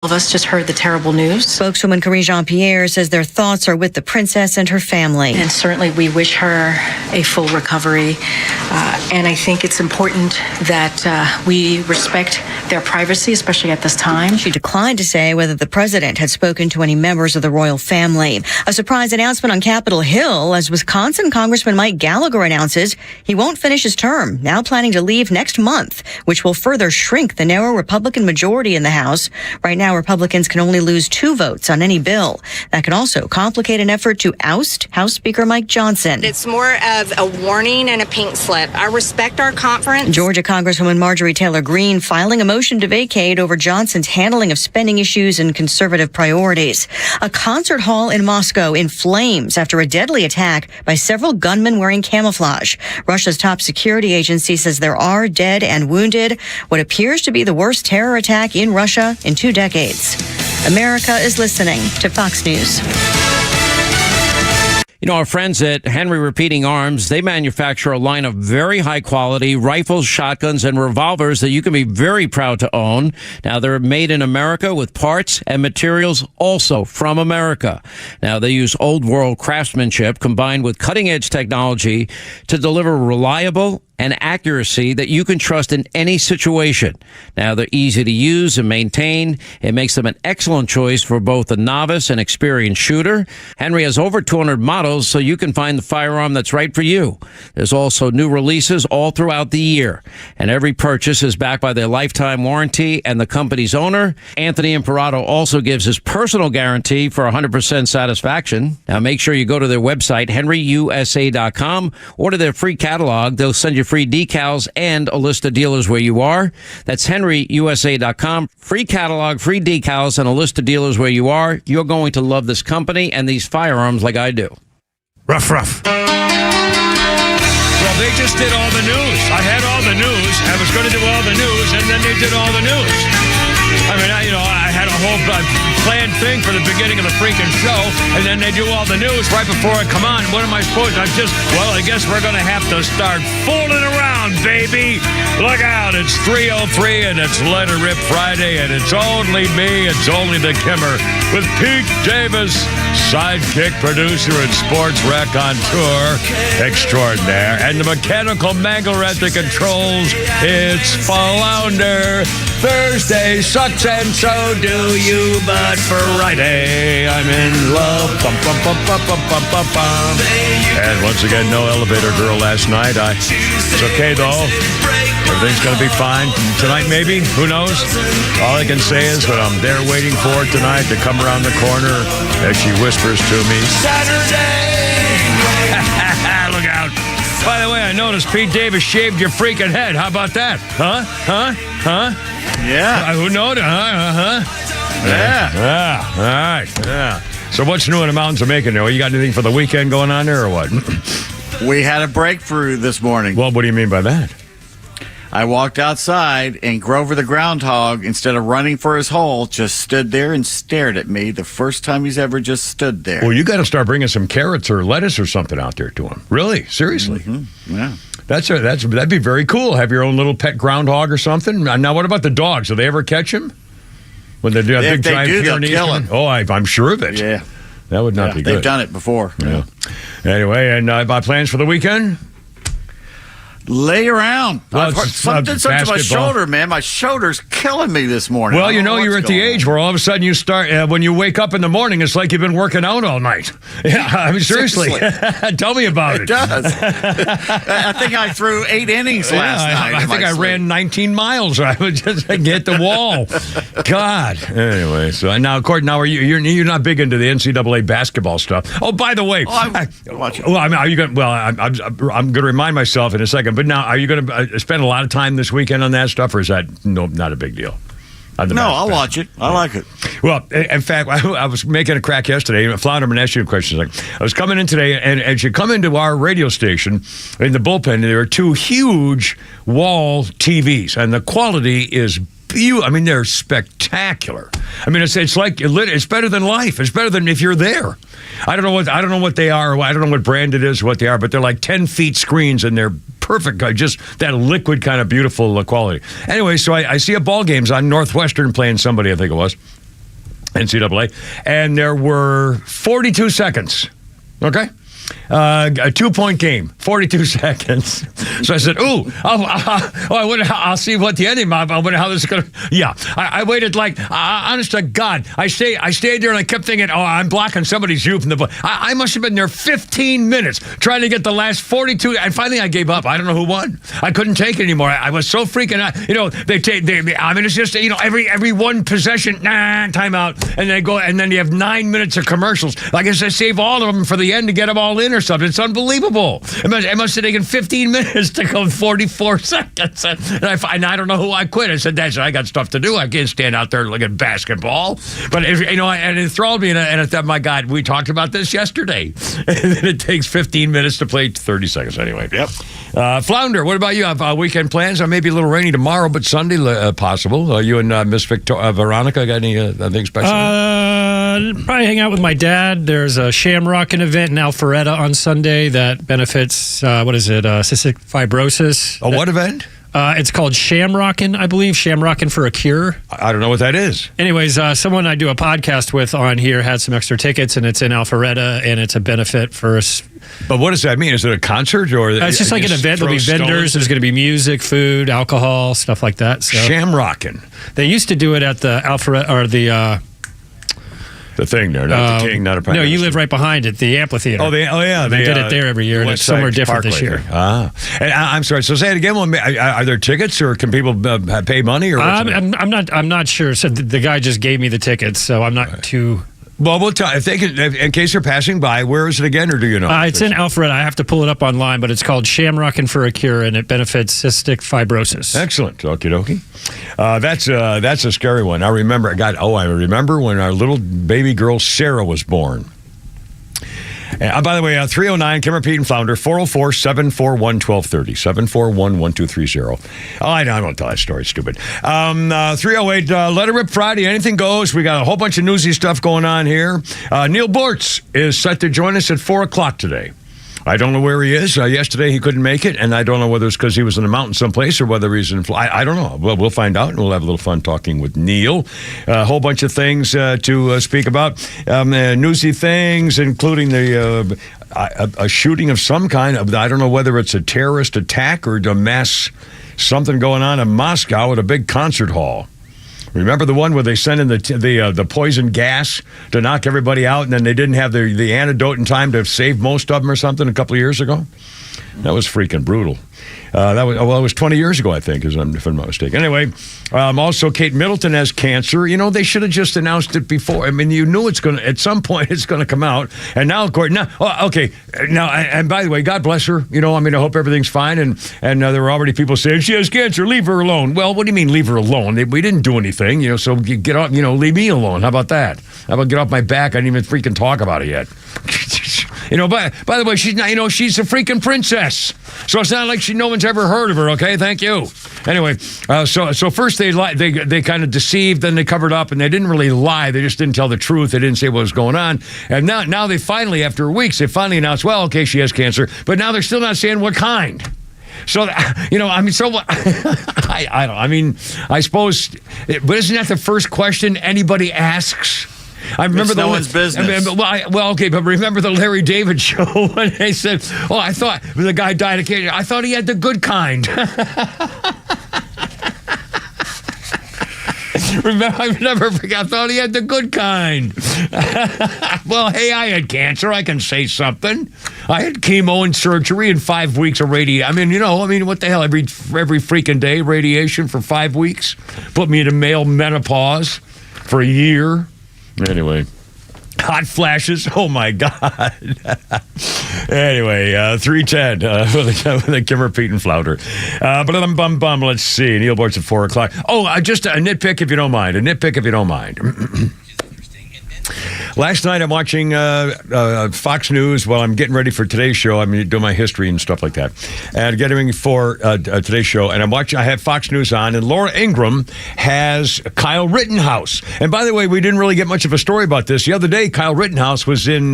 All of us just heard the terrible news. Spokeswoman Karine Jean-Pierre says their thoughts are with the princess and her family. And certainly we wish her a full recovery. And I think it's important that we respect their privacy, especially at this time. She declined to say whether the president had spoken to any members of the royal family. A surprise announcement on Capitol Hill as Wisconsin Congressman Mike Gallagher announces he won't finish his term, now planning to leave next month, which will further shrink the narrow Republican majority in the House. Right now, Republicans can only lose 2 votes on any bill. That can also complicate an effort to oust House Speaker Mike Johnson. It's more of a warning and a pink slip. I respect our conference. Georgia Congresswoman Marjorie Taylor Greene filing a motion to vacate over Johnson's handling of spending issues and conservative priorities. A concert hall in Moscow in flames after a deadly attack by several gunmen wearing camouflage. Russia's top security agency says there are dead and wounded. What appears to be the worst terror attack in Russia in 2 decades. America is listening to Fox News. You know, our friends at Henry Repeating Arms, they manufacture a line of very high quality rifles, shotguns, and revolvers that you can be very proud to own. Now, they're made in America with parts and materials also from America. Now, they use old world craftsmanship combined with cutting edge technology to deliver reliable and accuracy that you can trust in any situation. Now, they're easy to use and maintain. It makes them an excellent choice for both a novice and experienced shooter. Henry has over 200 models, so you can find the firearm that's right for you. There's also new releases all throughout the year. And every purchase is backed by their lifetime warranty and the company's owner. Anthony Imperato also gives his personal guarantee for 100% satisfaction. Now, make sure you go to their website, henryusa.com. Order their free catalog. They'll send you free decals and a list of dealers where you are. That's henryusa.com. Free catalog, free decals, and a list of dealers where you are. You're going to love this company and these firearms like I do. Rough. Well, they just did all the news. I had all the news. I was going to do all the news, and then they did all the news. I mean, I had a whole planned thing for the beginning of the freaking show, and then they do all the news right before I come on. What am I supposed to? I guess we're going to have to start fooling around, baby. Look out. It's 3:03, and it's Let It Rip Friday, and it's only me. It's only the Kimmer with Pete Davis, sidekick producer and sports raconteur extraordinaire, and the mechanical mangler at the controls. It's Flounder. Thursday sucks and so do you, but Friday I'm in love. Bum, bum, bum, bum, bum, bum, bum, bum. And once again, no elevator girl last night. It's okay though. Everything's going to be fine. Tonight maybe, who knows? All I can say is that I'm there waiting for it tonight to come around the corner as she whispers to me, Saturday! Look out. By the way, I noticed Pete Davis shaved your freaking head. How about that? Huh? Yeah. Who knows? Yeah. All right. Yeah. So what's new in the mountains of Macon? You got anything for the weekend going on there or what? We had a breakthrough this morning. Well, what do you mean by that? I walked outside and Grover the groundhog, instead of running for his hole, just stood there and stared at me the first time he's ever just stood there. Well, you got to start bringing some carrots or lettuce or something out there to him. Really? Seriously? Mm-hmm. Yeah. That'd be very cool. Have your own little pet groundhog or something. Now, what about the dogs? Do they ever catch him? When they do a big giant Pyrenees? They'll kill him. Oh, I'm sure of it. Yeah. That would not be good. They've done it before. Yeah. Anyway, and my plans for the weekend? Lay around. Well, something to my shoulder, man. My shoulder's killing me me this morning. Well, you're at the age where all of a sudden you start, when you wake up in the morning, it's like you've been working out all night. Yeah, I mean, seriously. Tell me about it. It does. I think I threw 8 innings last night. I think I ran 19 miles. I would just get the wall. God. Anyway, so now, of course, you're not big into the NCAA basketball stuff. Oh, by the way. Are you going? Well, I'm going to remind myself in a second. But now, are you going to spend a lot of time this weekend on that stuff, or is that not a big deal? No, I'll watch it. I like it. Well, in fact, I was making a crack yesterday. Flounder, I'm going to ask you a question. I was coming in today, and as you come into our radio station, in the bullpen, there are 2 huge wall TVs, and the quality is beautiful. I mean, they're spectacular. I mean, it's like it's better than life. It's better than if you're there. I don't know what they are. I don't know what brand it is, what they are, but they're like 10 feet screens, and they're perfect. Just that liquid kind of beautiful quality. Anyway, so I see a ball game's on Northwestern playing somebody, I think it was. NCAA, and there were 42 seconds. Okay? A 2-point game, 42 seconds. So I said, I'll see what the ending. I wonder how this is going to. Yeah, I waited honest to God, I stayed there and I kept thinking, I'm blocking somebody's view from the. I must have been there 15 minutes trying to get the last 42, and finally I gave up. I don't know who won. I couldn't take it anymore. I was so freaking out. It's just every one possession, timeout, and they go, and then you have 9 minutes of commercials. Like I said, save all of them for the end to get them all in or something. It's unbelievable. It must have taken 15 minutes to go 44 seconds. And I don't know who I quit. I said, I got stuff to do. I can't stand out there looking at basketball. But, and it enthralled me. And I thought, my God, we talked about this yesterday. And then it takes 15 minutes to play 30 seconds anyway. Yep. Flounder, what about you? Have weekend plans? Maybe a little rainy tomorrow, but Sunday possible. You and Miss Veronica got anything special? Probably hang out with my dad. There's a Shamrockin' event in Alpharetta on Sunday that benefits, cystic fibrosis. What event? It's called Shamrockin', I believe. Shamrockin' for a Cure. I don't know what that is. Anyways, someone I do a podcast with on here had some extra tickets, and it's in Alpharetta, and it's a benefit for us. But what does that mean? Is it a concert? Or it's just like an event. There'll be vendors. There's going to be music, food, alcohol, stuff like that. So. Shamrockin'. They used to do it at the Alpharetta, or the thing there, not the King, not a prime No, you minister. live right behind it, the amphitheater. Yeah. They did it there every year, and it's somewhere different this year. And I'm sorry. So say it again. Are there tickets, or can people pay money? Or I'm not sure. So the guy just gave me the tickets, so I'm not too. Well, we'll tell if they can, in case they're passing by. Where is it again, or do you know? It's in Alpharetta. I have to pull it up online, but it's called Shamrockin' for a Cure, and it benefits cystic fibrosis. Excellent. Okie dokie. That's a scary one. I remember when our little baby girl Sarah was born. By the way, 309, Kimmer, Pete, and Flounder, 404-741-1230, 741-1230. I don't tell that story, stupid. 308, Let It Rip Friday, anything goes. We got a whole bunch of newsy stuff going on here. Neil Boortz is set to join us at 4 o'clock today. I don't know where he is. Yesterday he couldn't make it, and I don't know whether it's because he was in the mountain someplace or whether he's in I don't know. Well, we'll find out, and we'll have a little fun talking with Neil. A whole bunch of things to speak about. Newsy things, including a shooting of some kind. I don't know whether it's a terrorist attack or a mass something going on in Moscow at a big concert hall. Remember the one where they sent in the poison gas to knock everybody out, and then they didn't have the antidote in time to save most of them or something a couple of years ago? That was freaking brutal. It was 20 years ago, I think, if I'm not mistaken. Anyway, also Kate Middleton has cancer. They should have just announced it before. I mean, you knew at some point it's going to come out. And now, of course, and by the way, God bless her. I hope everything's fine. And there were already people saying, she has cancer, leave her alone. Well, what do you mean, leave her alone? We didn't do anything, so get off, leave me alone. How about that? How about get off my back? I didn't even freaking talk about it yet. By the way, she's not, she's a freaking princess. So it's not like no one's ever heard of her, okay? Thank you. Anyway, so first they kind of deceived, then they covered up, and they didn't really lie. They just didn't tell the truth. They didn't say what was going on. And now they finally, after weeks, they finally announced, well, okay, she has cancer, but now they're still not saying what kind. So, I suppose, but isn't that the first question anybody asks? I remember no one's business. Okay, but remember the Larry David show when they said, I thought the guy died of cancer. I thought he had the good kind. I never forget. I thought he had the good kind. Well, hey, I had cancer. I can say something. I had chemo and surgery and 5 weeks of radiation. What the hell? Every freaking day, radiation for 5 weeks? Put me into male menopause for a year. Anyway, hot flashes. Oh, my God. Anyway, 310 with the Kimmer, Pete, and Flounder. Let's see. Neil Boortz at 4 o'clock. Just a nitpick if you don't mind. Last night I'm watching Fox News while I'm getting ready for today's show. I'm doing my history and stuff like that, and getting ready for today's show. And I have Fox News on, and Laura Ingraham has Kyle Rittenhouse. And by the way, we didn't really get much of a story about this. The other day, Kyle Rittenhouse was in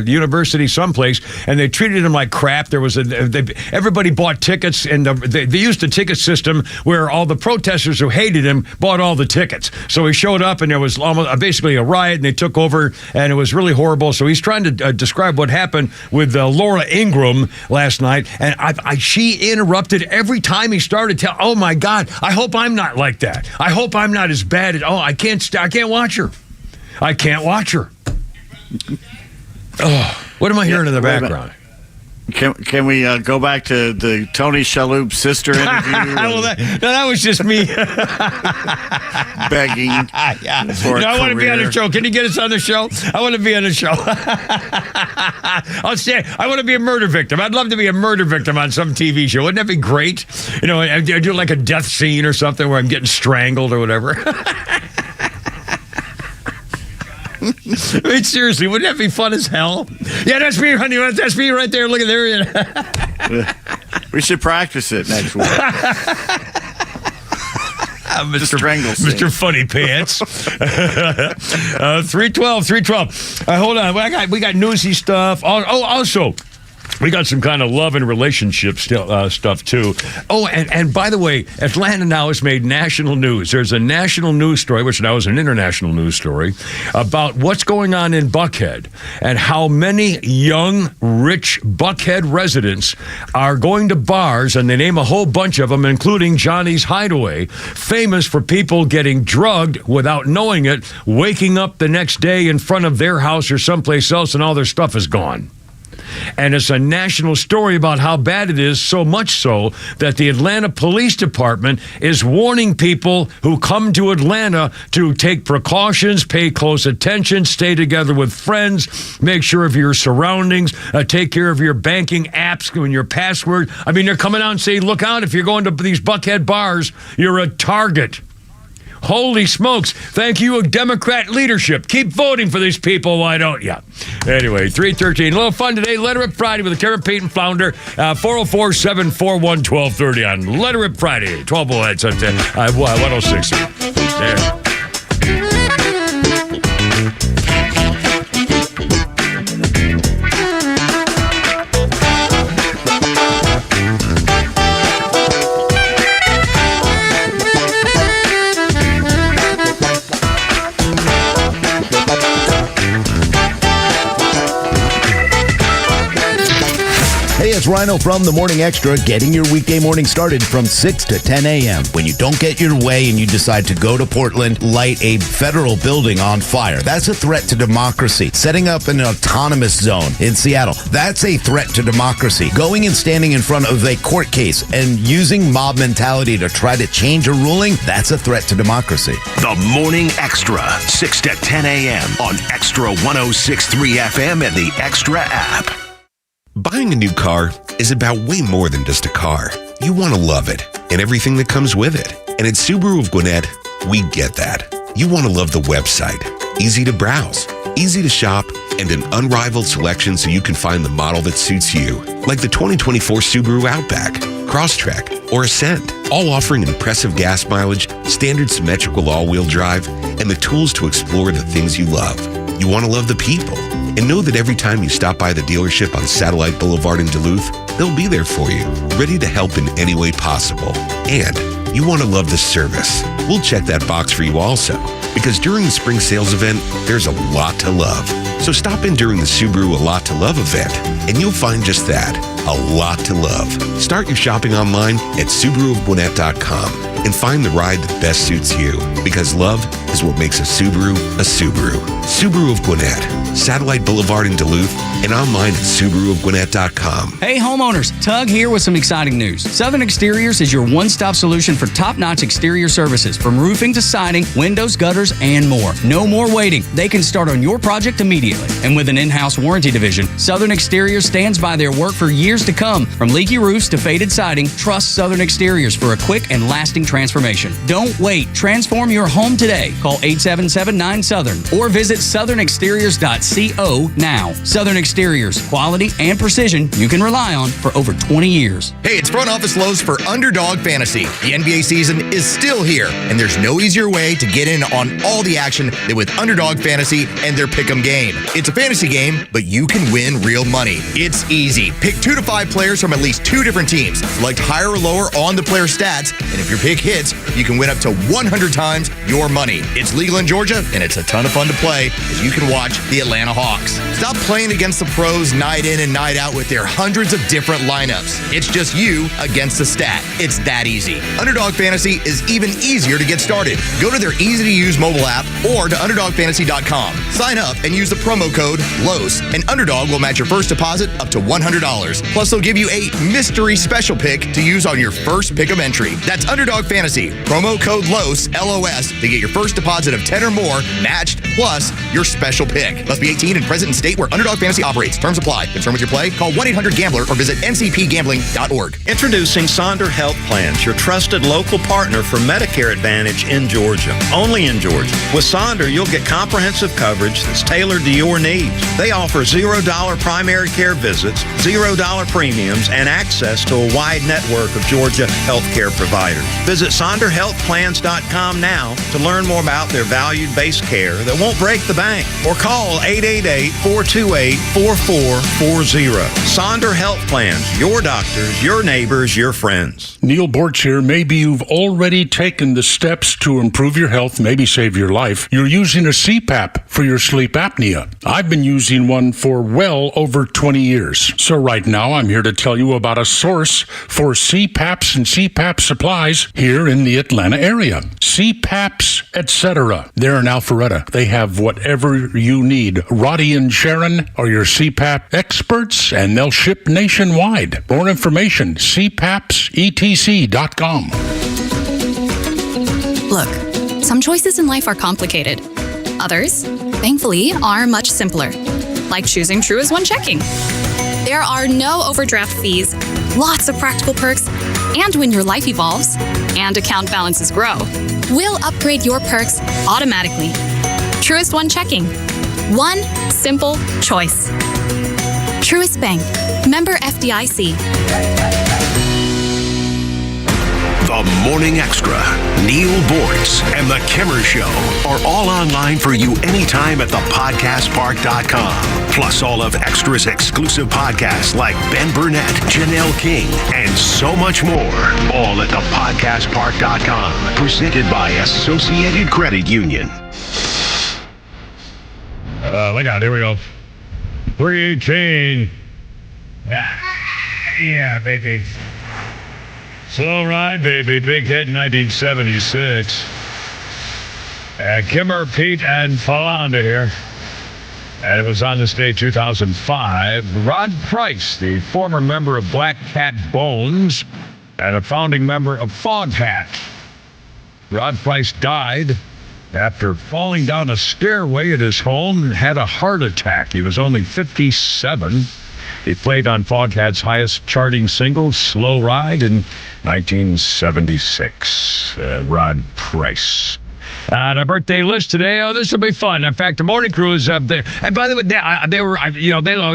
university someplace, and they treated him like crap. There was everybody bought tickets, and they used a ticket system where all the protesters who hated him bought all the tickets. So he showed up, and there was almost basically a riot, and they took over, and it was really horrible. So he's trying to describe what happened with Laura Ingraham last night, and she interrupted every time he started. Oh my God! I hope I'm not like that. I hope I'm not as bad as. Oh, I can't watch her. I can't watch her. Oh, what am I hearing in the background? Can we go back to the Tony Shalhoub's sister interview? Well, that was just me begging. For I want to be on the show. Can you get us on the show? I want to be on the show. I want to be a murder victim. I'd love to be a murder victim on some TV show. Wouldn't that be great? I do like a death scene or something where I'm getting strangled or whatever. I mean, seriously, wouldn't that be fun as hell? Yeah, that's me, honey. That's me right there. Look at there. We should practice it next week. Mr. Funny Pants. 312. Hold on. We got newsy stuff. Also, we got some kind of love and relationship stuff, too. Oh, and by the way, Atlanta now has made national news. There's a national news story, which now is an international news story, about what's going on in Buckhead and how many young, rich Buckhead residents are going to bars, and they name a whole bunch of them, including Johnny's Hideaway, famous for people getting drugged without knowing it, waking up the next day in front of their house or someplace else, and all their stuff is gone. And it's a national story about how bad it is, so much so that the Atlanta Police Department is warning people who come to Atlanta to take precautions, pay close attention, stay together with friends, make sure of your surroundings, take care of your banking apps and your password. I mean, they're coming out and saying, look out, if you're going to these Buckhead bars, you're a target. Holy smokes. Thank you, Democrat leadership. Keep voting for these people, why don't you? Anyway, 313. A little fun today. Letter It Friday with Karen Payton Flounder. 404-741-1230 on Letter It Friday. 106. There. It's Rhino from the Morning Extra, getting your weekday morning started from 6 to 10 a.m. When you don't get your way and you decide to go to Portland, light a federal building on fire. That's a threat to democracy. Setting up an autonomous zone in Seattle, that's a threat to democracy. Going and standing in front of a court case and using mob mentality to try to change a ruling, that's a threat to democracy. The Morning Extra, 6 to 10 a.m. on XTRA 106.3 FM and the XTRA app. Buying a new car is about way more than just a car. You want to love it and everything that comes with it. And at Subaru of Gwinnett, we get that. You want to love the website. Easy to browse, easy to shop, and an unrivaled selection so you can find the model that suits you. Like the 2024 Subaru Outback, Crosstrek, or Ascent. All offering impressive gas mileage, standard symmetrical all-wheel drive, and the tools to explore the things you love. You want to love the people. And know that every time you stop by the dealership on Satellite Boulevard in Duluth, they'll be there for you, ready to help in any way possible. And you want to love the service. We'll check that box for you also, because during the spring sales event, there's a lot to love. So stop in during the Subaru A Lot to Love event, and you'll find just that, a lot to love. Start your shopping online at SubaruofGwinnett.com and find the ride that best suits you, because love is what makes a Subaru a Subaru. Subaru of Gwinnett. Satellite Boulevard in Duluth, and online at SubaruofGwinnett.com. Hey homeowners, Tug here with some exciting news. Southern Exteriors is your one-stop solution for top-notch exterior services, from roofing to siding, windows, gutters, and more. No more waiting. They can start on your project immediately. And with an in-house warranty division, Southern Exteriors stands by their work for years to come. From leaky roofs to faded siding, trust Southern Exteriors for a quick and lasting transformation. Don't wait. Transform your home today. Call 877-9-SOUTHERN or visit southernexteriors.co now. Southern Exteriors, quality and precision you can rely on for over 20 years. Hey, it's Front Office Lowe's for Underdog Fantasy. The NBA season is still here, and there's no easier way to get in on all the action than with Underdog Fantasy and their Pick'em game. It's a fantasy game, but you can win real money. It's easy. Pick 2 to 5 players from at least 2 different teams. Select higher or lower on the player stats, and if your pick hits, you can win up to 100 times your money. It's legal in Georgia, and it's a ton of fun to play as you can watch the Atlanta Hawks. Stop playing against the pros night in and night out with their hundreds of different lineups. It's just you against the stat. It's that easy. Underdog Fantasy is even easier to get started. Go to their easy-to-use mobile app or to UnderdogFantasy.com. Sign up and use the promo code LOS, and Underdog will match your first deposit up to $100. Plus, they'll give you a mystery special pick to use on your first Pick'em entry. That's Underdog Fantasy. Promo code LOS, L-O-S, to get your first deposit of 10 or more matched, plus your special pick. Must be 18 and present in state where Underdog Fantasy operates. Terms apply. Concerned with your play? Call 1-800-GAMBLER or visit ncpgambling.org. Introducing Sonder Health Plans, your trusted local partner for Medicare Advantage in Georgia. Only in Georgia. With Sonder, you'll get comprehensive coverage that's tailored to your needs. They offer $0 primary care visits, $0 premiums, and access to a wide network of Georgia healthcare providers. Visit SonderHealthPlans.com now to learn more about their value-based care that won't break the bank. Or call 888-428-4440. Sonder Health Plans, your doctors, your neighbors, your friends. Neil Boortz here. Maybe you've already taken the steps to improve your health, maybe save your life. You're using a CPAP for your sleep apnea. I've been using one for well over 20 years. So right now I'm here to tell you about a source for CPAPs and CPAP supplies here in the Atlanta area. CPAPs, etc. They're in Alpharetta. They have whatever you need. Roddy and Sharon are your CPAP experts, and they'll ship nationwide. More information, cpapsetc.com. Look, some choices in life are complicated. Others, thankfully, are much simpler, like choosing True as One checking. There are no overdraft fees, lots of practical perks, and when your life evolves and account balances grow, we'll upgrade your perks automatically. Truest One checking. One simple choice. Truist Bank. Member FDIC. The Morning Extra, Neil Boortz, and The Kimmer Show are all online for you anytime at thepodcastpark.com. Plus all of Extra's exclusive podcasts like Ben Burnett, Janelle King, and so much more. All at thepodcastpark.com. Presented by Associated Credit Union. Look out, here we go. 318. Yeah, baby. Slow ride, baby. Big hit in 1976. Kimmer, Pete, and Falanda here. And it was on this day, 2005. Rod Price, the former member of Black Cat Bones and a founding member of Foghat. Rod Price died after falling down a stairway at his home and had a heart attack. He was only 57. He played on Foghat's highest charting single, Slow Ride, in 1976. Rod Price. On our birthday list today, this will be fun. In fact, the morning crew is up there. And by the way,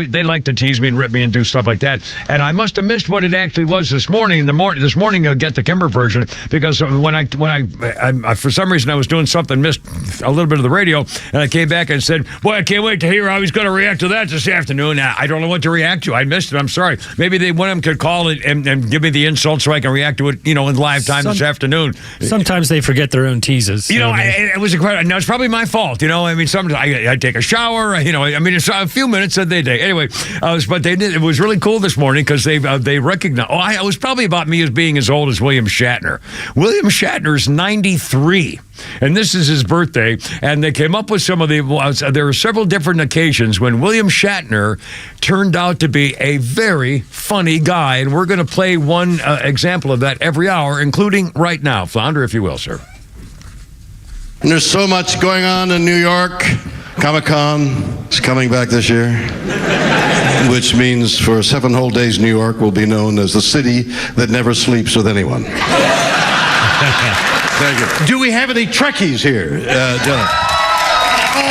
they like to tease me and rip me and do stuff like that. And I must have missed what it actually was this morning. This morning I'll get the Kimber version, because when I for some reason I was doing something, missed a little bit of the radio, and I came back and said, "Boy, I can't wait to hear how he's going to react to that this afternoon." I don't know what to react to. I missed it. I'm sorry. Maybe one of them could call and give me the insult so I can react to it, in live time this afternoon. Sometimes they forget their own teases. It was incredible. Now, it's probably my fault, I mean, sometimes I take a shower, it's a few minutes that they take. Anyway, but they did. It was really cool this morning because they recognized. It was probably about me as being as old as William Shatner. William Shatner's 93. And this is his birthday, and they came up with some of there were several different occasions when William Shatner turned out to be a very funny guy, and we're going to play one example of that every hour, including right now. Flounder, if you will, sir. And there's so much going on in New York. Comic-Con is coming back this year, which means for 7 whole days, New York will be known as the city that never sleeps with anyone. Thank you. Do we have any Trekkies here, gentlemen?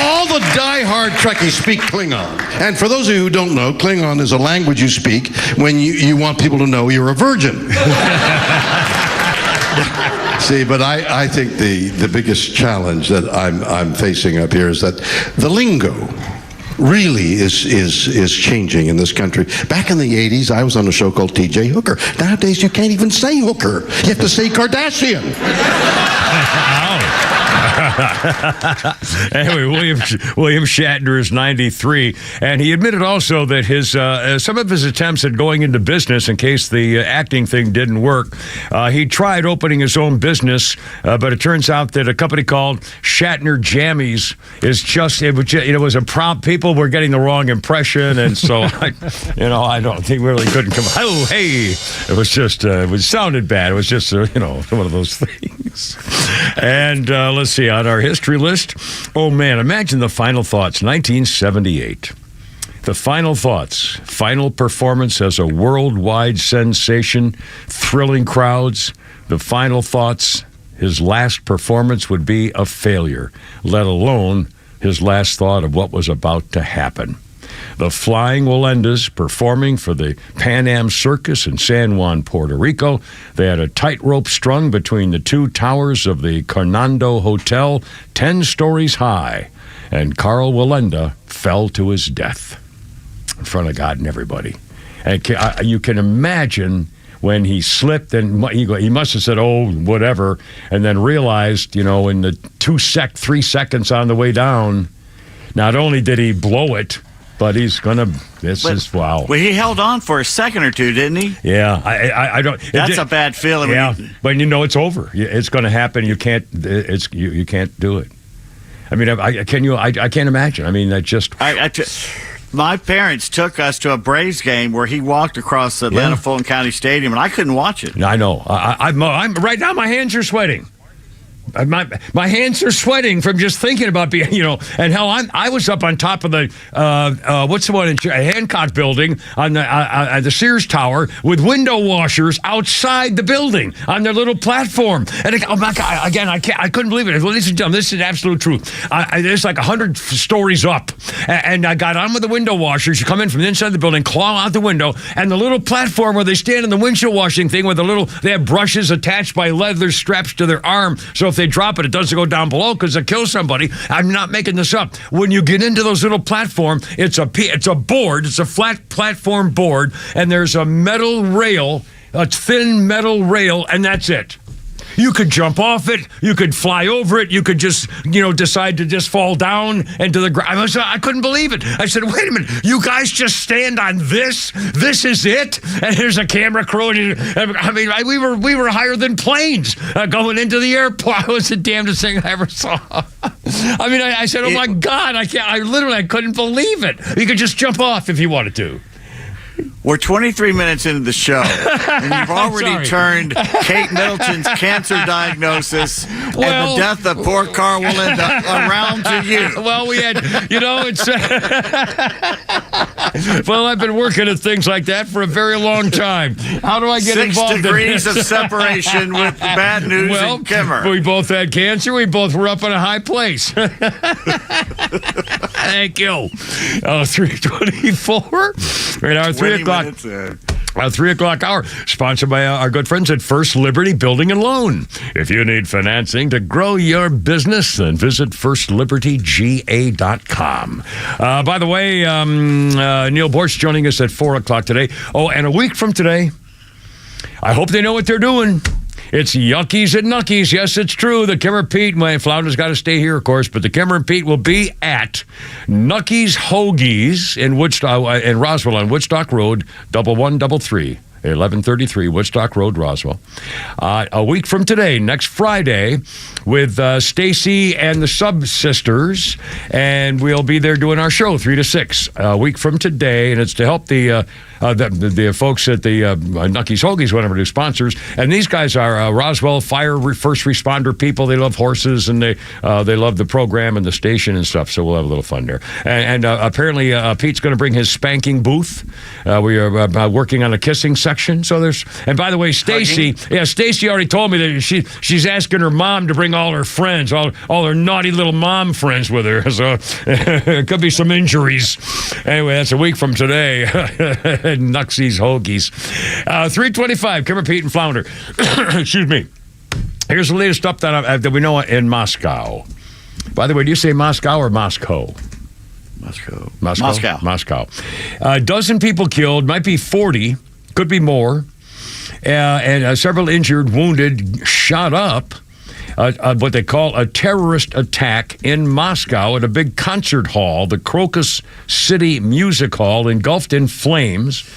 All the die-hard Trekkies speak Klingon. And for those of you who don't know, Klingon is a language you speak when you want people to know you're a virgin. See, but I think the biggest challenge that I'm facing up here is that the lingo really is changing in this country. Back in the 80s, I was on a show called T.J. Hooker. Nowadays, you can't even say hooker. You have to say Kardashian. Anyway, William Shatner is 93, and he admitted also that his some of his attempts at going into business, in case the acting thing didn't work, he tried opening his own business, but it turns out that a company called Shatner Jammies it was a prompt. People were getting the wrong impression, and so I don't think really couldn't come. Oh, hey, it was just it sounded bad. It was just one of those things. And let's see, on our history list, oh man, imagine the Final Thoughts, 1978. The Final Thoughts, final performance as a worldwide sensation, thrilling crowds. The Final Thoughts, his last performance would be a failure, let alone his last thought of what was about to happen. The Flying Walendas performing for the Pan Am Circus in San Juan, Puerto Rico. They had a tightrope strung between the 2 towers of the Coronado Hotel, 10 stories high, and Carl Walenda fell to his death in front of God and everybody. And you can imagine when he slipped, and he must have said, oh, whatever, and then realized, in the 3 seconds on the way down, not only did he blow it, but he's gonna. Wow. Well, he held on for a second or two, didn't he? Yeah, I don't. That's a bad feeling. Yeah, but it's over. It's going to happen. You can't. You can't do it. I mean, I can't imagine. I mean, that just. My parents took us to a Braves game where he walked across the Atlanta Fulton County Stadium, and I couldn't watch it. I know. I'm right now. My hands are sweating. My hands are sweating from just thinking about being, and hell, I was up on top of the what's the one in Hancock building on the Sears Tower with window washers outside the building on their little platform. And oh my God, again, I couldn't believe it. Well, ladies and gentlemen, this is absolute truth. There's like 100 stories up, and I got on with the window washers. You come in from the inside of the building, claw out the window, and the little platform where they stand in the windshield washing thing with they have brushes attached by leather straps to their arm, so if they drop it doesn't go down below because it kills somebody. I'm not making this up. When you get into those little platform, it's a board. It's a flat platform board, and there's a metal rail, a thin metal rail, and that's it. You could jump off it. You could fly over it. You could just, decide to just fall down into the ground. I couldn't believe it. I said, wait a minute. You guys just stand on this? This is it? And here's a camera crew. I mean, we were higher than planes going into the airport. It was the damnedest thing I ever saw. I mean, I said, oh my God, I couldn't believe it. You could just jump off if you wanted to. We're 23 minutes into the show, and you've already turned Kate Middleton's cancer diagnosis and the death of poor Carl Walenda around to you. Well, we had, it's... well, I've been working at things like that for a very long time. How do I get involved in this? 6 degrees of separation with bad news and Kimmer. We both had cancer. We both were up in a high place. Thank you. 3:24. Right, our 3 o'clock. Our 3 o'clock hour, sponsored by our good friends at First Liberty Building and Loan. If you need financing to grow your business, then visit firstlibertyga.com. By the way, Neil Boortz joining us at 4 o'clock today. Oh, and a week from today, I hope they know what they're doing. It's Yuckies and Nuckies. Yes, it's true. The Kimmer Pete, my Flounder's got to stay here, of course, but the Kimmer and Pete will be at Nuckies Hoagies in Woodstock, in Roswell on Woodstock Road, 1133. 1133 Woodstock Road, Roswell. A week from today, next Friday, with Stacy and the Sub-Sisters, and we'll be there doing our show 3 to 6. A week from today, and it's to help the folks at the Nuckies Hoagies, whatever, do sponsors. And these guys are Roswell first responder people. They love horses, and they love the program and the station and stuff. So we'll have a little fun there. And apparently, Pete's going to bring his spanking booth. We are working on a kissing section. So there's, and by the way, Stacy already told me that she's asking her mom to bring all her friends, all her naughty little mom friends with her. So it could be some injuries. Anyway, that's a week from today. Nuxies Hoagies. 325, Kimmer, Pete, and Flounder. Excuse me. Here's the latest stuff that we know in Moscow. By the way, do you say Moscow or Moscow? Moscow. A dozen people killed, might be 40, could be more, and several injured, wounded, shot up. What they call a terrorist attack in Moscow at a big concert hall, the Crocus City Music Hall, engulfed in flames.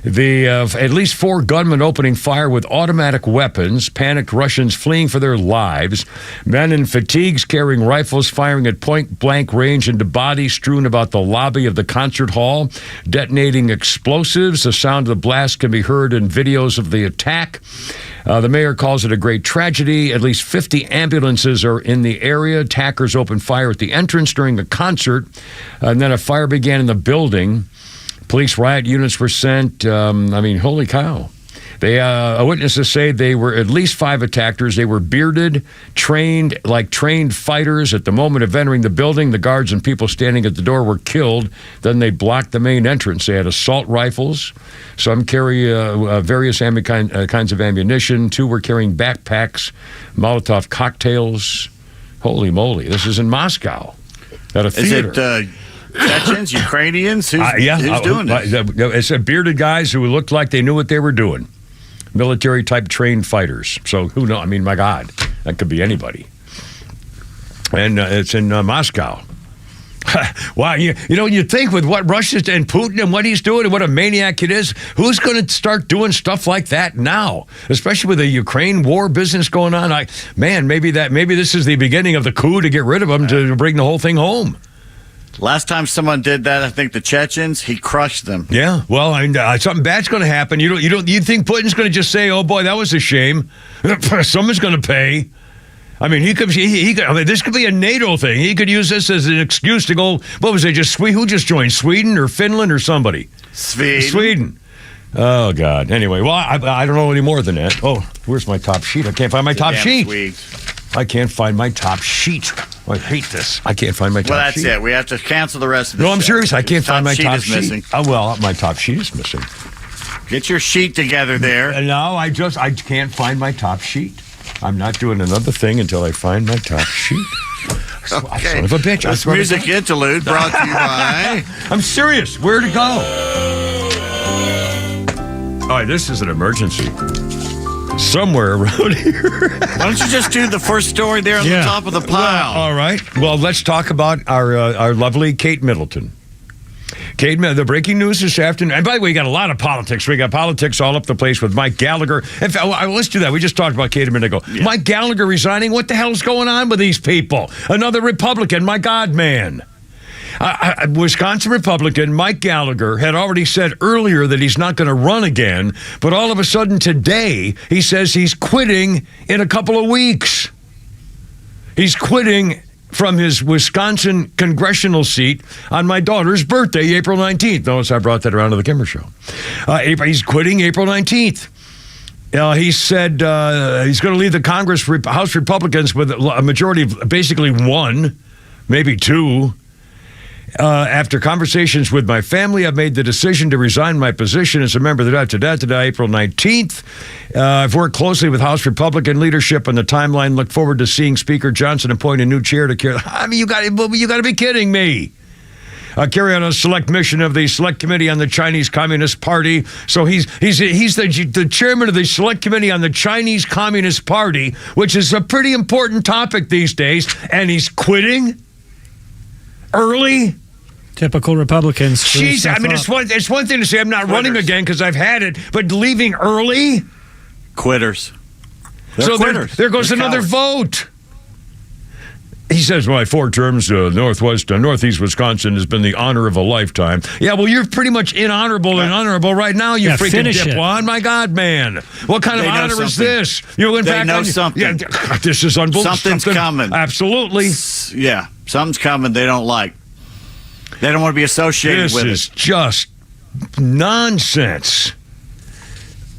At least 4 gunmen opening fire with automatic weapons, panicked Russians fleeing for their lives, men in fatigues carrying rifles firing at point-blank range into bodies strewn about the lobby of the concert hall, detonating explosives. The sound of the blast can be heard in videos of the attack. The mayor calls it a great tragedy. At least 50 ambulances are in the area. Attackers opened fire at the entrance during the concert, and then a fire began in the building. Police riot units were sent. Holy cow. Witnesses say they were at least 5 attackers. They were bearded, trained fighters. At the moment of entering the building, the guards and people standing at the door were killed. Then they blocked the main entrance. They had assault rifles. Some carry various kinds of ammunition. 2 were carrying backpacks, Molotov cocktails. Holy moly. This is in Moscow at a theater. Is it Chechens, Ukrainians? Who's doing this? It's bearded guys who looked like they knew what they were doing. Military-type trained fighters. So who knows? I mean, my God, that could be anybody. And it's in Moscow. Wow, you think with what Russia and Putin and what he's doing and what a maniac it is, who's going to start doing stuff like that now? Especially with the Ukraine war business going on. Maybe this is the beginning of the coup to get rid of him, to bring the whole thing home. Last time someone did that, I think the Chechens, he crushed them. Yeah, well, something bad's going to happen. You think Putin's going to just say, "Oh boy, that was a shame"? Someone's going to pay. I mean, this could be a NATO thing. He could use this as an excuse to go. What was it? Who just joined? Sweden or Finland or somebody? Sweden. Oh God. Anyway, well, I don't know any more than that. Oh, where's my top sheet? I can't find my top sheet. I can't find my top sheet. I hate this. I can't find my top sheet. Well, that's it. We have to cancel the rest of the show. No, I'm serious. I can't find my top sheet. Missing. Oh, well, my top sheet is missing. Get your sheet together there. No, I can't find my top sheet. I'm not doing another thing until I find my top sheet. Okay. Son of a bitch. This music interlude brought to you by... I'm serious. Where to go? All right, this is an emergency. Somewhere around here. Why don't you just do the first story there on the top of the pile? Well, all right. Well, let's talk about our lovely Kate Middleton. The breaking news this afternoon. And by the way, we got a lot of politics. We got politics all up the place with Mike Gallagher. In fact, let's do that. We just talked about Kate a minute ago. Yeah. Mike Gallagher resigning. What the hell's going on with these people? Another Republican. My God, man. Wisconsin Republican Mike Gallagher had already said earlier that he's not going to run again, but all of a sudden today he says he's quitting in a couple of weeks. He's quitting from his Wisconsin congressional seat on my daughter's birthday, April 19th. Notice I brought that around to the Kimmer Show. He's quitting April 19th. He said he's going to leave the House Republicans with a majority of basically 1, maybe 2. After conversations with my family, I've made the decision to resign my position as a member of the April 19th. I've worked closely with House Republican leadership on the timeline. Look forward to seeing Speaker Johnson appoint a new chair to care. I mean, you got to be kidding me. carry on a select mission of the Select Committee on the Chinese Communist Party. So he's the chairman of the Select Committee on the Chinese Communist Party, which is a pretty important topic these days, and he's quitting early. Typical Republicans. Jeez, I mean, it's one thing to say I'm not running again because I've had it, but leaving early? Quitters. So there goes another vote. He says, my 4 terms, Northeast Wisconsin has been the honor of a lifetime. Yeah, well, you're pretty much inhonorable and honorable right now, you freaking dipwad. My God, man. What kind of honor is this? You went back know something. Yeah, this is unbelievable. Something's coming. Absolutely. Yeah, something's coming they don't like. They don't want to be associated with it. This is just nonsense.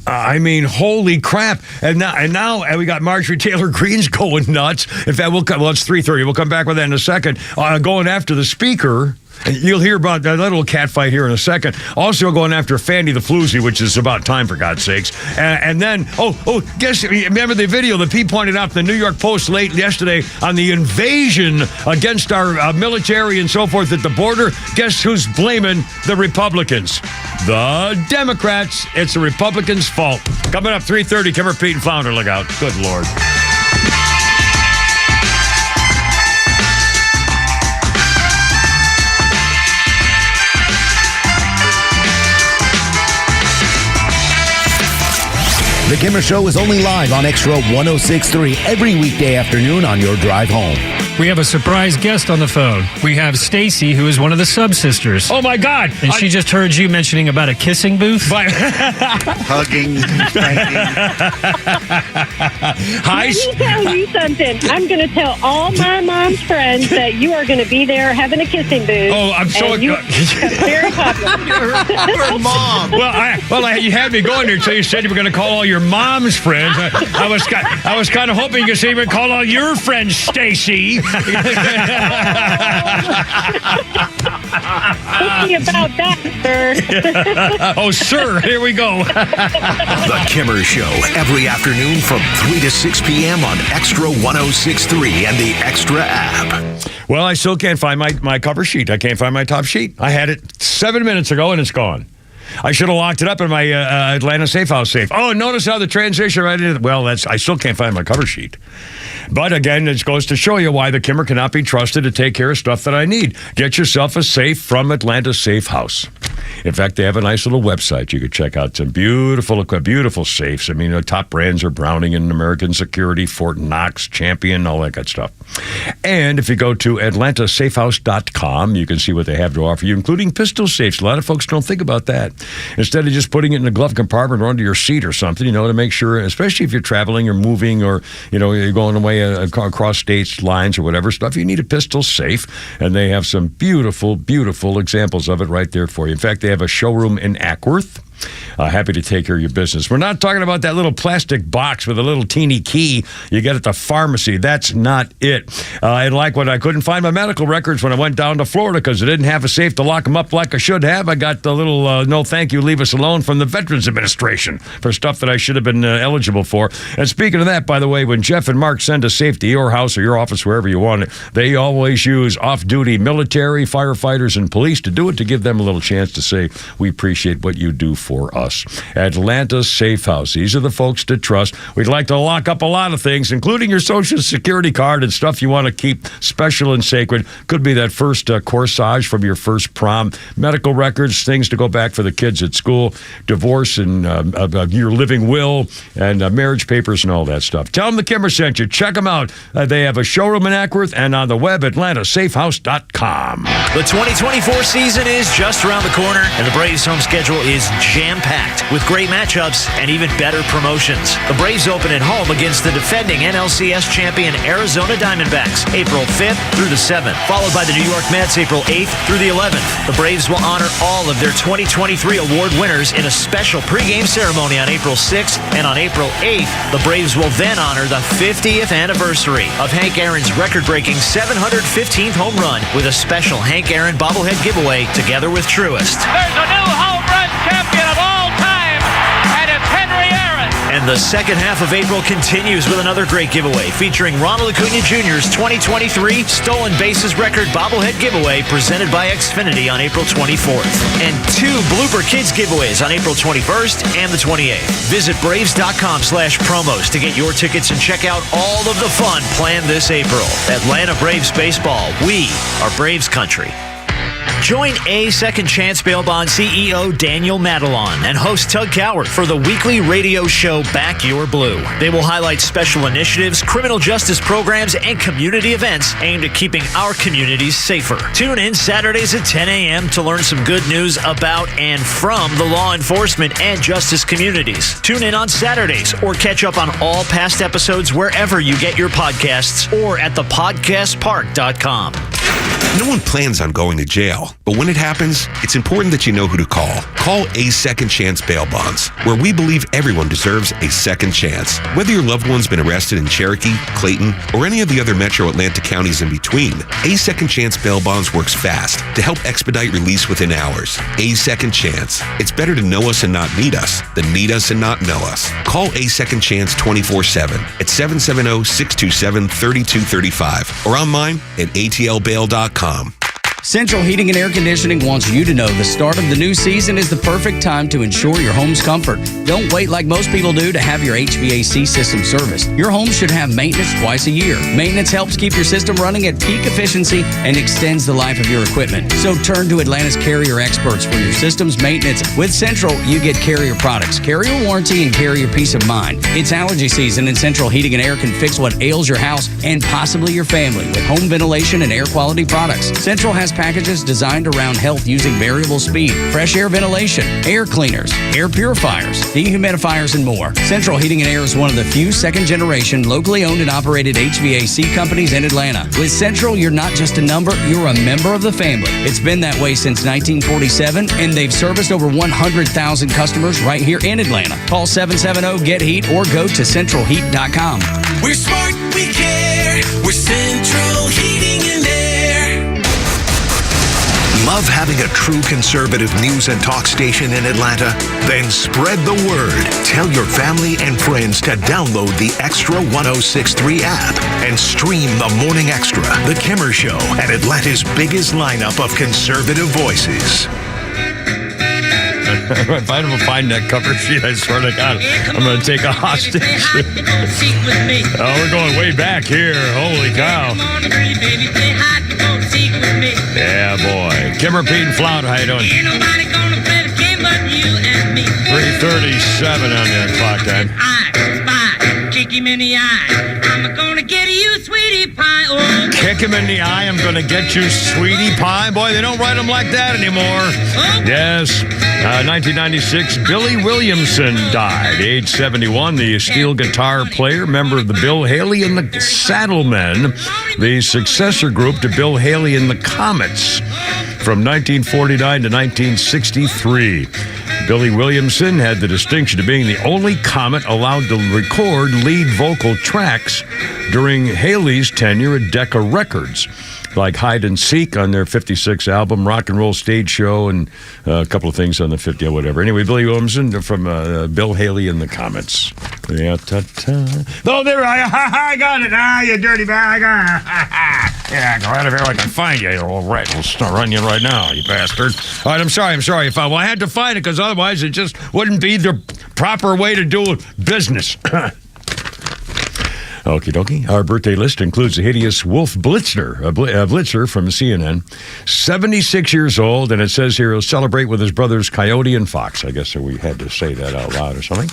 I mean, holy crap. And now we got Marjorie Taylor Greene's going nuts. In fact, it's 3:30. We'll come back with that in a second. Going after the speaker. And you'll hear about that little cat fight here in a second. Also going after Fanny the Floozy, which is about time, for God's sakes. And then, remember the video that Pete pointed out in the New York Post late yesterday on the invasion against our military and so forth at the border? Guess who's blaming the Republicans? The Democrats. It's the Republicans' fault. Coming up 3:30, Kimmer, Pete, and Flounder. Look out. Good Lord. The Kimmer Show is only live on XTRA 106.3 every weekday afternoon on your drive home. We have a surprise guest on the phone. We have Stacy, who is one of the sub-sisters. Oh, my God. And she just heard you mentioning about a kissing booth. Hugging, spanking. Hi. Let me tell you something. I'm going to tell all my mom's friends that you are going to be there having a kissing booth. Oh, I'm so very popular. Your mom. Well, you had me going there until you said you were going to call all your mom's friends. I was kind of hoping you could say you would call all your friends, Stacy. Thinking about that, sir. Oh, sir, here we go. The Kimmer Show, every afternoon from 3 to 6 p.m. on XTRA 106.3 and the XTRA app. Well, I still can't find my cover sheet. I can't find my top sheet. I had it 7 minutes ago, and it's gone. I should have locked it up in my Atlanta Safe House safe. Oh, notice how the transition right into well, I still can't find my cover sheet. But again, it goes to show you why the Kimmer cannot be trusted to take care of stuff that I need. Get yourself a safe from Atlanta Safe House. In fact, they have a nice little website. You could check out some beautiful safes. I mean, top brands are Browning and American Security, Fort Knox, Champion, all that good stuff. And if you go to atlantasafehouse.com, you can see what they have to offer you, including pistol safes. A lot of folks don't think about that. Instead of just putting it in the glove compartment or under your seat or something, to make sure, especially if you're traveling or moving or, you're going away across states lines or whatever stuff, you need a pistol safe. And they have some beautiful examples of it right there for you. In fact, they have a showroom in Ackworth. Happy to take care of your business. We're not talking about that little plastic box with a little teeny key you get at the pharmacy. That's not it. And like when I couldn't find my medical records when I went down to Florida because I didn't have a safe to lock them up like I should have, I got the little no thank you, leave us alone from the Veterans Administration for stuff that I should have been eligible for. And speaking of that, by the way, when Jeff and Mark send a safe to your house or your office, wherever you want it, they always use off-duty military, firefighters, and police to do it, to give them a little chance to say, we appreciate what you do for us. Atlanta Safe House. These are the folks to trust. We'd like to lock up a lot of things, including your Social Security card and stuff you want to keep special and sacred. Could be that first corsage from your first prom, medical records, things to go back for the kids at school, divorce and your living will, and marriage papers and all that stuff. Tell them the Kimmer sent you. Check them out. They have a showroom in Ackworth and on the web, atlantasafehouse.com. The 2024 season is just around the corner, and the Braves' home schedule is jam-packed with great matchups and even better promotions. The Braves open at home against the defending NLCS champion Arizona Diamondbacks April 5th through the 7th, followed by the New York Mets April 8th through the 11th. The Braves will honor all of their 2023 award winners in a special pregame ceremony on April 6th, and on April 8th, the Braves will then honor the 50th anniversary of Hank Aaron's record-breaking 715th home run with a special Hank Aaron bobblehead giveaway together with Truist. There's a new home run champion of all time, and it's Henry Aaron. And And the second half of April continues with another great giveaway featuring Ronald Acuna Jr.'s 2023 Stolen Bases record bobblehead giveaway presented by Xfinity on April 24th. And 2 Blooper Kids giveaways on April 21st and the 28th. Visit Braves.com/promos to get your tickets and check out all of the fun planned this April. Atlanta Braves baseball. We are Braves country. Join A Second Chance Bail Bond CEO Daniel Madelon and host Tug Coward for the weekly radio show Back Your Blue. They will highlight special initiatives, criminal justice programs, and community events aimed at keeping our communities safer. Tune in Saturdays at 10 a.m. to learn some good news about and from the law enforcement and justice communities. Tune in on Saturdays or catch up on all past episodes wherever you get your podcasts or at thepodcastpark.com. No one plans on going to jail, but when it happens, it's important that you know who to call. Call A Second Chance Bail Bonds, where we believe everyone deserves a second chance. Whether your loved one's been arrested in Cherokee, Clayton, or any of the other metro Atlanta counties in between, A Second Chance Bail Bonds works fast to help expedite release within hours. A Second Chance. It's better to know us and not need us than need us and not know us. Call A Second Chance 24/7 at 770-627-3235 or online at atlbail.com. Central Heating and Air Conditioning wants you to know the start of the new season is the perfect time to ensure your home's comfort. Don't wait like most people do to have your HVAC system serviced. Your home should have maintenance twice a year. Maintenance helps keep your system running at peak efficiency and extends the life of your equipment. So turn to Atlanta's Carrier experts for your system's maintenance. With Central, you get Carrier products, Carrier warranty, and Carrier peace of mind. It's allergy season, and Central Heating and Air can fix what ails your house and possibly your family with home ventilation and air quality products. Central has packages designed around health using variable speed, fresh air ventilation, air cleaners, air purifiers, dehumidifiers, and more. Central Heating and Air is one of the few second-generation, locally owned and operated HVAC companies in Atlanta. With Central, you're not just a number, you're a member of the family. It's been that way since 1947, and they've serviced over 100,000 customers right here in Atlanta. Call 770-GET-HEAT or go to centralheat.com. We're smart, we care. We're Central Heating and Air. Love having a true conservative news and talk station in Atlanta? Then spread the word. Tell your family and friends to download the XTRA 106.3 app and stream The Morning Extra, The Kimmer Show, and Atlanta's biggest lineup of conservative voices. If I don't find that cover sheet, I swear to God, I'm going to take a hostage. Oh, we're going way back here. Holy cow. Yeah, boy. Kimmer, Pete, and Flout, how you doing? 3:37 on the clock time. Kick him in the eye. I'm gonna get you, sweetie pie. Oh. Kick him in the eye. I'm going to get you, sweetie pie. Boy, they don't write them like that anymore. Yes. 1996, Billy Williamson died, age 71, the steel guitar player, member of the Bill Haley and the Saddlemen, the successor group to Bill Haley and the Comets from 1949 to 1963. Billy Williamson had the distinction of being the only Comet allowed to record lead vocal tracks during Haley's tenure at Decca Records, like Hide and Seek on their 56 album, Rock and Roll Stage Show, and a couple of things on the 50 or whatever. Anyway, Billy Williamson from Bill Haley and the Comets. Yeah, oh, there I got it. You dirty bag. Yeah, go out of here. I can find you. All right, we'll start running you right now, you bastard. All right, I'm sorry. Well, I had to find it because otherwise it just wouldn't be the proper way to do business. Okie dokie. Our birthday list includes the hideous Wolf Blitzer, Blitzer from CNN, 76 years old, and it says here he'll celebrate with his brothers Coyote and Fox. I guess we had to say that out loud or something.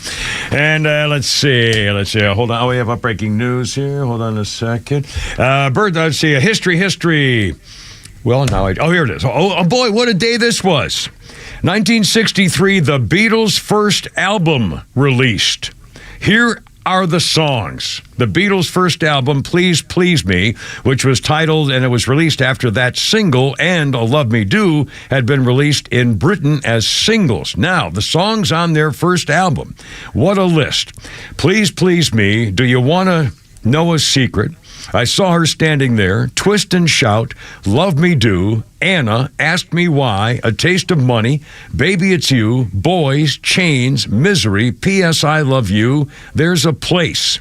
And let's see. Hold on. Oh, we have breaking news here. Hold on a second. Let's see. History. Well, now here it is. Oh, boy, what a day this was. 1963, the Beatles' first album released. Here are the songs. The Beatles' first album, Please Please Me, which was titled, and it was released after that single and Love Me Do had been released in Britain as singles. Now, the songs on their first album. What a list. Please Please Me, Do You Want to Know a Secret? I saw her standing there, twist and shout, love me do, Anna, asked me why, a taste of money, baby it's you, boys, chains, misery, P.S. I love you, there's a place.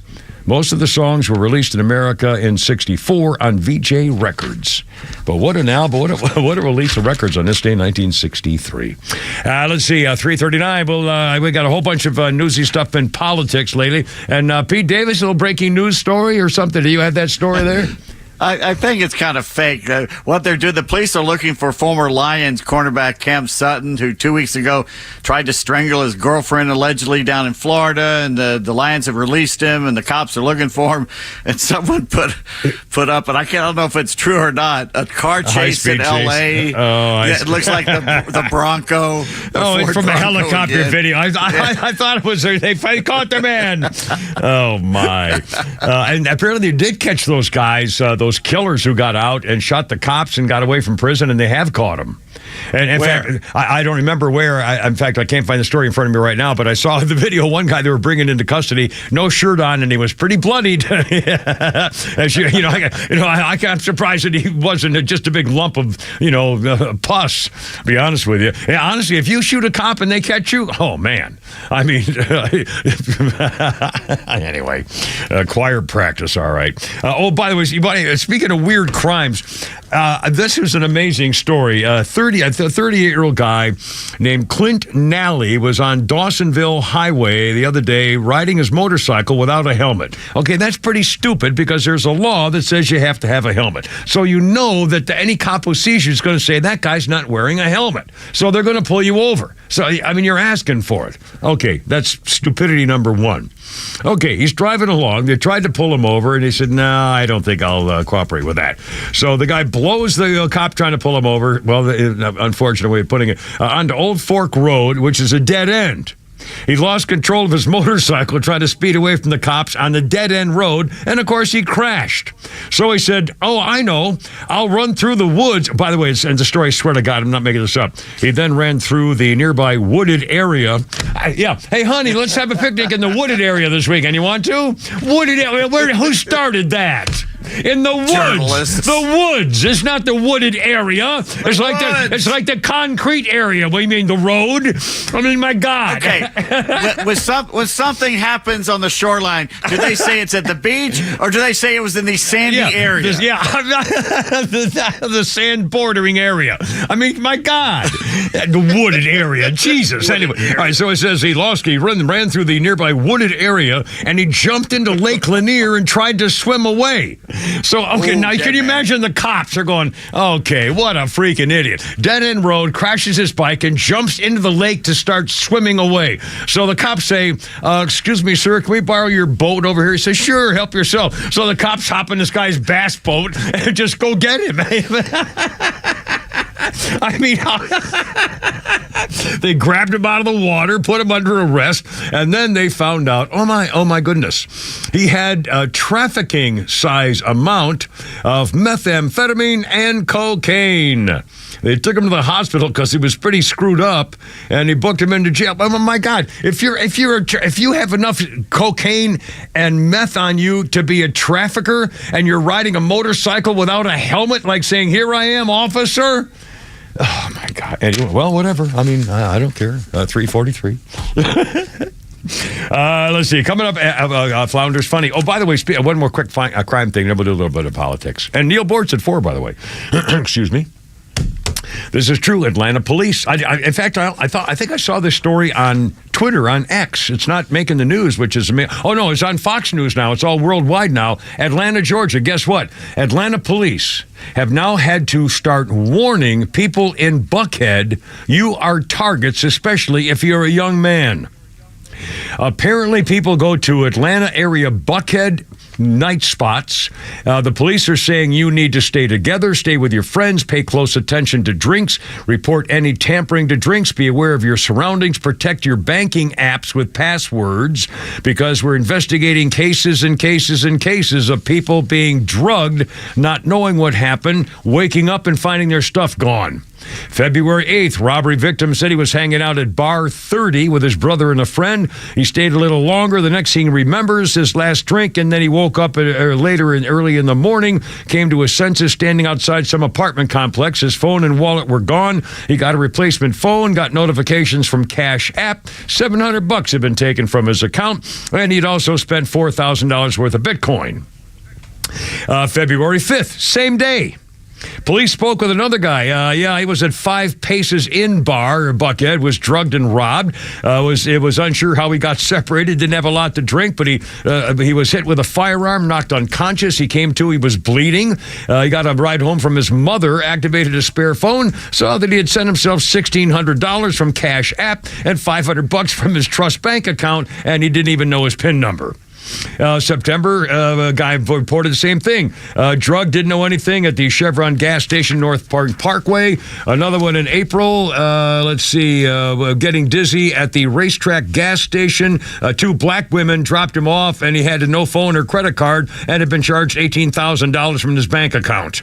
Most of the songs were released in America in '64 on VJ Records. But what an album, what a release of records on this day, 1963. Let's see, 3:39. We got a whole bunch of newsy stuff in politics lately. And Pete Davis, a little breaking news story or something. Do you have that story there? I think it's kind of fake. What they're doing, the police are looking for former Lions cornerback Cam Sutton, who 2 weeks ago tried to strangle his girlfriend allegedly down in Florida, and the Lions have released him, and the cops are looking for him. And someone put up, and I don't know if it's true or not, a car chase in L.A. It looks like the Bronco. It's from a helicopter video. I thought it was they caught the man. Oh my! And apparently they did catch those guys. Those killers who got out and shot the cops and got away from prison, and they have caught them. And in fact, I don't remember where. In fact, I can't find the story in front of me right now, but I saw the video. One guy they were bringing into custody, no shirt on, and he was pretty bloodied. I'm surprised that he wasn't just a big lump of, pus, to be honest with you. Yeah, honestly, if you shoot a cop and they catch you, oh, man. I mean, anyway, choir practice, all right. By the way, speaking of weird crimes, this is an amazing story. A 38-year-old guy named Clint Nally was on Dawsonville Highway the other day riding his motorcycle without a helmet. Okay, that's pretty stupid because there's a law that says you have to have a helmet. So you know that any cop who sees you is going to say, that guy's not wearing a helmet. So they're going to pull you over. So, I mean, you're asking for it. Okay, that's stupidity number one. Okay, he's driving along. They tried to pull him over, and he said, no, I don't think I'll cooperate with that. So the guy blows the cop trying to pull him over, well, the unfortunate way of putting it, onto Old Fork Road, which is a dead end. He lost control of his motorcycle trying to speed away from the cops on the dead-end road, and, of course, he crashed. So he said, I know. I'll run through the woods. By the way, and the story, I swear to God, I'm not making this up. He then ran through the nearby wooded area. Hey, honey, let's have a picnic in the wooded area this weekend. You want to? Wooded area? Who started that? In the woods. Journalists. The woods. It's not the wooded area. It's like the concrete area. What do you mean, the road? I mean, my God. Okay. when something happens on the shoreline, do they say it's at the beach, or do they say it was in the sandy area? The sand bordering area. I mean, my God. The wooded area. Jesus. Anyway. All right, so it says he ran through the nearby wooded area, and he jumped into Lake Lanier and tried to swim away. So, now can you imagine the cops are going, okay, what a freaking idiot. Dead end road, crashes his bike, and jumps into the lake to start swimming away. So the cops say, excuse me, sir, can we borrow your boat over here? He says, sure, help yourself. So the cops hop in this guy's bass boat and just go get him. I mean, they grabbed him out of the water, put him under arrest, and then they found out, oh my goodness, he had a trafficking size amount of methamphetamine and cocaine. They took him to the hospital because he was pretty screwed up, and he booked him into jail. Oh my God! If you have enough cocaine and meth on you to be a trafficker, and you're riding a motorcycle without a helmet, like saying, "Here I am, officer." Oh my God! Anyway, well, whatever. I mean, I don't care. 343. Let's see. Coming up, Flounder's Funny. Oh, by the way, one more quick crime thing. Then we'll do a little bit of politics. And Neil Boortz at 4, by the way. Excuse me. This is true. Atlanta police. In fact, I think I saw this story on Twitter, on X. It's not making the news, which is amazing. Oh, no, it's on Fox News now. It's all worldwide now. Atlanta, Georgia. Guess what? Atlanta police have now had to start warning people in Buckhead, you are targets, especially if you're a young man. Apparently, people go to Atlanta area Buckhead night spots. The police are saying you need to stay together, stay with your friends, pay close attention to drinks, report any tampering to drinks, be aware of your surroundings, protect your banking apps with passwords, because we're investigating cases and cases and cases of people being drugged, not knowing what happened, waking up and finding their stuff gone. February 8th, robbery victim said he was hanging out at Bar 30 with his brother and a friend. He stayed a little longer. The next thing he remembers, his last drink, and then he woke up later and early in the morning, came to his senses standing outside some apartment complex. His phone and wallet were gone. He got a replacement phone, got notifications from Cash App. $700 had been taken from his account, and he'd also spent $4,000 worth of Bitcoin. February 5th, same day. Police spoke with another guy. He was at 5 Paces Inn bar. Buckhead was drugged and robbed. It was unsure how he got separated. Didn't have a lot to drink, but he was hit with a firearm, knocked unconscious. He came to. He was bleeding. He got a ride home from his mother. Activated a spare phone. Saw that he had sent himself $1,600 from Cash App and $500 from his trust bank account, and he didn't even know his PIN number. September, a guy reported the same thing. Drug, didn't know anything at the Chevron gas station, North Park Parkway. Another one in April, getting dizzy at the racetrack gas station. 2 black women dropped him off, and he had no phone or credit card and had been charged $18,000 from his bank account.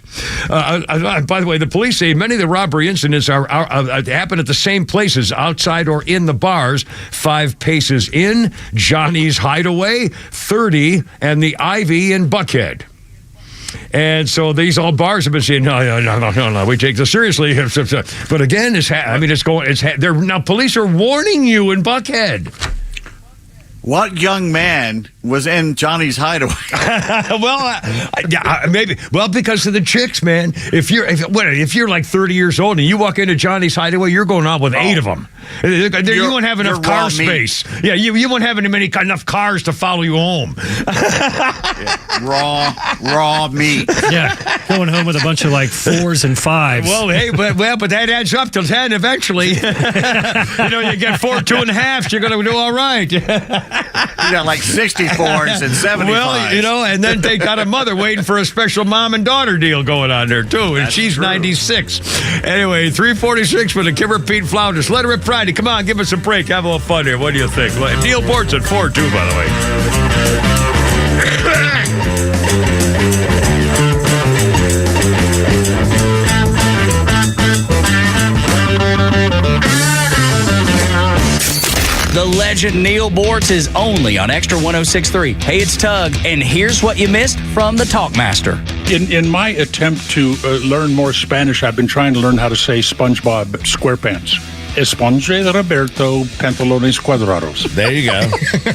By the way, the police say many of the robbery incidents happen at the same places, outside or in the bars. 5 Paces Inn, Johnny's Hideaway, 30, and the Ivy in Buckhead. And so these all bars have been saying, no, we take this seriously. But again, now police are warning you in Buckhead. What young man was in Johnny's Hideaway? Maybe. Well, because of the chicks, man. If you're like 30 years old and you walk into Johnny's Hideaway, you're going out with 8 of them. You won't have enough car space. Yeah, you won't have enough cars to follow you home. Raw meat. Yeah, going home with a bunch of like 4s and 5s. Well, hey, but that adds up to 10 eventually. You get 4 2.5s, you're going to do all right. You got like 64s and 75s. Well, and then they got a mother waiting for a special mom and daughter deal going on there, too. And she's true. 96. Anyway, 346 for the Kimmer Pete Flounders. Let her rip Friday. Come on, give us a break. Have a little fun here. What do you think? Neil Boortz at 4-2, by the way. The legend Neil Boortz is only on Extra 106.3. Hey, it's Tug, and here's what you missed from the Talkmaster. In my attempt to learn more Spanish, I've been trying to learn how to say SpongeBob SquarePants. Esponje Roberto Pantalones Cuadrados. There you go.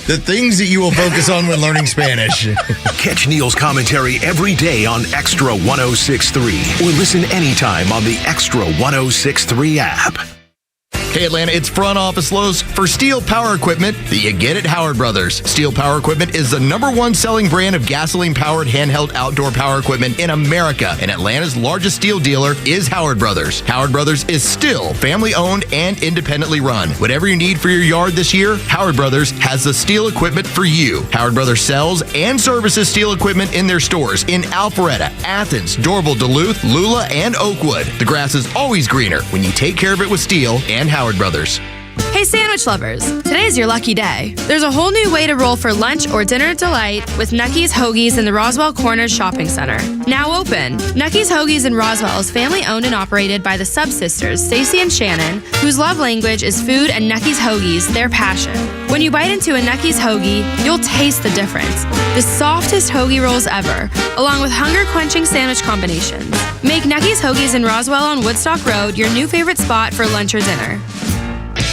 The things that you will focus on when learning Spanish. Catch Neil's commentary every day on Extra 106.3 or listen anytime on the Extra 106.3 app. Hey Atlanta, it's front office lows for Steel Power Equipment that you get at Howard Brothers. Steel Power Equipment is the #1 selling brand of gasoline-powered handheld outdoor power equipment in America, and Atlanta's largest steel dealer is Howard Brothers. Howard Brothers is still family-owned and independently run. Whatever you need for your yard this year, Howard Brothers has the steel equipment for you. Howard Brothers sells and services steel equipment in their stores in Alpharetta, Athens, Dorval, Duluth, Lula, and Oakwood. The grass is always greener when you take care of it with steel and Howard Brothers. Hey sandwich lovers, today's your lucky day. There's a whole new way to roll for lunch or dinner delight with Nucky's Hoagies in the Roswell Corners Shopping Center. Now open. Nucky's Hoagies in Roswell is family owned and operated by the Sub-Sisters, Stacy and Shannon, whose love language is food and Nucky's Hoagies, their passion. When you bite into a Nucky's Hoagie, you'll taste the difference. The softest hoagie rolls ever, along with hunger-quenching sandwich combinations. Make Nucky's Hoagies in Roswell on Woodstock Road your new favorite spot for lunch or dinner.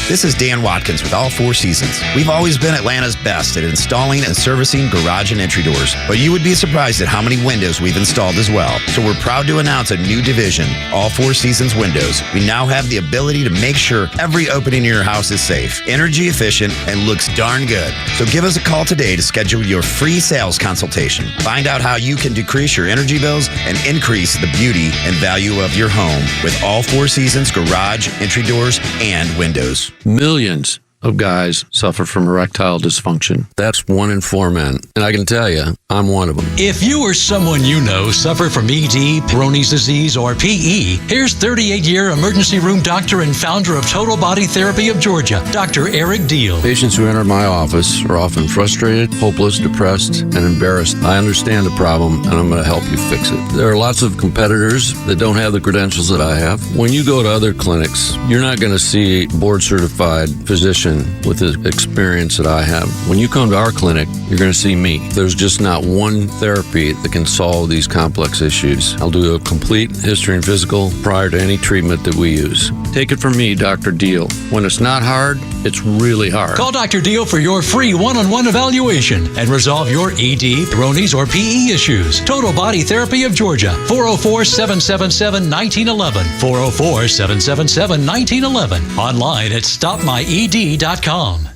This is Dan Watkins with All Four Seasons. We've always been Atlanta's best at installing and servicing garage and entry doors, but you would be surprised at how many windows we've installed as well. So we're proud to announce a new division, All Four Seasons Windows. We now have the ability to make sure every opening in your house is safe, energy efficient, and looks darn good. So give us a call today to schedule your free sales consultation. Find out how you can decrease your energy bills and increase the beauty and value of your home with All Four Seasons garage, entry doors, and windows. Millions of guys suffer from erectile dysfunction. That's 1 in 4 men. And I can tell you, I'm one of them. If you or someone you know suffer from ED, Peyronie's disease, or PE, here's 38-year emergency room doctor and founder of Total Body Therapy of Georgia, Dr. Eric Deal. Patients who enter my office are often frustrated, hopeless, depressed, and embarrassed. I understand the problem, and I'm going to help you fix it. There are lots of competitors that don't have the credentials that I have. When you go to other clinics, you're not going to see a board-certified physician with the experience that I have. When you come to our clinic, you're going to see me. There's just not one therapy that can solve these complex issues. I'll do a complete history and physical prior to any treatment that we use. Take it from me, Dr. Deal. When it's not hard, it's really hard. Call Dr. Deal for your free one-on-one evaluation and resolve your ED, Peyronie's, or PE issues. Total Body Therapy of Georgia, 404-777-1911, 404-777-1911, online at stopmyed.com.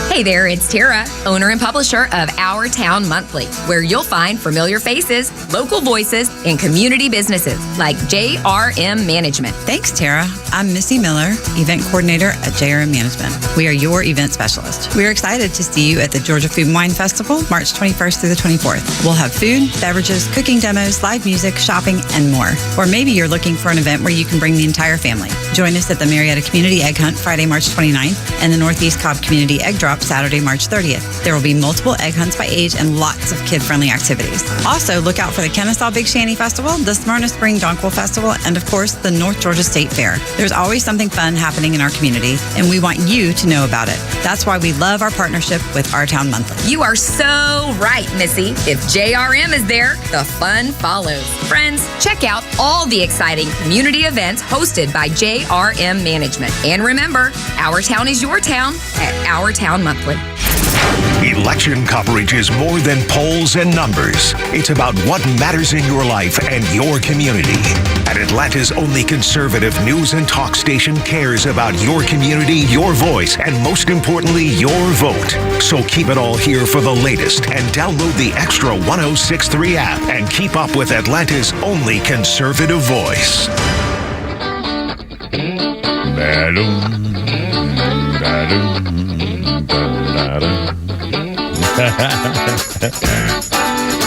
Hey there, it's Tara, owner and publisher of Our Town Monthly, where you'll find familiar faces, local voices, and community businesses like JRM Management. Thanks, Tara. I'm Missy Miller, event coordinator at JRM Management. We are your event specialist. We're excited to see you at the Georgia Food and Wine Festival, March 21st through the 24th. We'll have food, beverages, cooking demos, live music, shopping, and more. Or maybe you're looking for an event where you can bring the entire family. Join us at the Marietta Community Egg Hunt Friday, March 29th, and the Northeast Cobb Community Egg Drop Saturday, March 30th. There will be multiple egg hunts by age and lots of kid-friendly activities. Also, look out for the Kennesaw Big Shanty Festival, the Smyrna Spring Donkwell Festival, and of course, the North Georgia State Fair. There's always something fun happening in our community, and we want you to know about it. That's why we love our partnership with Our Town Monthly. You are so right, Missy. If JRM is there, the fun follows. Friends, check out all the exciting community events hosted by JRM Management. And remember, our town is your town at Our Town Monthly. Election coverage is more than polls and numbers. It's about what matters in your life and your community. And Atlanta's only conservative news and talk station cares about your community, your voice, and most importantly, your vote. So keep it all here for the latest and download the XTRA 106.3 app and keep up with Atlanta's only conservative voice.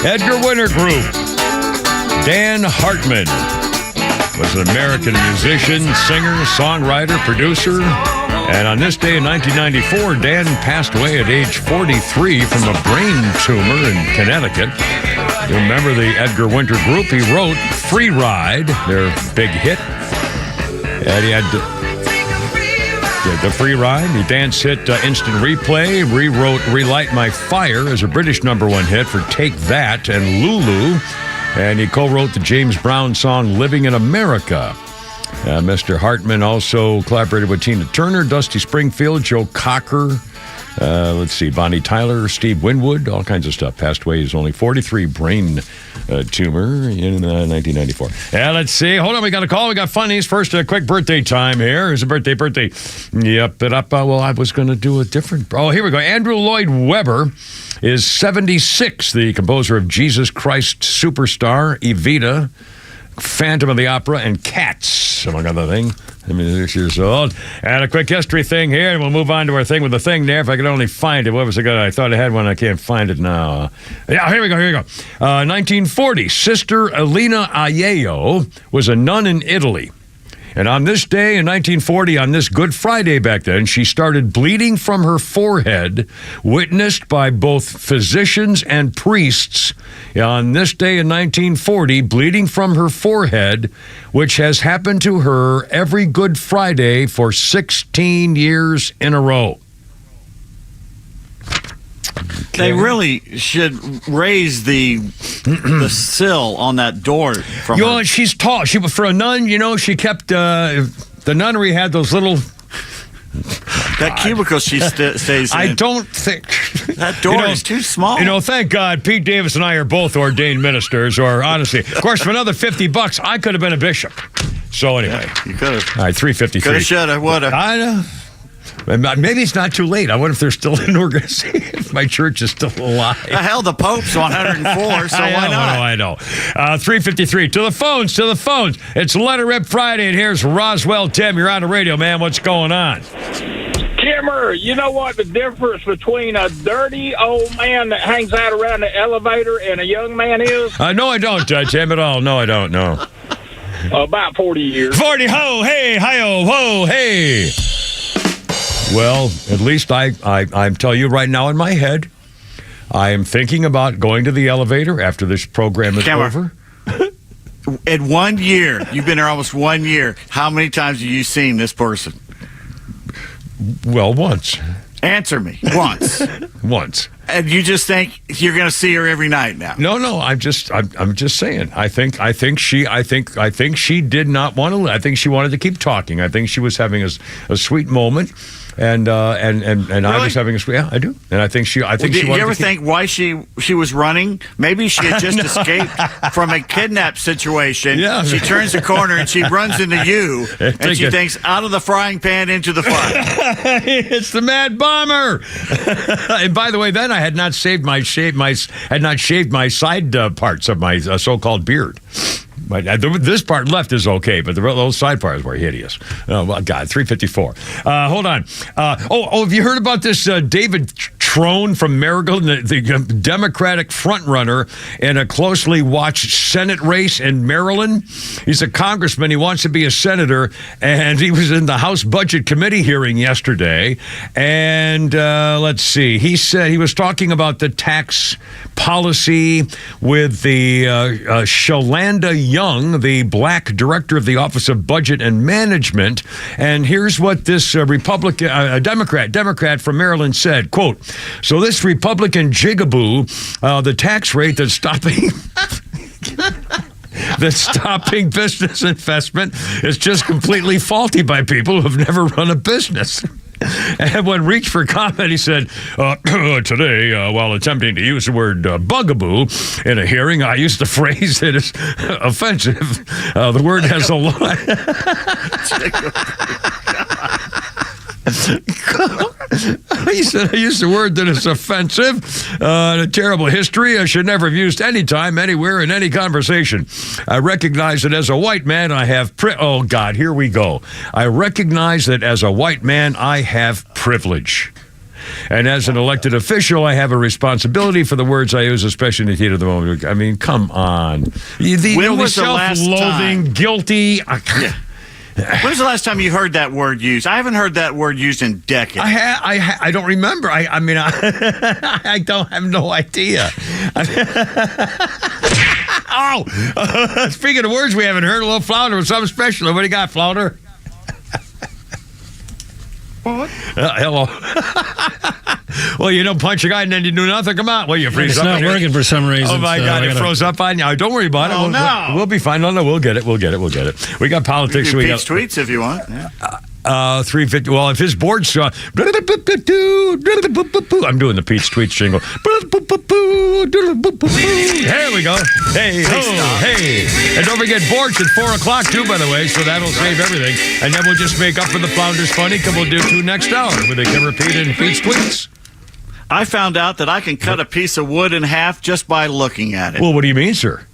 Edgar Winter Group. Dan Hartman was an American musician, singer, songwriter, producer. And on this day in 1994, Dan passed away at age 43 from a brain tumor in Connecticut. You remember the Edgar Winter Group? He wrote Free Ride, their big hit. And he had the Free Ride. The dance hit Instant Replay, rewrote Relight My Fire as a British #1 hit for Take That and Lulu. And he co-wrote the James Brown song Living in America. Mr. Hartman also collaborated with Tina Turner, Dusty Springfield, Joe Cocker, Bonnie Tyler, Steve Winwood, all kinds of stuff. Passed away. He's only 43, brain tumor in 1994. Let's see. Hold on, we got a call. We got funnies. First, a quick birthday time here. Here's a birthday. Yep. Well, I was going to do a different. Oh, here we go. Andrew Lloyd Webber is 76, the composer of Jesus Christ Superstar, Evita, Phantom of the Opera, and Cats, among other things. 76 years old. And a quick history thing here, and we'll move on to our thing with the thing there. If I could only find it. What was it? I thought I had one. I can't find it now. Here we go. 1940, Sister Elena Aiello was a nun in Italy. And on this day in 1940, on this Good Friday back then, she started bleeding from her forehead, witnessed by both physicians and priests. On this day in 1940, bleeding from her forehead, which has happened to her every Good Friday for 16 years in a row. They really should raise the sill on that door. From her. She's tall. For a nun, she kept the nunnery had those little. That cubicle she stays in. I don't think that door is too small. Thank God Pete Davis and I are both ordained ministers. Or honestly, of course, for another $50, I could have been a bishop. So anyway, you could have. All right, $3.53. Could have, should have, would have. I know. Maybe it's not too late. I wonder if they're still in organization. If my church is still alive. Hell, the Pope's 104, so why not? I know. 3:53. To the phones. It's Letter Rip Friday, and here's Roswell Tim. You're on the radio, man. What's going on? Kimmer, you know what the difference between a dirty old man that hangs out around the elevator and a young man is? No, I don't, Tim, at all. No, I don't, no. About 40 years. 40, ho, hey, hi-oh, whoa, hey. Well, at least I'm telling you right now in my head, I am thinking about going to the elevator after this program is over. In 1 year, you've been there almost 1 year. How many times have you seen this person? Well, once. Answer me. Once. Once. And you just think you're going to see her every night now? No. I'm just saying. I think she did not want to. I think she wanted to keep talking. I think she was having a sweet moment, and really? I was having a sweet. Yeah, I do. And I think she. Did you ever think why she was running? Maybe she had just escaped from a kidnap situation. Yeah. She turns the corner and she runs into you, and she thinks out of the frying pan into the fire. It's the Mad Bomber. And by the way, then I had not shaved my side parts of my so-called beard. This part left is okay, but those side parts were hideous. Oh, well, God, 354. Hold on. Have you heard about this David Trone from Marigold, the Democratic frontrunner in a closely watched Senate race in Maryland? He's a congressman. He wants to be a senator, and he was in the House Budget Committee hearing yesterday. And let's see. He said he was talking about the tax policy with the Shalanda Young, the black director of the Office of Budget and Management. And here's what this Democrat from Maryland said, quote, "So this Republican jigaboo, the tax rate that's stopping business investment is just completely faulty by people who have never run a business." And when reached for comment, he said, today, while attempting to use the word bugaboo in a hearing, I used the phrase that is offensive. The word has a lot. He said, I used the word that is offensive, a terrible history I should never have used anytime, anywhere, in any conversation. I recognize that as a white man, I have oh, God, here we go. I recognize that as a white man, I have privilege. And as an elected official, I have a responsibility for the words I use, especially in the heat of the moment. I mean, come on. When was the last self-loathing, guilty... When's the last time you heard that word used? I haven't heard that word used in decades. I don't remember. I don't have no idea. Speaking of words we haven't heard, a little Flounder with something special. What do you got, Flounder? What? Hello. Well, you don't punch a guy and then you do nothing. Come on. Well, you freeze up. It's not working for some reason. Oh, my God. It froze up on you. Don't worry about it. We'll be fine. No, we'll get it. We'll get it. We got politics. We got tweets if you want. Yeah. 350. Well, if his board's I'm doing the Pete's tweets jingle. There we go. Hey, ho, hey. And don't forget Boortz at 4 o'clock, too, by the way, so that'll save everything. And then we'll just make up for the Flounders Funny, because we'll do 2 next hour with a Kimmer, Pete, and Pete's tweets. I found out that I can cut a piece of wood in half just by looking at it. Well, what do you mean, sir?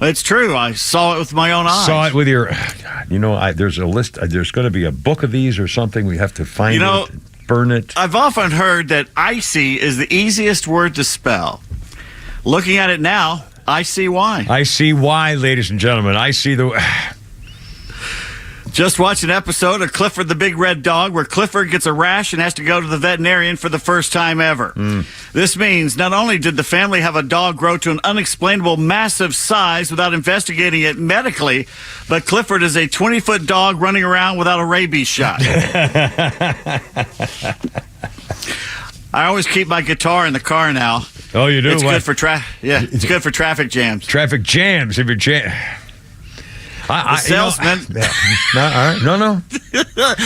It's true. I saw it with my own eyes. Saw it with your... there's a list. There's going to be a book of these or something. We have to find it, burn it. I've often heard that icy is the easiest word to spell. Looking at it now, I see why. I see why, ladies and gentlemen. I see the... Just watched an episode of Clifford the Big Red Dog where Clifford gets a rash and has to go to the veterinarian for the first time ever. This means not only did the family have a dog grow to an unexplainable massive size without investigating it medically, but Clifford is a 20-foot dog running around without a rabies shot. I always keep my guitar in the car now. Oh, you do? It's good for it's good for traffic jams. Traffic jams. If you're salesman. All right. No.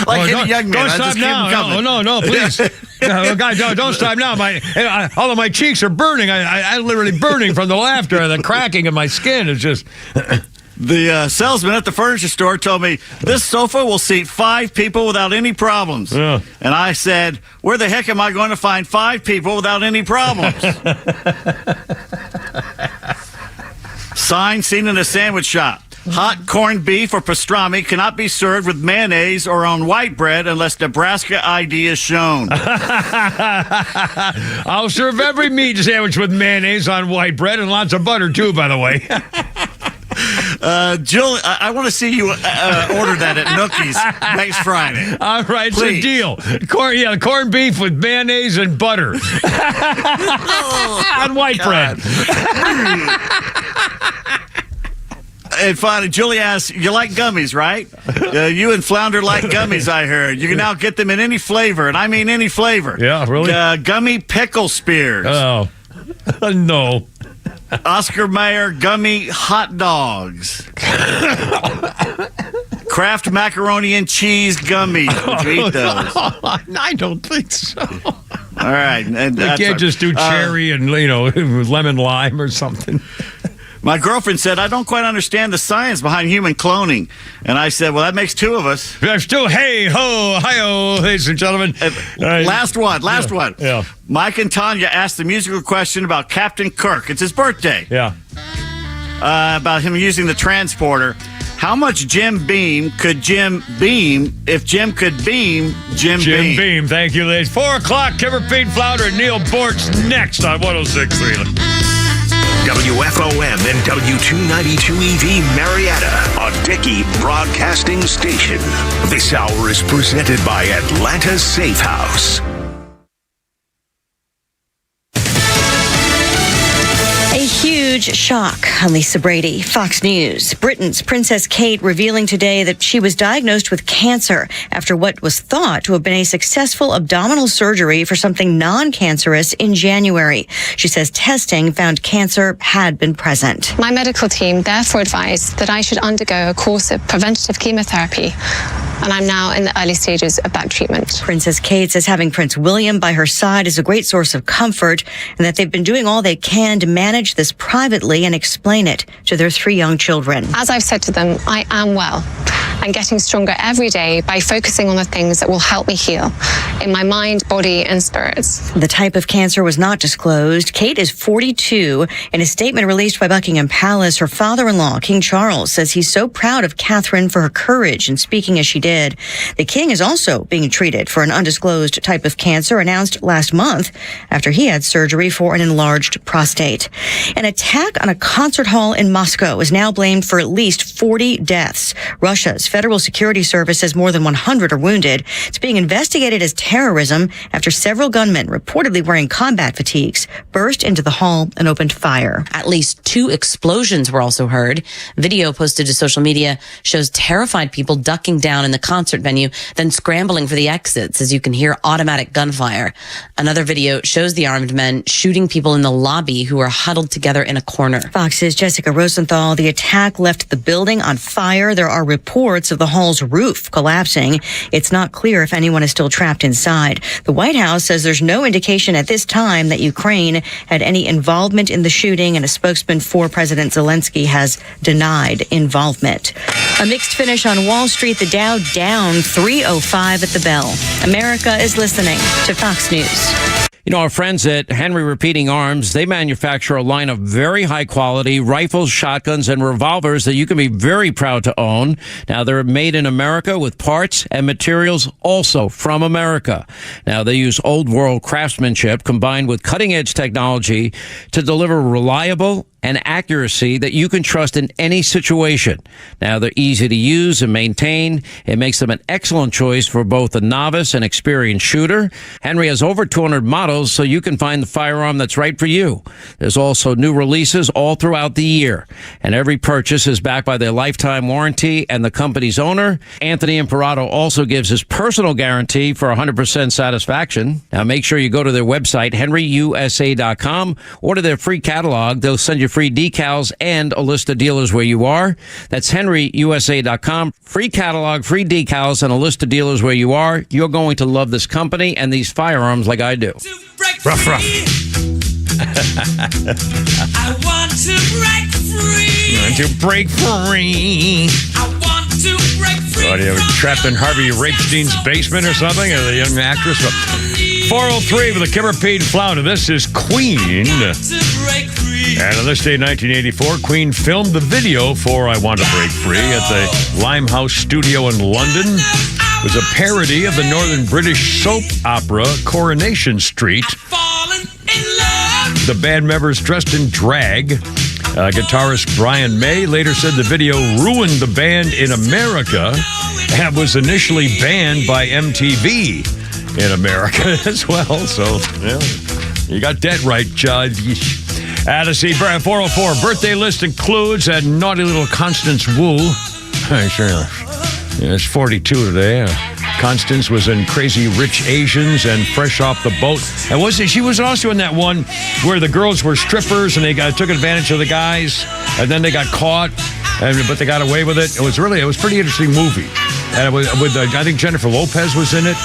Like any young man. Don't stop now. No, please. Guys, don't stop now. All of my cheeks are burning. I'm literally burning from the laughter and the cracking of my skin. It's just... The salesman at the furniture store told me, this sofa will seat 5 people without any problems. Yeah. And I said, where the heck am I going to find 5 people without any problems? Sign seen in a sandwich shop. Hot corned beef or pastrami cannot be served with mayonnaise or on white bread unless Nebraska ID is shown. I'll serve every meat sandwich with mayonnaise on white bread and lots of butter, too, by the way. Jill, I want to see you order that at Nookie's next Friday. All right, it's a deal. Corned beef with mayonnaise and butter on white bread. And finally, Julie asks, you like gummies, right? You and Flounder like gummies, I heard. You can now get them in any flavor, and I mean any flavor. Yeah, really? Gummy pickle spears. Oh, no. Oscar Mayer gummy hot dogs. Kraft macaroni and cheese gummies. Would you eat those? I don't think so. All right. And We can't just do cherry and, lemon lime or something. My girlfriend said, I don't quite understand the science behind human cloning. And I said, well, that makes two of us. There's two. Hey, ho, hi-ho, ladies and gentlemen. Last one. Yeah. Mike and Tanya asked the musical question about Captain Kirk. It's his birthday. Yeah. About him using the transporter. How much Jim Beam could Jim beam if Jim could beam Jim Beam? Jim Beam, thank you, ladies. 4 o'clock, Kimmer, Pete, Flounder, and Neil Boortz next on 106.3. WFOM and W292EV Marietta, a Dickey Broadcasting Station. This hour is presented by Atlanta's Safe House. A huge shock on Lisa Brady, Fox News. Britain's Princess Kate revealing today that she was diagnosed with cancer after what was thought to have been a successful abdominal surgery for something non-cancerous in January. She says testing found cancer had been present. My medical team therefore advised that I should undergo a course of preventative chemotherapy, and I'm now in the early stages of that treatment. Princess Kate says having Prince William by her side is a great source of comfort and that they've been doing all they can to manage this privately and explain it to their 3 young children. As I've said to them, I am well and getting stronger every day by focusing on the things that will help me heal in my mind, body, and spirits. The type of cancer was not disclosed. Kate is 42. In a statement released by Buckingham Palace, her father-in-law, King Charles, says he's so proud of Catherine for her courage in speaking as she did. The king is also being treated for an undisclosed type of cancer announced last month after he had surgery for an enlarged prostate. An attack on a concert hall in Moscow is now blamed for at least 40 deaths. Russia's Federal Security Service says more than 100 are wounded. It's being investigated as terrorism after several gunmen, reportedly wearing combat fatigues, burst into the hall and opened fire. At least 2 explosions were also heard. Video posted to social media shows terrified people ducking down in the concert venue, then scrambling for the exits as you can hear automatic gunfire. Another video shows the armed men shooting people in the lobby who are huddled together in a corner. Fox's Jessica Rosenthal, the attack left the building on fire. There are reports of the hall's roof collapsing. It's not clear if anyone is still trapped inside. The White House says there's no indication at this time that Ukraine had any involvement in the shooting, and a spokesman for President Zelensky has denied involvement. A mixed finish on Wall Street, the Dow down 305 at the bell. America is listening to Fox News. You know, our friends at Henry Repeating Arms, they manufacture a line of very high quality rifles, shotguns, and revolvers that you can be very proud to own. Now, they're made in America with parts and materials also from America. Now, they use old world craftsmanship combined with cutting edge technology to deliver reliable and accuracy that you can trust in any situation. Now, they're easy to use and maintain. It makes them an excellent choice for both a novice and experienced shooter. Henry has over 200 models, so you can find the firearm that's right for you. There's also new releases all throughout the year, and every purchase is backed by their lifetime warranty and the company's owner. Anthony Imperato also gives his personal guarantee for 100% satisfaction. Now, make sure you go to their website, henryusa.com, order their free catalog. They'll send you free decals and a list of dealers where you are. That's henryusa.com. Free catalog, free decals, and a list of dealers where you are. You're going to love this company and these firearms like I do. Ruff, ruff. I want to break free. Want to break free. I want to break free. What, are you trapped in Harvey Rapestein's basement or something? Or the young actress? 403 with the Kimmer Pete Flounder. This is Queen. To break free. And on this day, 1984, Queen filmed the video for I Want to Break Free at the Limehouse studio in London. It was a parody of the northern British soap opera Coronation Street. The band members dressed in drag. Guitarist Brian May later said the video ruined the band in America and was initially banned by MTV in America as well. So, yeah, you got that right, Judge. Let's see, 404 birthday list includes that naughty little Constance Wu. Sure. Yeah, it's 42 today. Constance was in Crazy Rich Asians and Fresh Off the Boat. And she was also in that one where the girls were strippers and they took advantage of the guys, and then they got caught, but they got away with it. It was a pretty interesting movie. And it was I think Jennifer Lopez was in it,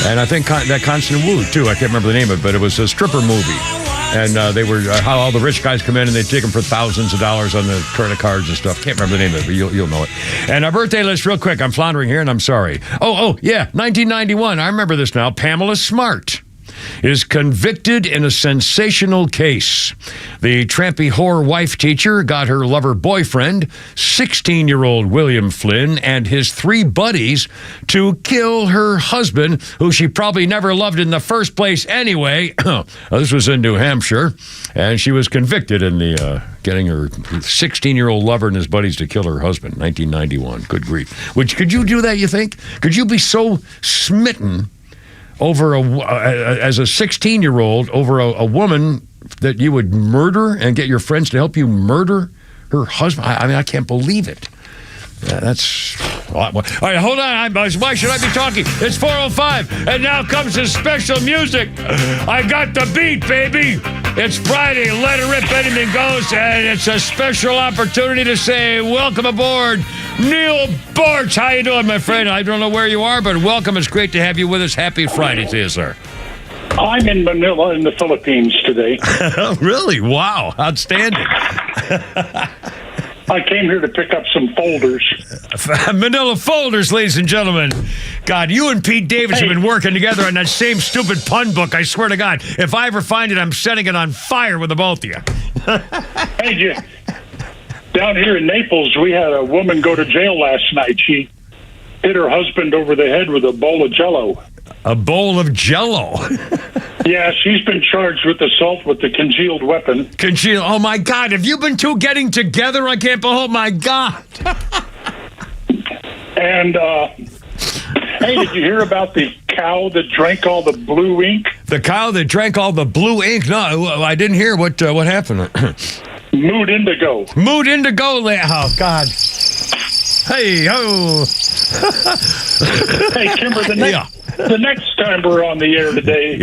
and I think that Constance Wu too. I can't remember the name of it, but it was a stripper movie. And they were how all the rich guys come in and they take them for thousands of dollars on the credit cards and stuff. Can't remember the name of it, but you'll know it. And our birthday list, real quick. I'm floundering here, and I'm sorry. Oh, yeah, 1991. I remember this now. Pamela Smart is convicted in a sensational case. The trampy whore wife teacher got her lover boyfriend, 16-year-old William Flynn, and his 3 buddies to kill her husband, who she probably never loved in the first place anyway. This was in New Hampshire, and she was convicted in the getting her 16-year-old lover and his buddies to kill her husband, 1991. Good grief. Could you do that, you think? Could you be so smitten over as a 16-year-old over a woman that you would murder and get your friends to help you murder her husband? I mean, I can't believe it. That's a lot more. All right, hold on. Why should I be talking? It's 4:05, and now comes the special music. I got the beat, baby. It's Friday. Let it rip, anything goes, and it's a special opportunity to say welcome aboard, Neil Boortz. How you doing, my friend? I don't know where you are, but welcome. It's great to have you with us. Happy Friday to you, sir. I'm in Manila in the Philippines today. Really? Wow. Outstanding. I came here to pick up some folders. Manila folders, ladies and gentlemen. God, you and Pete Davis have been working together on that same stupid pun book. I swear to God, if I ever find it, I'm setting it on fire with the both of you. Hey, down here in Naples, we had a woman go to jail last night. She hit her husband over the head with a bowl of Jell-O. A bowl of Jell-O? Yeah, she's been charged with assault with the concealed weapon. Oh, my God. Have you been two getting together? I can't believe. Oh, my God. And, hey, did you hear about the cow that drank all the blue ink? The cow that drank all the blue ink? No, I didn't hear what happened. Mood indigo. Mood indigo. Oh, God. Hey, ho. Hey, Kimber, the next time we're on the air today,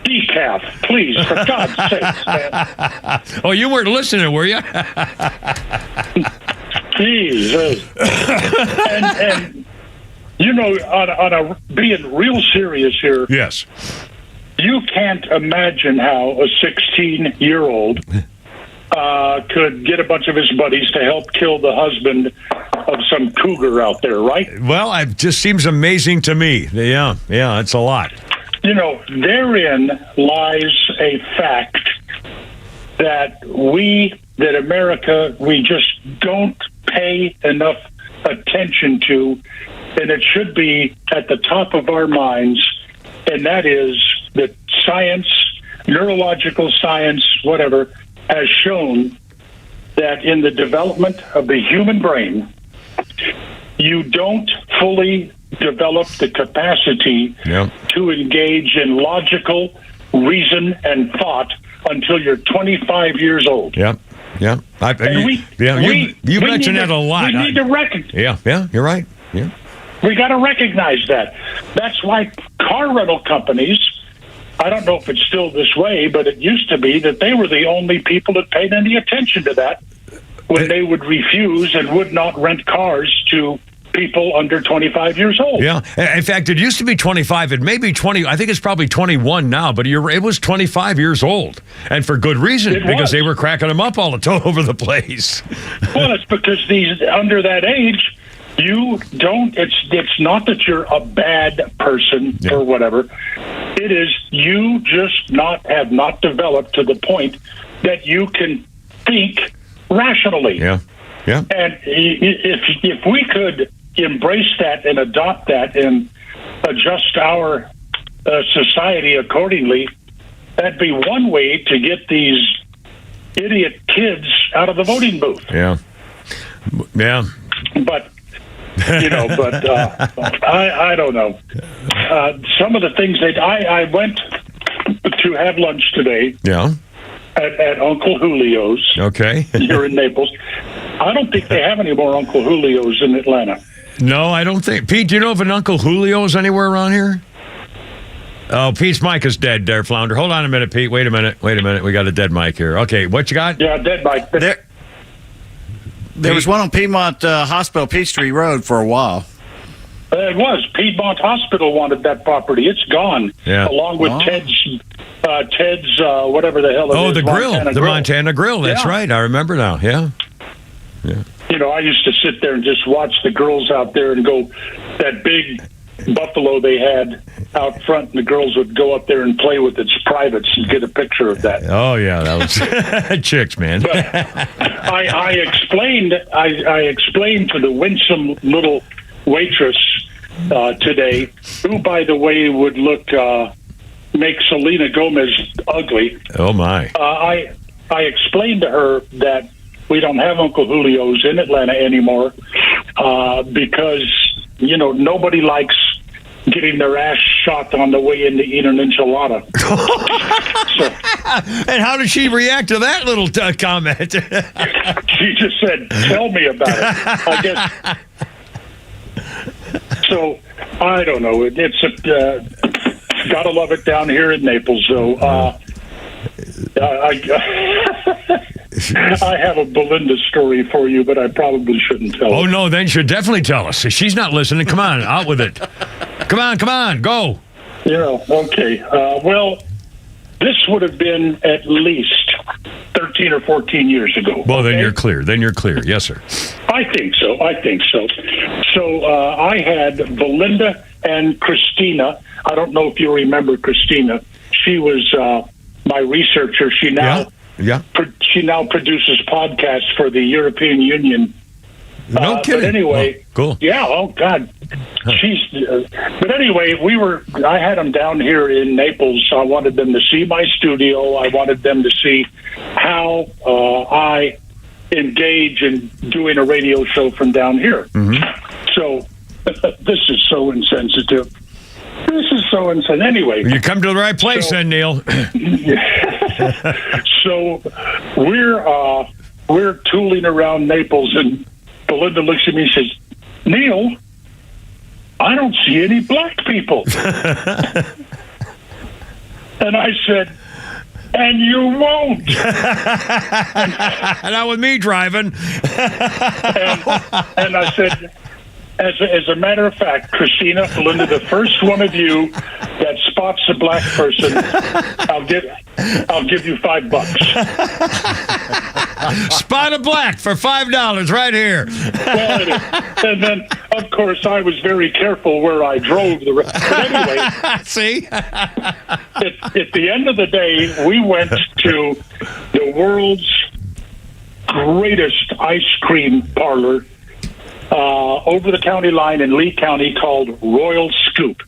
decaf, please, for God's sake, man. Oh, you weren't listening, were you? Jesus. and you know, on a being real serious here. Yes. You can't imagine how a 16-year-old could get a bunch of his buddies to help kill the husband of some cougar out there, right? Well, it just seems amazing to me. Yeah, it's a lot. You know, therein lies a fact that America, we just don't pay enough attention to, and it should be at the top of our minds, and that is that science, neurological science, whatever, has shown that in the development of the human brain, you don't fully develop the capacity to engage in logical reason and thought until you're 25 years old. Yeah. You mentioned that a lot. We need to recognize. Yeah, you're right. Yeah. We got to recognize that. That's why car rental companies, I don't know if it's still this way, but it used to be that they were the only people that paid any attention to that when they would refuse and would not rent cars to people under 25 years old. Yeah. In fact, it used to be 25. It may be 20. I think it's probably 21 now, but it was 25 years old. And for good reason, because they were cracking them up all over the place. Well, it's because these under that age, you don't, it's not that you're a bad person or whatever. It is you just have not developed to the point that you can think rationally. Yeah. And if we could embrace that and adopt that and adjust our society accordingly, that'd be one way to get these idiot kids out of the voting booth. Yeah. But I don't know. Some of the things I went to have lunch today. Yeah. At Uncle Julio's. Okay. Here in Naples. I don't think they have any more Uncle Julio's in Atlanta. No, I don't think. Pete, do you know if an Uncle Julio is anywhere around here? Oh, Pete's mic is dead there, Flounder. Hold on a minute, Pete. Wait a minute. We got a dead mic here. Okay, what you got? Yeah, dead mic. There was one on Piedmont Hospital, Peachtree Road, for a while. It was. Piedmont Hospital wanted that property. It's gone. Yeah. Along with Ted's whatever the hell it is. Oh, the grill. Montana Grill. That's right. I remember now. Yeah. I used to sit there and just watch the girls out there and go, that big buffalo they had out front, and the girls would go up there and play with its privates and get a picture of that. Oh, yeah. That was chicks, man. But I explained to the winsome little waitress today, who, by the way, would make Selena Gomez ugly. Oh, my. I explained to her that we don't have Uncle Julio's in Atlanta anymore because, nobody likes getting their ass shot on the way in to eat an enchilada. And how did she react to that little comment? She just said, tell me about it. I guess. So, I don't know. It's gotta love it down here in Naples, though. I have a Belinda story for you, but I probably shouldn't tell it. Oh, no, then you should definitely tell us. If she's not listening, come on, out with it. Come on, go. Okay. Well, this would have been at least 13 or 14 years ago. Well, then you're clear. Yes, sir. I think so. So I had Belinda and Christina. I don't know if you remember Christina. She was my researcher. She now produces podcasts for the European Union. No kidding. But anyway, cool. Yeah. Oh God. But anyway, I had them down here in Naples. I wanted them to see my studio. I wanted them to see how I engage in doing a radio show from down here. Mm-hmm. So this is so insensitive. Anyway, you come to the right place, then, Neil. So we're tooling around Naples, and Belinda looks at me and says, Neil, I don't see any black people. And I said, and you won't. Not with me driving. And I said, as a matter of fact, Christina, Belinda, the first one of you that spots a black person, I'll give you $5. Spot a black for $5 right here. Well, and then, of course, I was very careful where I drove. But anyway, see, at the end of the day, we went to the world's greatest ice cream parlor over the county line in Lee County called Royal Scoop.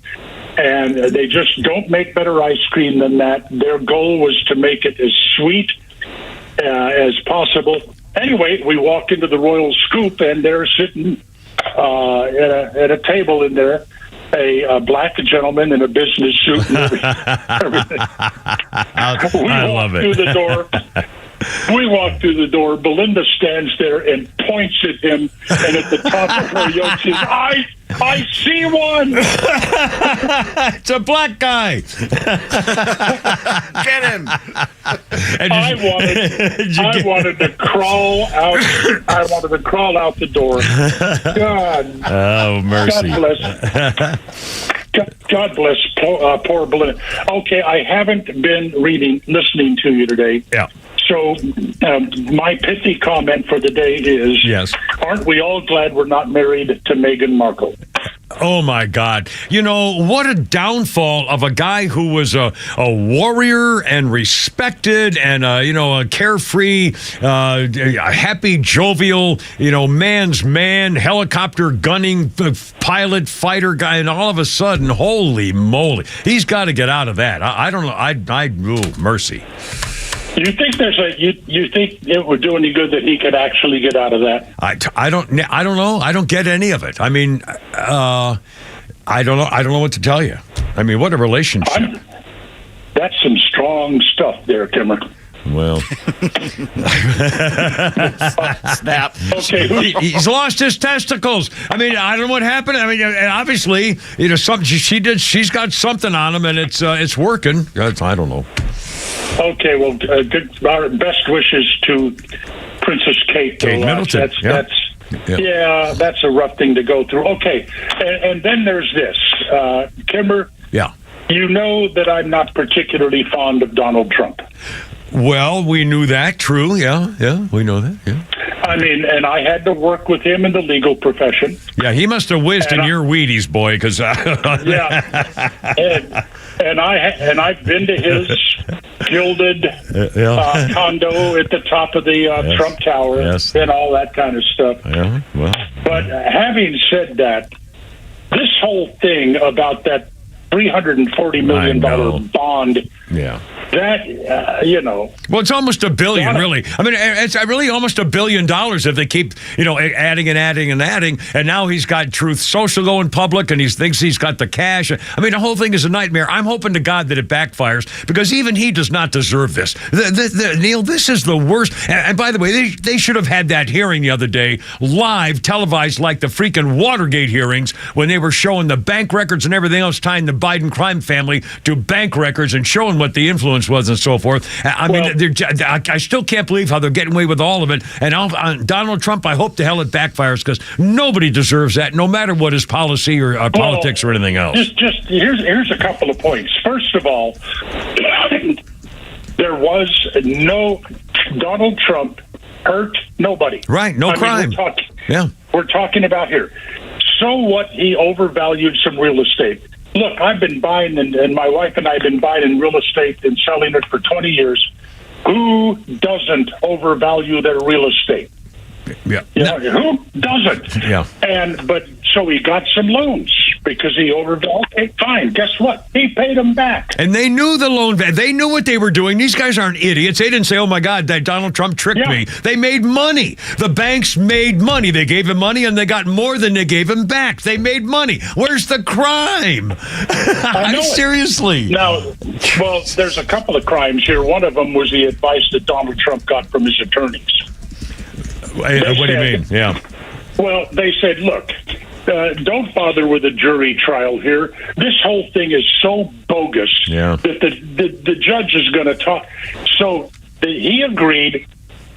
And they just don't make better ice cream than that. Their goal was to make it as sweet as possible. Anyway, we walked into the Royal Scoop, and they're sitting at a table in there, a black gentleman in a business suit and everything. I love it. Through the door. We walk through the door. Belinda stands there and points at him, and at the top of her yoke says, I see one. It's a black guy. Get him. I wanted to crawl out. I wanted to crawl out the door. God. Oh, mercy. God bless poor Belinda. Okay, I haven't been listening to you today. Yeah. So my pithy comment for the day is, yes, aren't we all glad we're not married to Meghan Markle? Oh, my God. You know, what a downfall of a guy who was a warrior and respected and, a carefree, a happy, jovial, man's man, helicopter gunning pilot, fighter guy, and all of a sudden, holy moly, he's got to get out of that. I don't know. Mercy. You think you think it would do any good that he could actually get out of that? I don't know. I don't get any of it. I mean, I don't know. I don't know what to tell you. I mean, what a relationship. That's some strong stuff there, Kimmer. Well, snap. Okay, he's lost his testicles. I mean, I don't know what happened. I mean, obviously, something she did. She's got something on him, and it's working. I don't know. Okay, well, our best wishes to Princess Kate. Kate Middleton. That's a rough thing to go through. Okay, and then there's this, Kimber. Yeah. You know that I'm not particularly fond of Donald Trump. Well, we knew that. True. Yeah, we know that. Yeah. I mean, and I had to work with him in the legal profession. Yeah, he must have whizzed in your Wheaties, boy, because and I've been to his gilded condo at the top of the Trump Tower and all that kind of stuff. Yeah, well. But having said that, this whole thing about that $340 million bond. Yeah. That, Well, it's almost $1 billion, really. I mean, it's really almost $1 billion if they keep, adding and adding and adding. And now he's got Truth Social going public, and he thinks he's got the cash. I mean, the whole thing is a nightmare. I'm hoping to God that it backfires, because even he does not deserve this. Neil, this is the worst. And by the way, they should have had that hearing the other day, live, televised, like the freaking Watergate hearings, when they were showing the bank records and everything else, tying the Biden crime family to bank records and showing what the influence was and so forth. I still can't believe how they're getting away with all of it. And Donald Trump, I hope to hell it backfires, because nobody deserves that, no matter what his policy or politics or anything else. Here's a couple of points. First of all, there was no Donald Trump hurt nobody. Right, no crime. We're talking about here. So what? He overvalued some real estate. Look, I've been buying, and my wife and I have been buying in real estate and selling it for 20 years. Who doesn't overvalue their real estate? Yeah. Who doesn't? Yeah. But so he got some loans because he overvalued. Okay, fine. Guess what? He paid them back. And they knew the loan. They knew what they were doing. These guys aren't idiots. They didn't say, "Oh my God, that Donald Trump tricked me." They made money. The banks made money. They gave him money, and they got more than they gave him back. They made money. Where's the crime? Seriously. Now, well, there's a couple of crimes here. One of them was the advice that Donald Trump got from his attorneys. What do you mean? Yeah. Well, they said, look, don't bother with a jury trial here. This whole thing is so bogus that the judge is going to talk. So he agreed,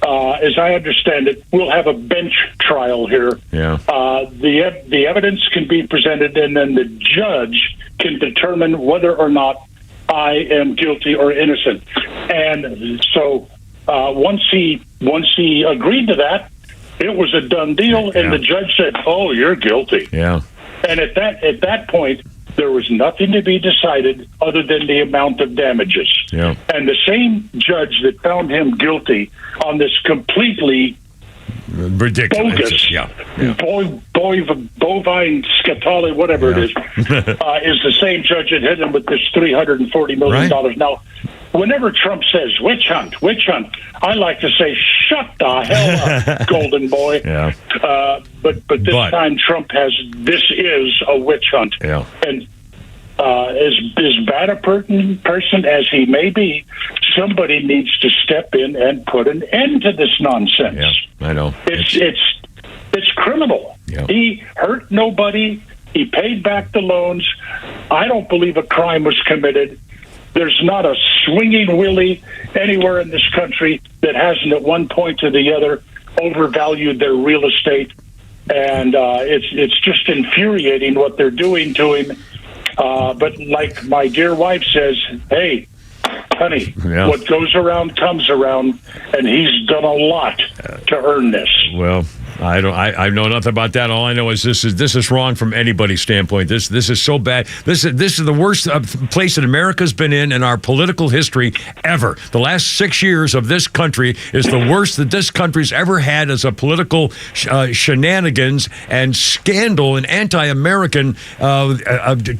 as I understand it, we'll have a bench trial here. Yeah. The evidence can be presented, and then the judge can determine whether or not I am guilty or innocent. And so once he agreed to that, it was a done deal, and the judge said, "Oh, you're guilty." Yeah. And at that point, there was nothing to be decided other than the amount of damages. Yeah. And the same judge that found him guilty on this completely ridiculous, bovine scatoli, whatever it is the same judge that hit him with this $340 million. Right. Now, whenever Trump says witch hunt, I like to say, shut the hell up, golden boy. Yeah. But this time Trump has, this is a witch hunt. Yeah. And as bad a person as he may be, somebody needs to step in and put an end to this nonsense. Yeah, I know. It's criminal. Yeah. He hurt nobody. He paid back the loans. I don't believe a crime was committed. There's not a swinging willy anywhere in this country that hasn't at one point or the other overvalued their real estate. And it's just infuriating what they're doing to him. But like my dear wife says, hey, honey, what goes around comes around, and he's done a lot to earn this. Well, I know nothing about that. All I know is this is wrong from anybody's standpoint. This is so bad. This is the worst place that America's been in our political history ever. The last 6 years of this country is the worst that this country's ever had as a political shenanigans and scandal and anti-American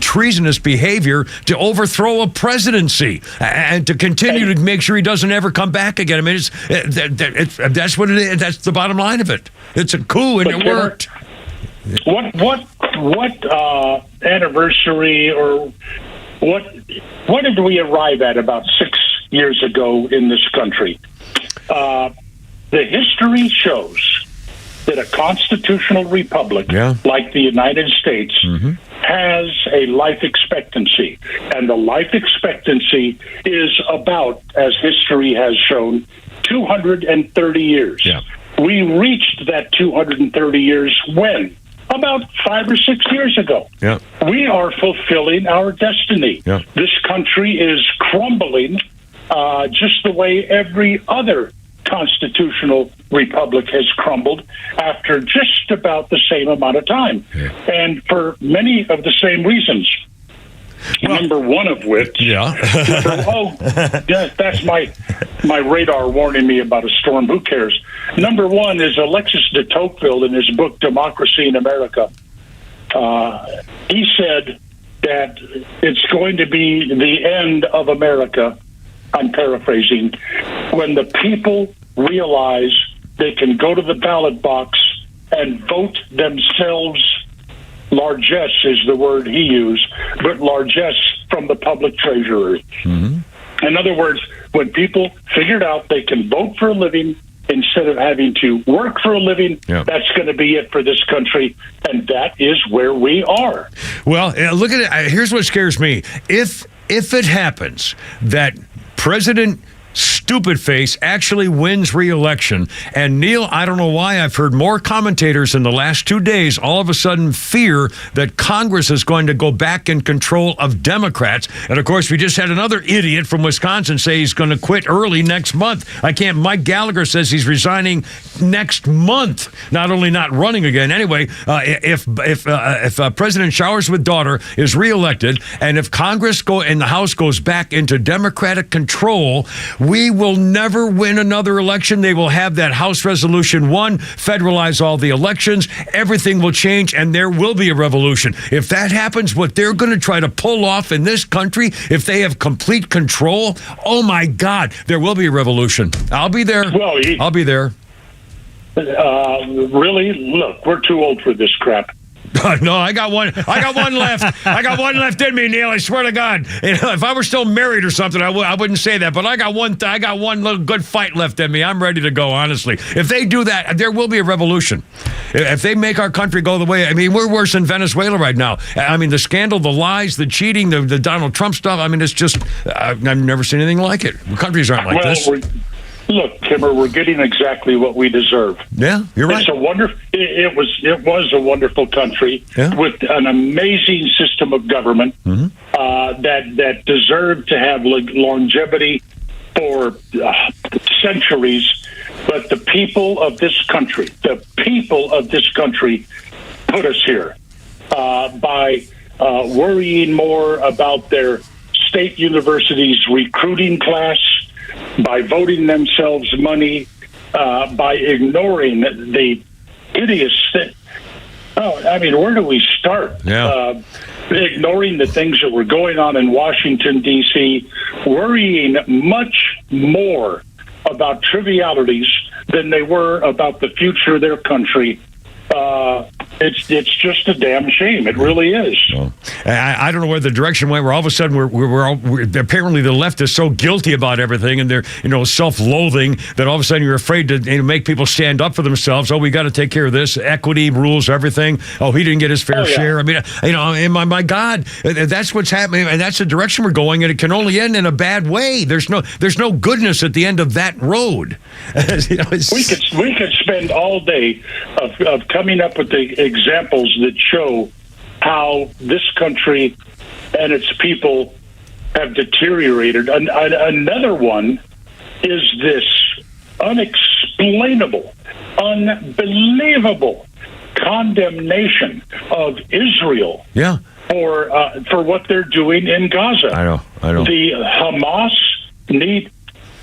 treasonous behavior to overthrow a presidency and to continue to make sure he doesn't ever come back again. I mean, that's what it is. That's the bottom line of it. It's a coup, and it worked. What anniversary or what did we arrive at about 6 years ago in this country? The history shows that a constitutional republic like the United States has a life expectancy, and the life expectancy is about, as history has shown, 230 years. Yeah. We reached that 230 years when? About 5 or 6 years ago. Yeah. We are fulfilling our destiny. Yeah. This country is crumbling just the way every other constitutional republic has crumbled after just about the same amount of time. Yeah. And for many of the same reasons. Number one of which, that's my radar warning me about a storm. Who cares? Number one is Alexis de Tocqueville in his book Democracy in America. He said that it's going to be the end of America, I'm paraphrasing, when the people realize they can go to the ballot box and vote themselves. Largesse is the word he used, but largesse from the public treasury. In other words, when people figured out they can vote for a living instead of having to work for a living, that's going to be it for this country, and that is where we are. Well, look at it. Here's what scares me. If it happens that President Stupid Face actually wins re-election. And Neil, I don't know why I've heard more commentators in the last 2 days all of a sudden fear that Congress is going to go back in control of Democrats. And of course, we just had another idiot from Wisconsin say he's going to quit early next month. Mike Gallagher says he's resigning next month. Not only not running again. Anyway, if President Showers with daughter is re-elected, and if Congress and the House goes back into Democratic control, we will never win another election. They will have that House Resolution 1, federalize all the elections. Everything will change, and there will be a revolution. If that happens, what they're going to try to pull off in this country, if they have complete control, oh my God, there will be a revolution. I'll be there. Well, I'll be there. Really? Look, we're too old for this crap. No, I got one left. I got one left in me, Neil. I swear to God. If I were still married or something, I wouldn't say that. But I got one little good fight left in me. I'm ready to go, honestly. If they do that, there will be a revolution. If they make our country go the way, I mean, we're worse than Venezuela right now. I mean, the scandal, the lies, the cheating, the Donald Trump stuff. I mean, it's just, I've never seen anything like it. Countries aren't like this. Look, Kimmer, we're getting exactly what we deserve. Yeah, you're right. It's a wonderful. It was a wonderful country with an amazing system of government that deserved to have longevity for centuries. But the people of this country, put us here by worrying more about their state universities' recruiting class, by voting themselves money, by ignoring the hideous thing. Where do we start? Ignoring the things that were going on in Washington, D.C., worrying much more about trivialities than they were about the future of their country. It's just a damn shame. It really is. Well, I don't know where the direction went. Where all of a sudden we're apparently the left is so guilty about everything, and they're self-loathing that all of a sudden you're afraid to make people stand up for themselves. Oh, we got to take care of this. Equity rules everything. Oh, he didn't get his fair share. I mean, my God, that's what's happening, and that's the direction we're going, and it can only end in a bad way. There's no goodness at the end of that road. We could spend all day of coming up with the examples that show how this country and its people have deteriorated. Another one is this unexplainable unbelievable condemnation of Israel for what they're doing in Gaza. I know. The Hamas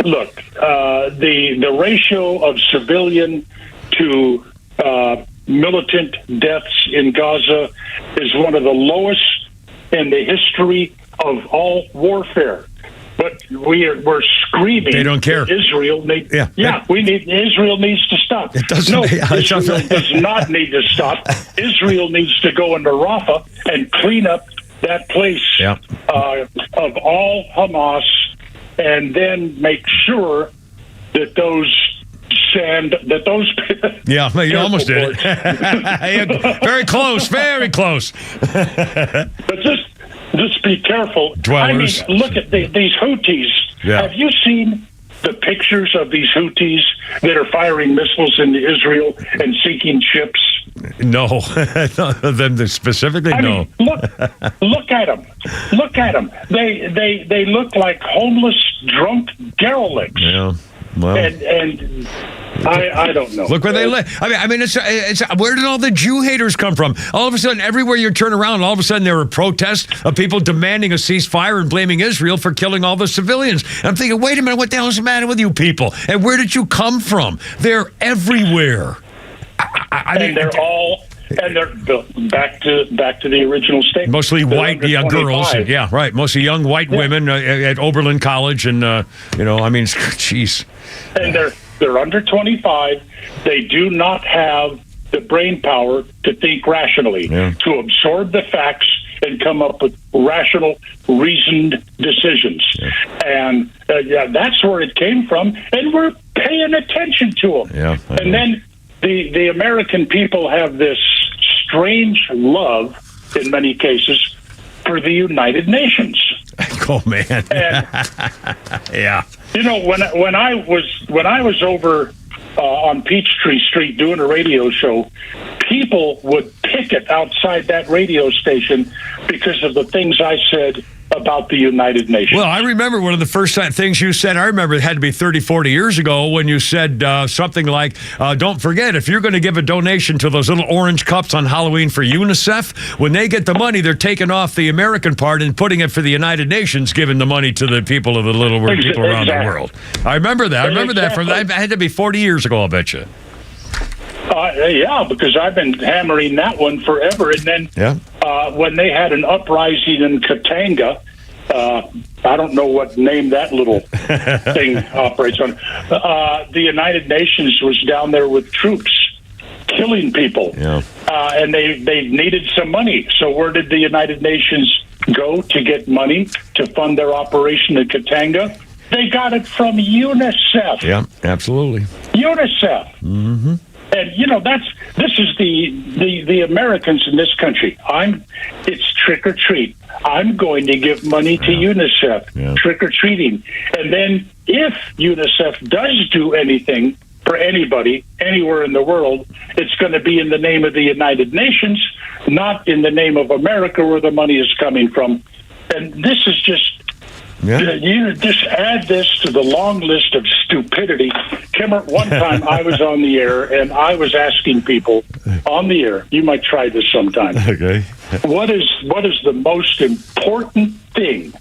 the ratio of civilian to militant deaths in Gaza is one of the lowest in the history of all warfare. But we're screaming. They don't care. Israel needs. Israel needs to stop. Israel does not need to stop. Israel needs to go into Rafah and clean up that place of all Hamas, and then make sure that those you almost did it. Very close. But just be careful. Dwellers. I mean, look at these Houthis. Yeah. Have you seen the pictures of these Houthis that are firing missiles into Israel and sinking ships? No, them specifically. I mean, look at them. Look at them. They look like homeless, drunk derelicts. Yeah. Well, and I don't know. Look where they live. I mean, it's where did all the Jew haters come from? All of a sudden, everywhere you turn around, all of a sudden there were protests of people demanding a ceasefire and blaming Israel for killing all the civilians. And I'm thinking, wait a minute, what the hell is the matter with you people? And where did you come from? They're everywhere. They're back to the original statement. Mostly white girls, mostly young white women at Oberlin College, and jeez. And they're under 25. They do not have the brain power to think rationally, to absorb the facts and come up with rational, reasoned decisions. And that's where it came from, and we're paying attention to them. And then the American people have this strange love, in many cases, for the United Nations. Oh man! And, when I was over on Peachtree Street doing a radio show, people would picket outside that radio station because of the things I said about the United Nations. Well, I remember one of the first things you said. I remember it had to be 30, 40 years ago when you said something like, don't forget, if you're going to give a donation to those little orange cups on Halloween for UNICEF, when they get the money, they're taking off the American part and putting it for the United Nations, giving the money to the people of the little people around the world. I remember that. That had to be 40 years ago, I'll bet you. Because I've been hammering that one forever. And then when they had an uprising in Katanga, I don't know what name that little thing operates on. The United Nations was down there with troops killing people. And they needed some money. So where did the United Nations go to get money to fund their operation in Katanga? They got it from UNICEF. Yeah, absolutely. UNICEF. Mm-hmm. And this is the Americans in this country. It's trick or treat. I'm going to give money to UNICEF, trick or treating. And then if UNICEF does do anything for anybody anywhere in the world, it's going to be in the name of the United Nations, not in the name of America where the money is coming from. And this is just you just add this to the long list of stupidity. Kimmer, one time I was on the air and I was asking people on the air, you might try this sometime. Okay. What is the most important thing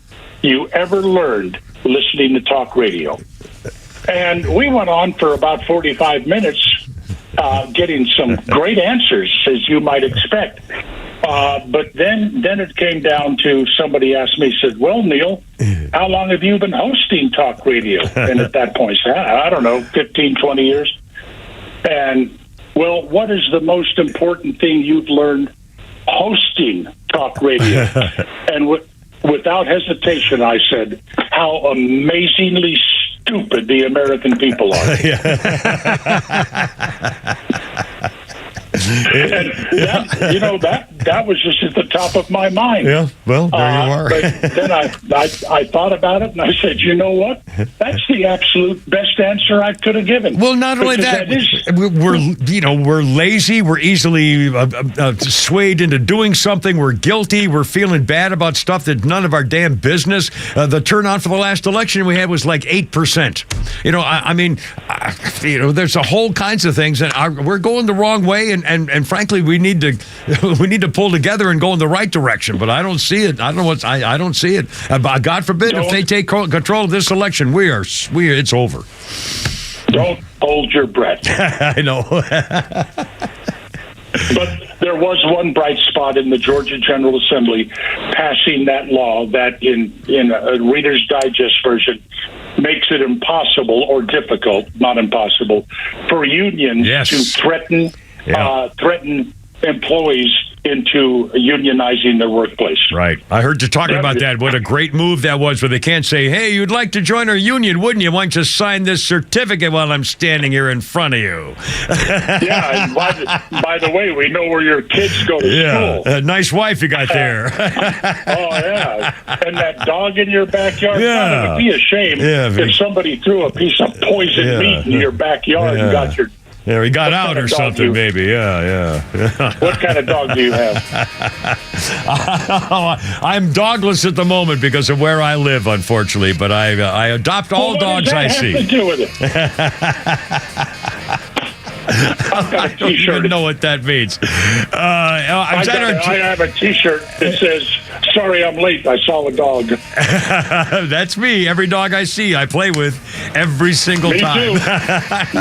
you ever learned listening to talk radio? And we went on for about 45 minutes getting some great answers, as you might expect. But then it came down to somebody asked me, said, well, Neil, how long have you been hosting talk radio? And at that point, I don't know, 15, 20 years. And, well, what is the most important thing you've learned hosting talk radio? And without hesitation, I said, how amazingly stupid the American people are. And that was just at the top of my mind. Yeah, well, there you are. But then I thought about it, and I said, you know what? That's the absolute best answer I could have given. Well, not only that, we're lazy. We're easily swayed into doing something. We're guilty. We're feeling bad about stuff that's none of our damn business. The turnout for the last election we had was like 8%. There's a whole kinds of things, and we're going the wrong way. And frankly, we need to pull together and go in the right direction. But I don't see it. I don't see it. God forbid if they take control of this election, it's over. Don't hold your breath. I know. But there was one bright spot in the Georgia General Assembly passing that law that in a Reader's Digest version makes it impossible or difficult, not impossible, for unions to threaten employees into unionizing their workplace. Right. I heard you talking about that. What a great move that was, where they can't say, hey, you'd like to join our union, wouldn't you? Why don't you sign this certificate while I'm standing here in front of you? Yeah, and by the way, we know where your kids go to school. Nice wife you got there. Oh, yeah. And that dog in your backyard. Yeah. It would be a shame if somebody threw a piece of poisoned meat in your backyard and got your... Yeah, he got out or something, maybe. Yeah. What kind of dog do you have? I'm dogless at the moment because of where I live, unfortunately. But I adopt all dogs I see. What does that have to do with it? I don't even know what that means. I have a T-shirt that says, sorry I'm late, I saw a dog. That's me. Every dog I see, I play with every single time.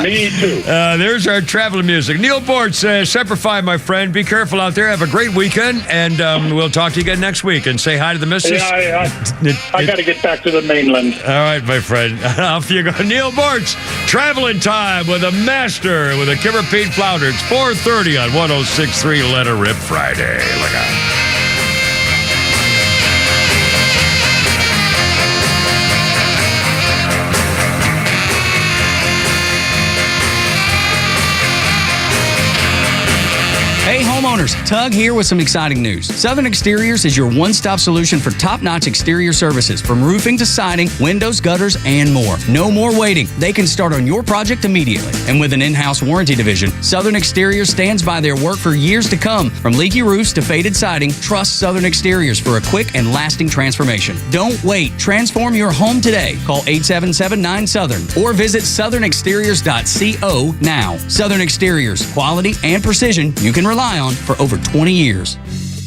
Me too. There's our traveling music. Neil Boortz, Semper Fi, my friend. Be careful out there. Have a great weekend, and we'll talk to you again next week. And say hi to the missus. I got to get back to the mainland. All right, my friend. Off you go. Neil Boortz, Traveling Time with a master, with a Kimmer Pete Flounder. It's 4:30 on 106.3 Let Her Rip Friday. Look out. Hey homeowners, Tug here with some exciting news. Southern Exteriors is your one-stop solution for top-notch exterior services, from roofing to siding, windows, gutters, and more. No more waiting. They can start on your project immediately. And with an in-house warranty division, Southern Exteriors stands by their work for years to come. From leaky roofs to faded siding, trust Southern Exteriors for a quick and lasting transformation. Don't wait. Transform your home today. Call 877-9-SOUTHERN or visit southernexteriors.co now. Southern Exteriors, quality and precision you can rely on for over 20 years.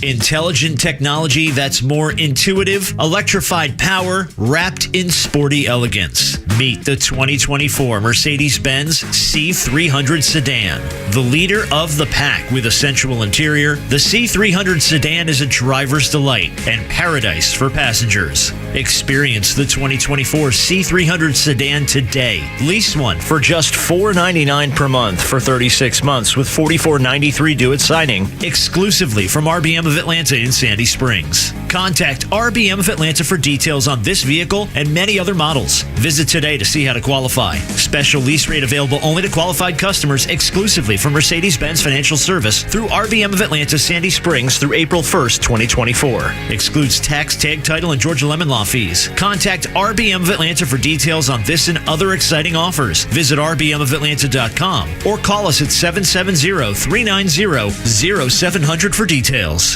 Intelligent technology that's more intuitive, electrified power wrapped in sporty elegance. Meet the 2024 Mercedes-Benz C300 sedan. The leader of the pack with a sensual interior, the C300 sedan is a driver's delight and paradise for passengers. Experience the 2024 C300 sedan today. Lease one for just $499 per month for 36 months with $44.93 due at signing, exclusively from RBM of Atlanta in Sandy Springs. Contact RBM of Atlanta for details on this vehicle and many other models. Visit today to see how to qualify. Special lease rate available only to qualified customers exclusively from Mercedes-Benz Financial Service through RBM of Atlanta Sandy Springs through April 1st, 2024. Excludes tax, tag, title, and Georgia Lemon Law fees. Contact RBM of Atlanta for details on this and other exciting offers. Visit rbmofatlanta.com or call us at 770-390-0700 for details.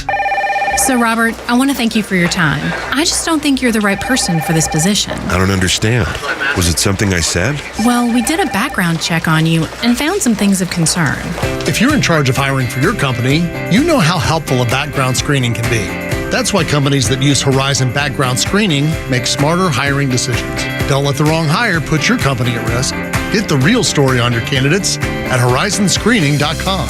So, Robert, I want to thank you for your time. I just don't think you're the right person for this position. I don't understand. Was it something I said? Well, we did a background check on you and found some things of concern. If you're in charge of hiring for your company, you know how helpful a background screening can be. That's why companies that use Horizon background screening make smarter hiring decisions. Don't let the wrong hire put your company at risk. Get the real story on your candidates at horizonscreening.com.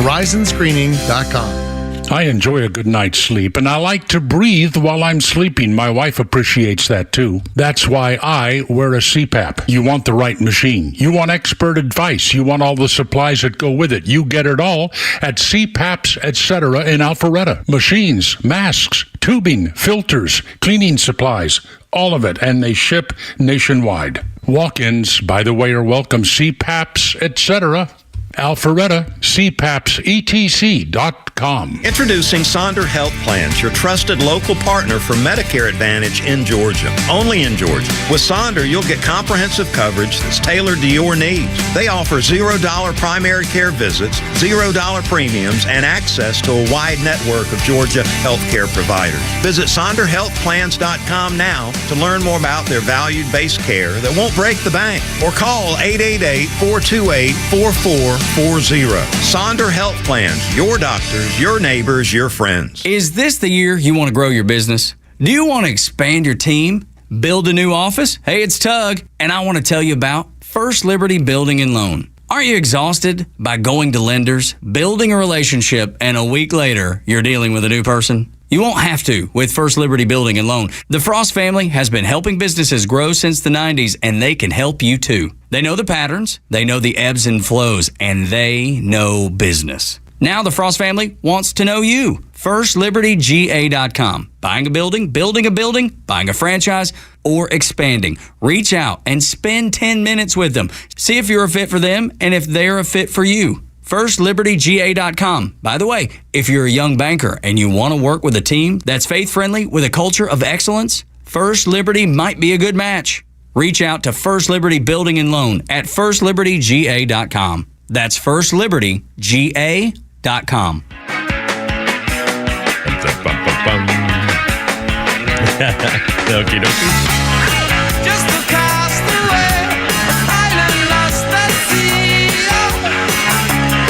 horizonscreening.com. I enjoy a good night's sleep, and I like to breathe while I'm sleeping. My wife appreciates that, too. That's why I wear a CPAP. You want the right machine. You want expert advice. You want all the supplies that go with it. You get it all at CPAPs, etc. in Alpharetta. Machines, masks, tubing, filters, cleaning supplies, all of it, and they ship nationwide. Walk-ins, by the way, are welcome. CPAPs, etc. Alpharetta, CPAPSETC.com. Introducing Sonder Health Plans, your trusted local partner for Medicare Advantage in Georgia. Only in Georgia. With Sonder, you'll get comprehensive coverage that's tailored to your needs. They offer $0 primary care visits, $0 premiums, and access to a wide network of Georgia healthcare providers. Visit SonderHealthPlans.com now to learn more about their value-based care that won't break the bank. Or call 888-428-4440. Sonder Health Plans, your doctors, your neighbors, your friends. Is this the year you want to grow your business? Do you want to expand your team? Build a new office? Hey, it's Tug, and I want to tell you about First Liberty Building and Loan. Aren't you exhausted by going to lenders, building a relationship, and a week later, you're dealing with a new person? You won't have to with First Liberty Building and Loan. The Frost family has been helping businesses grow since the 90s, and they can help you too. They know the patterns, they know the ebbs and flows, and they know business. Now the Frost family wants to know you. FirstLibertyGA.com. Buying a building, building a building, buying a franchise, or expanding. Reach out and spend 10 minutes with them. See if you're a fit for them and if they're a fit for you. FirstLibertyGA.com. By the way, if you're a young banker and you want to work with a team that's faith-friendly with a culture of excellence, First Liberty might be a good match. Reach out to First Liberty Building and Loan at FirstLibertyGA.com. That's FirstLibertyGA.com. Okie dokie. Just across the way, island lost at sea.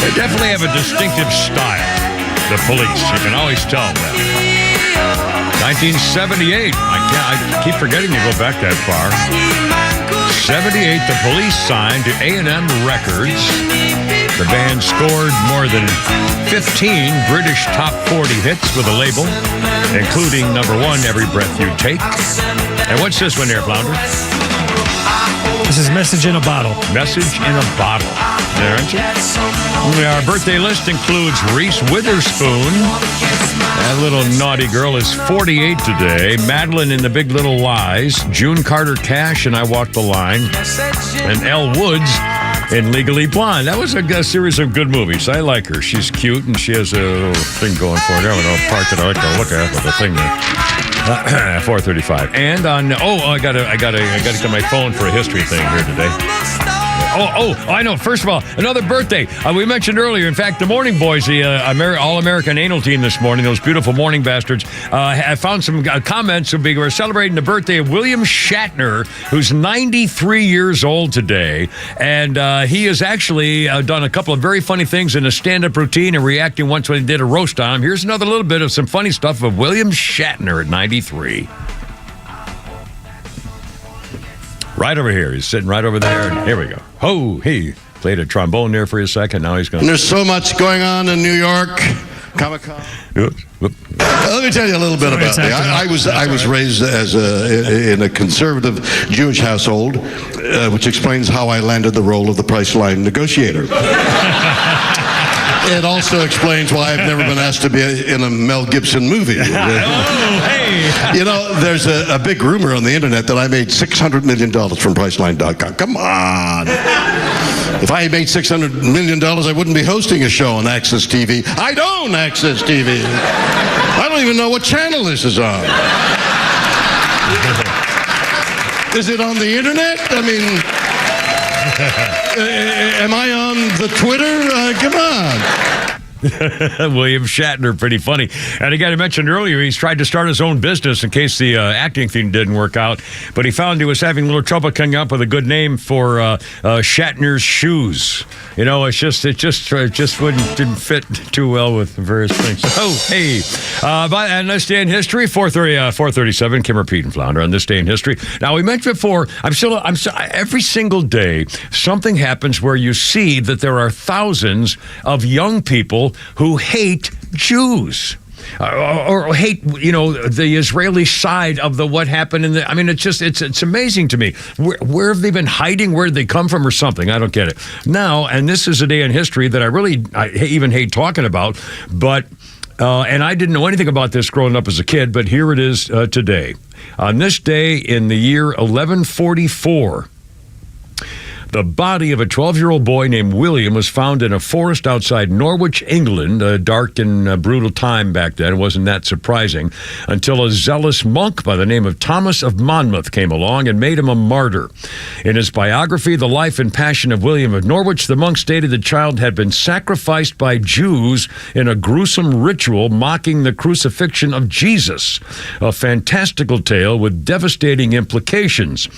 They definitely have a distinctive style, the Police. You can always tell that. 1978. I keep forgetting to go back that far. 78, the Police signed to A&M Records. The band scored more than 15 British top 40 hits with a label, including number 1, Every Breath You Take. And what's this one there, Flounder? This is Message in a Bottle. Message in a Bottle. There, aren't you? Our birthday list includes Reese Witherspoon. That little naughty girl is 48 today. Madeline in The Big Little Lies. June Carter Cash in I Walk the Line. And Elle Woods in Legally Blonde. That was a series of good movies. I like her. She's cute and she has a little thing going for her. There, a part that I like to look at with the thing there. 4:35. And on I gotta get my phone for a history thing here today. I know. First of all, another birthday. We mentioned earlier, in fact, the Morning Boys, the All-American Anal Team this morning, those beautiful morning bastards, I found some comments. We were celebrating the birthday of William Shatner, who's 93 years old today. And he has actually done a couple of very funny things in a stand-up routine and reacting once when he did a roast on him. Here's another little bit of some funny stuff of William Shatner at 93. Right over here. He's sitting right over there. And here we go. Oh, he played a trombone there for a second. Now he's going to... There's so much going on in New York. Comic-Con. Let me tell you a little bit about me. I was raised in a conservative Jewish household, which explains how I landed the role of the Priceline negotiator. It also explains why I've never been asked to be in a Mel Gibson movie. You know, there's a big rumor on the internet that I made $600 million from Priceline.com. Come on. If I had made $600 million, I wouldn't be hosting a show on Access TV. I don't Access TV. I don't even know what channel this is on. Is it on the internet? I mean... am I on the Twitter? Come on. William Shatner, pretty funny. And again, I mentioned earlier, he's tried to start his own business in case the acting thing didn't work out. But he found he was having a little trouble coming up with a good name for Shatner's Shoes. You know, it just didn't fit too well with various things. Oh, hey. On this day in history, 437, Kim Repeat and Flounder on this day in history. Now, we mentioned before, every single day, something happens where you see that there are thousands of young people who hate Jews. Or hate, the Israeli side of what happened it's amazing to me. Where have they been hiding? Where did they come from or something? I don't get it. Now, and this is a day in history that I even hate talking about, but, and I didn't know anything about this growing up as a kid, but here it is today. On this day in the year 1144, The body of a 12-year-old boy named William was found in a forest outside Norwich, England, a dark and brutal time back then. It wasn't that surprising until a zealous monk by the name of Thomas of Monmouth came along and made him a martyr. In his biography, The Life and Passion of William of Norwich, the monk stated the child had been sacrificed by Jews in a gruesome ritual mocking the crucifixion of Jesus, a fantastical tale with devastating implications.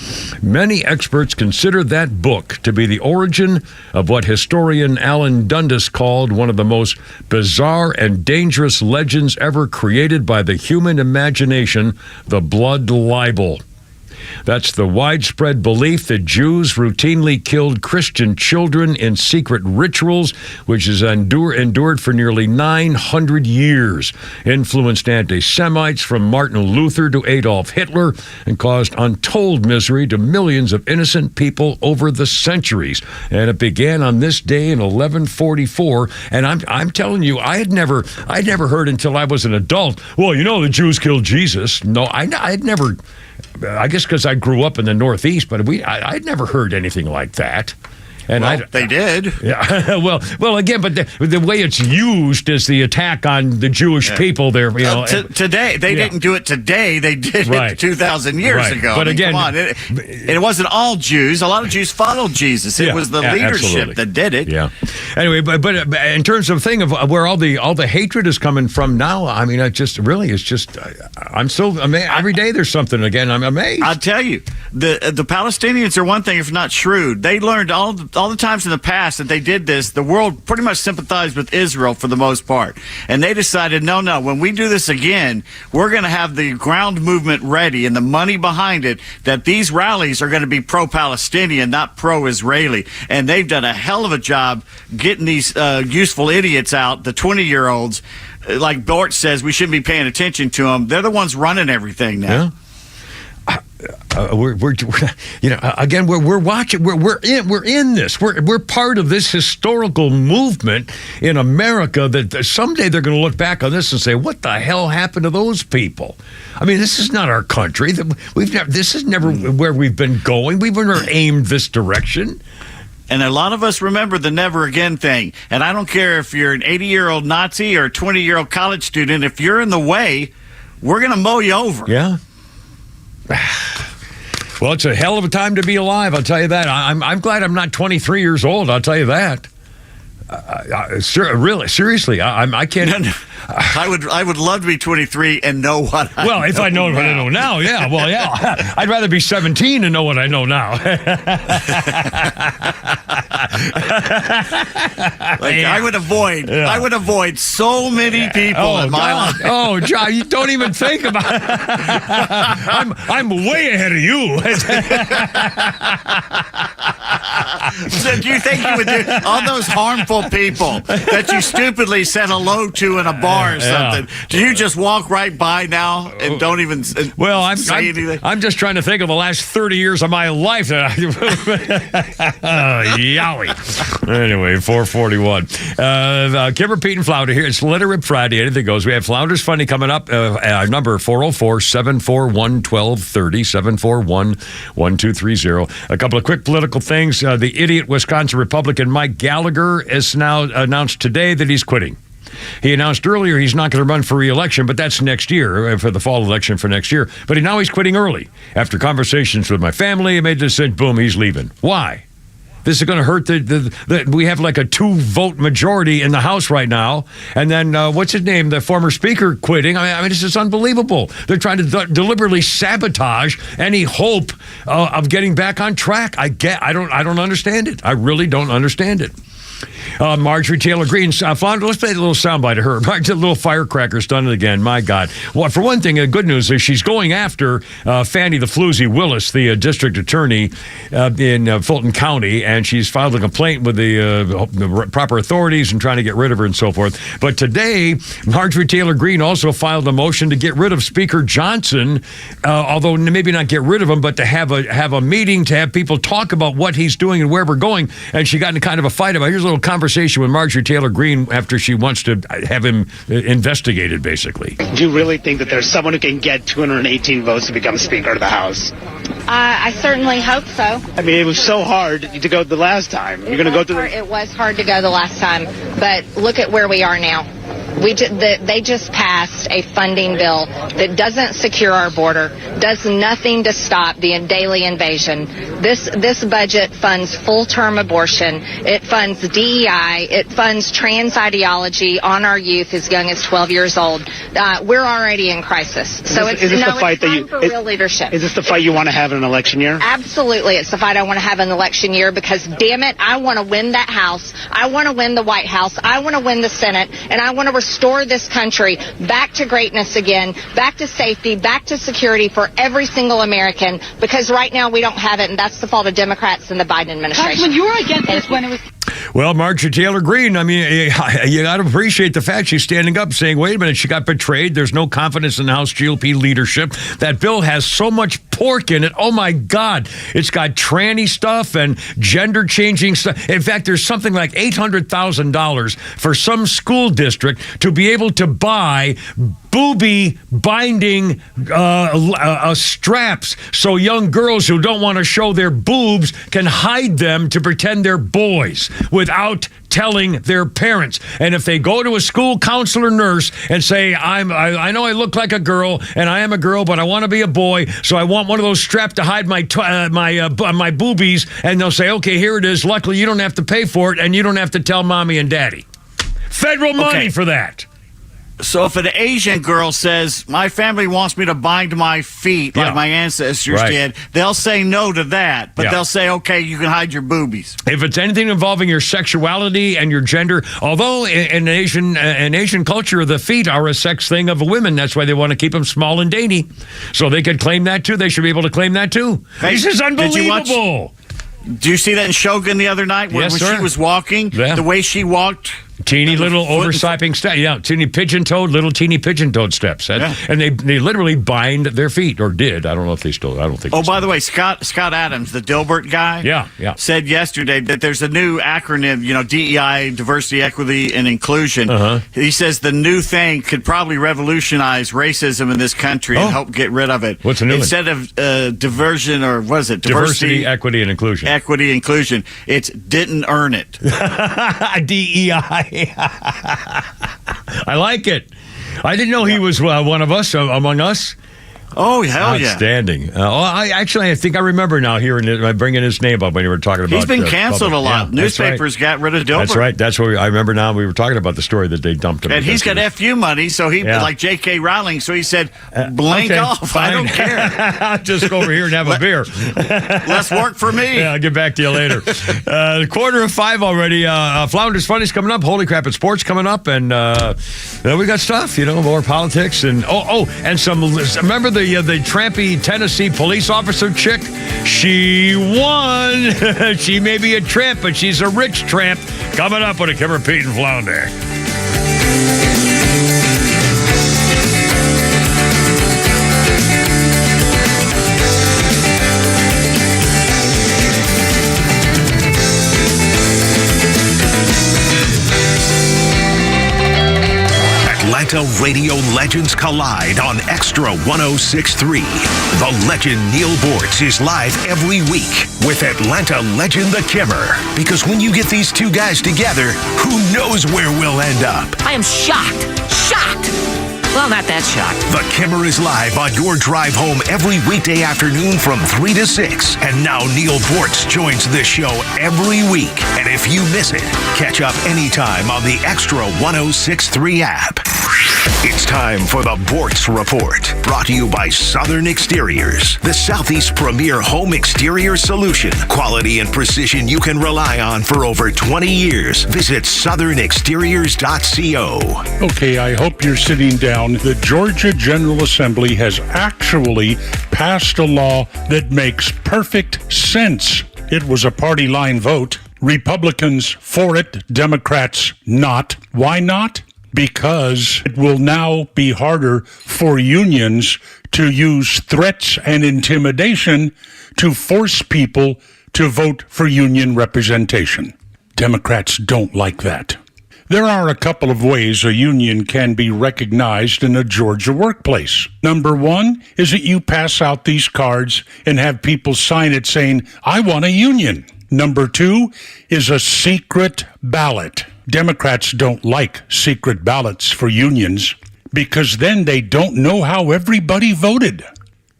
Many experts consider that book to be the origin of what historian Alan Dundas called one of the most bizarre and dangerous legends ever created by the human imagination, the blood libel. That's the widespread belief that Jews routinely killed Christian children in secret rituals, which has endured for nearly 900 years, influenced anti-Semites from Martin Luther to Adolf Hitler, and caused untold misery to millions of innocent people over the centuries. And it began on this day in 1144. And I'm telling you, I'd never heard until I was an adult, well, you know, the Jews killed Jesus. No, I'd never... I guess because I grew up in the Northeast, but I'd never heard anything like that. And they did. Yeah. well, again, but the way it's used is the attack on the Jewish people. There, you know. Today they didn't do it today. They did it 2,000 years ago. But again, come on, it wasn't all Jews. A lot of Jews followed Jesus. It was the leadership that did it. Yeah. Anyway, but in terms of where all the hatred is coming from now, I mean, I'm so amazed. Every day there's something again. I'm amazed. I'll tell you, the Palestinians are one thing if not shrewd. They learned all the times in the past that they did this, the world pretty much sympathized with Israel for the most part. And they decided, no, when we do this again, we're going to have the ground movement ready and the money behind it, that these rallies are going to be pro-Palestinian, not pro-Israeli. And they've done a hell of a job getting these useful idiots out, the 20-year-olds. Like Boortz says, we shouldn't be paying attention to them. They're the ones running everything now. Yeah. We're again, we're watching, we're in this, we're part of this historical movement in America that someday they're going to look back on this and say, what the hell happened to those people? I mean, this is not our country. This is never where we've been going. We've never aimed this direction. And a lot of us remember the never again thing. And I don't care if you're an 80-year-old Nazi or a 20-year-old college student, if you're in the way, we're going to mow you over. Yeah. Well, it's a hell of a time to be alive, I'll tell you that. I'm glad I'm not 23 years old, I'll tell you that. Really, seriously, I can't. I would love to be 23 and know what I know. Well, if I know what I know now, yeah. Well, yeah. I'd rather be 17 and know what I know now. I would avoid so many people in my life. Oh, John, you don't even think about it. I'm way ahead of you. So do you think you would do all those harmful people that you stupidly said hello to in a bar or something? Do you just walk right by now and don't even say anything? I'm just trying to think of the last 30 years of my life. Yowie. Anyway, 441. Kimber, Pete, and Flounder here. It's Let It Rip Friday. Anything goes. We have Flounder's Funny coming up. Number 404-741-1230, 741-1230. A couple of quick political things. The idiot Wisconsin Republican Mike Gallagher has now announced today that he's quitting. He announced earlier he's not going to run for re-election, but that's next year, for the fall election for next year. But now he's quitting early. After conversations with my family, he made the decision, boom, he's leaving. Why? This is going to hurt we have like a 2-vote majority in the House right now. And then, what's his name? The former speaker quitting. I mean, this is unbelievable. They're trying to deliberately sabotage any hope of getting back on track. I don't understand it. I really don't understand it. Marjorie Taylor Greene, Flounder, let's play a little soundbite of her. A little firecrackers done it again. My God. Well, for one thing, good news is she's going after Fannie the Floozy Willis, the district attorney in Fulton County, and she's filed a complaint with the proper authorities and trying to get rid of her and so forth. But today, Marjorie Taylor Greene also filed a motion to get rid of Speaker Johnson, although maybe not get rid of him, but to have a meeting to have people talk about what he's doing and where we're going. And she got in kind of a fight about it. Here's little conversation with Marjorie Taylor Greene after she wants to have him investigated, basically. Do you really think that there's someone who can get 218 votes to become Speaker of the House? I certainly hope so. I mean, it was so hard to go the last time. You're going to go through It was hard to go the last time, but look at where we are now. They just passed a funding bill that doesn't secure our border, does nothing to stop the daily invasion. This budget funds full-term abortion. It funds DEI. It funds trans ideology on our youth as young as 12 years old. We're already in crisis. So it's time for real leadership. Is this the fight you want to have in an election year? Absolutely. It's the fight I want to have in the election year because, damn it, I want to win that House. I want to win the White House. I want to win the Senate. And I want to restore this country back to greatness again, back to safety, back to security for every single American, because right now we don't have it, and that's the fault of Democrats and the Biden administration. Congressman, you were against this when it was... Well, Marjorie Taylor Greene, I mean, you got to appreciate the fact she's standing up saying, wait a minute, she got betrayed. There's no confidence in the House GOP leadership. That bill has so much pork in it. Oh, my God. It's got tranny stuff and gender-changing stuff. In fact, there's something like $800,000 for some school district to be able to buy booby binding straps so young girls who don't want to show their boobs can hide them to pretend they're boys without telling their parents. And if they go to a school counselor nurse and say, I know I look like a girl and I am a girl, but I want to be a boy, so I want one of those straps to hide my boobies, and they'll say, okay, here it is. Luckily, you don't have to pay for it, and you don't have to tell mommy and daddy. Federal money for that. So if an Asian girl says, my family wants me to bind my feet like my ancestors did, they'll say no to that. But they'll say, okay, you can hide your boobies. If it's anything involving your sexuality and your gender, although in Asian culture, the feet are a sex thing of women. That's why they want to keep them small and dainty. So they could claim that, too. They should be able to claim that, too. Hey, this is unbelievable. Do you see that in Shogun the other night when sir. she was walking? Yeah. The way she walked... Teeny little overstepping steps. Yeah, teeny pigeon-toed steps. And they literally bind their feet, or did. I don't know if they still, I don't think. Oh, by the way, Scott Adams, the Dilbert guy, said yesterday that there's a new acronym, DEI, diversity, equity, and inclusion. He says the new thing could probably revolutionize racism in this country and help get rid of it. What's the new Instead of diversion, or what is it? Diversity, equity, and inclusion. Equity, inclusion. It's didn't earn it. DEI. I like it. I didn't know he was one of us, among us. Oh, hell yeah. Outstanding. I think I remember now hearing it, bringing his name up when you were talking about. He's been canceled a lot. Newspapers got rid of Dilbert. That's right. That's what I remember now. We were talking about the story that they dumped him. And he's got FU money, so he, like J.K. Rowling, so he said, blank off. Fine. I don't care. I'll just go over here and have a beer. Less work for me. Yeah, I'll get back to you later. 4:45 already. Flounders Funny's coming up. Holy Crap, it's Sports coming up. And we got stuff, more politics. And and some, remember the trampy Tennessee police officer chick? She won. She may be a tramp, but she's a rich tramp. Coming up with a Kimmer, Pete, and Flounder. Atlanta radio legends collide on XTRA 106.3. The legend Neil Boortz is live every week with Atlanta legend The Kimmer. Because when you get these two guys together, who knows where we'll end up? I am shocked. Well, not that shocked. The Kimmer is live on your drive home every weekday afternoon from 3 to 6. And now Neil Boortz joins this show every week. And if you miss it, catch up anytime on the XTRA 106.3 app. It's time for the Boortz Report, brought to you by Southern Exteriors, the Southeast's premier home exterior solution. Quality and precision you can rely on for over 20 years. Visit southernexteriors.co. Okay, I hope you're sitting down. The Georgia General Assembly has actually passed a law that makes perfect sense. It was a party line vote. Republicans for it, Democrats not. Why not? Because it will now be harder for unions to use threats and intimidation to force people to vote for union representation. Democrats don't like that. There are a couple of ways a union can be recognized in a Georgia workplace. Number one is that you pass out these cards and have people sign it saying, I want a union. Number two is a secret ballot. Democrats don't like secret ballots for unions because then they don't know how everybody voted.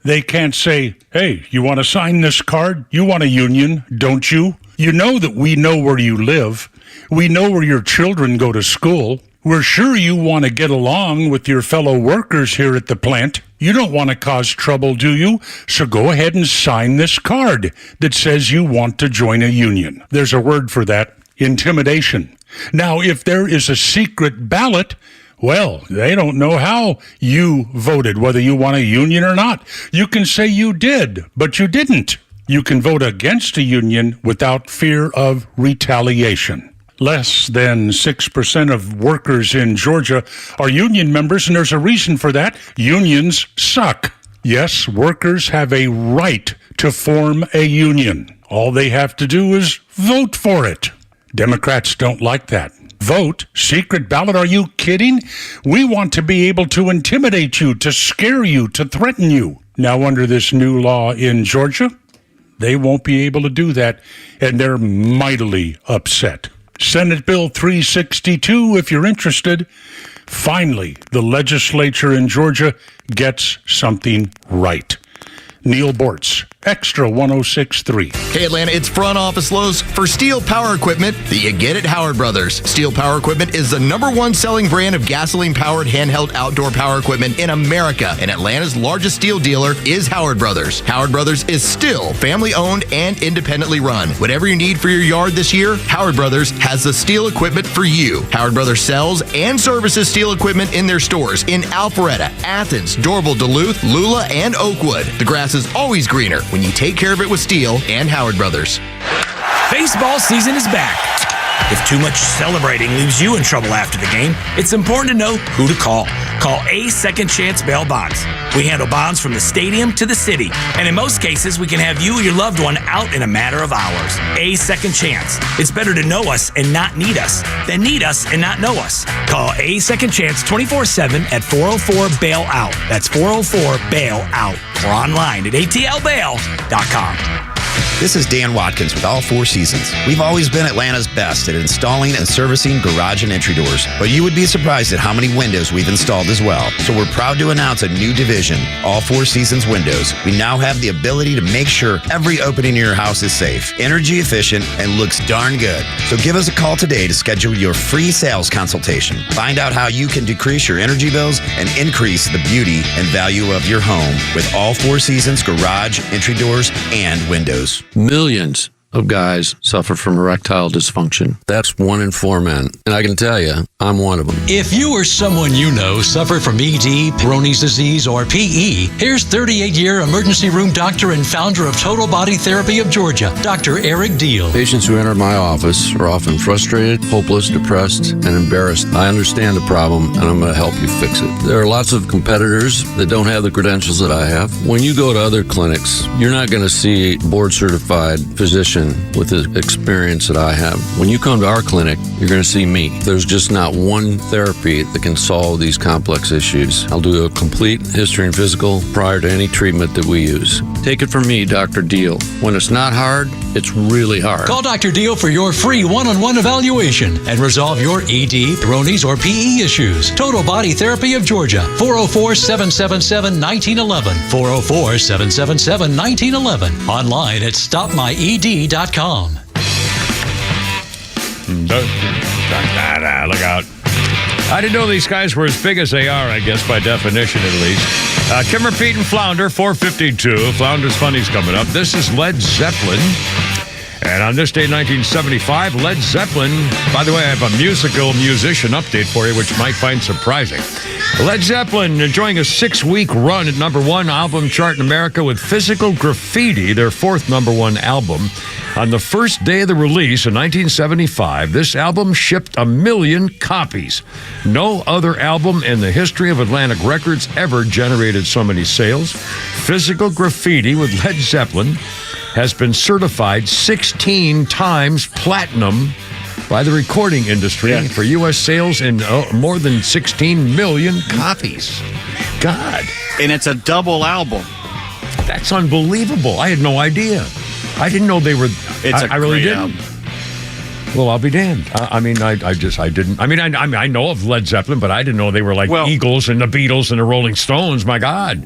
They can't say, hey, you want to sign this card? You want a union, don't you? You know that we know where you live. We know where your children go to school. We're sure you want to get along with your fellow workers here at the plant. You don't want to cause trouble, do you? So go ahead and sign this card that says you want to join a union. There's a word for that, intimidation. Now, if there is a secret ballot, well, they don't know how you voted, whether you want a union or not. You can say you did, but you didn't. You can vote against a union without fear of retaliation. Less than 6% of workers in Georgia are union members, and there's a reason for that. Unions suck. Yes, workers have a right to form a union. All they have to do is vote for it. Democrats don't like that. Vote? Secret ballot? Are you kidding? We want to be able to intimidate you, to scare you, to threaten you. Now, under this new law in Georgia, they won't be able to do that, and they're mightily upset. Senate Bill 362, if you're interested. Finally, the legislature in Georgia gets something right. Neil Boortz, XTRA 106.3. Hey Atlanta, it's front office lows for Steel Power Equipment that you get at Howard Brothers. Steel Power Equipment is the #1 selling brand of gasoline-powered handheld outdoor power equipment in America, and Atlanta's largest steel dealer is Howard Brothers. Howard Brothers is still family-owned and independently run. Whatever you need for your yard this year, Howard Brothers has the steel equipment for you. Howard Brothers sells and services steel equipment in their stores in Alpharetta, Athens, Dorval, Duluth, Lula, and Oakwood. The grass is always greener when you take care of it with steel and Howard Brothers. Baseball season is back. If too much celebrating leaves you in trouble after the game, it's important to know who to call. Call A Second Chance Bail Bonds. We handle bonds from the stadium to the city, and in most cases, we can have you or your loved one out in a matter of hours. A Second Chance. It's better to know us and not need us than need us and not know us. Call A Second Chance 24/7 at 404-BAIL-OUT. That's 404-BAIL-OUT. Or online at atlbail.com. This is Dan Watkins with All Four Seasons. We've always been Atlanta's best at installing and servicing garage and entry doors, but you would be surprised at how many windows we've installed as well. So we're proud to announce a new division, All Four Seasons Windows. We now have the ability to make sure every opening in your house is safe, energy efficient, and looks darn good. So give us a call today to schedule your free sales consultation. Find out how you can decrease your energy bills and increase the beauty and value of your home with All Four Seasons garage, entry doors, and windows. Millions of guys suffer from erectile dysfunction. That's 1 in 4 men. And I can tell you, I'm one of them. If you or someone you know suffer from ED, Peyronie's disease, or PE, here's 38-year emergency room doctor and founder of Total Body Therapy of Georgia, Dr. Eric Deal. Patients who enter my office are often frustrated, hopeless, depressed, and embarrassed. I understand the problem, and I'm going to help you fix it. There are lots of competitors that don't have the credentials that I have. When you go to other clinics, you're not going to see a board-certified physician with the experience that I have. When you come to our clinic, you're going to see me. There's just not one therapy that can solve these complex issues. I'll do a complete history and physical prior to any treatment that we use. Take it from me, Dr. Deal. When it's not hard, it's really hard. Call Dr. Deal for your free one-on-one evaluation and resolve your ED, Peyronie's, or PE issues. Total Body Therapy of Georgia, 404-777-1911, 404-777-1911, online at stopmyed.com. Look out. I didn't know these guys were as big as they are, I guess, by definition at least. Kimmer, Pete, and Flounder, 452. Flounder's Funny's coming up. This is Led Zeppelin. And on this day, 1975, Led Zeppelin, by the way, I have a musician update for you, which you might find surprising. Led Zeppelin enjoying a 6-week run at #1 album chart in America with Physical Graffiti, their 4th #1 album. On the first day of the release in 1975, this album shipped 1 million copies. No other album in the history of Atlantic Records ever generated so many sales. Physical Graffiti with Led Zeppelin has been certified 16 times platinum by the recording industry for U.S. sales in more than 16 million copies. God. And it's a double album. That's unbelievable. I had no idea. I didn't know they were. I really didn't. Album. Well, I'll be damned. I didn't. I mean, I know of Led Zeppelin, but I didn't know they were like Eagles and the Beatles and the Rolling Stones. My God.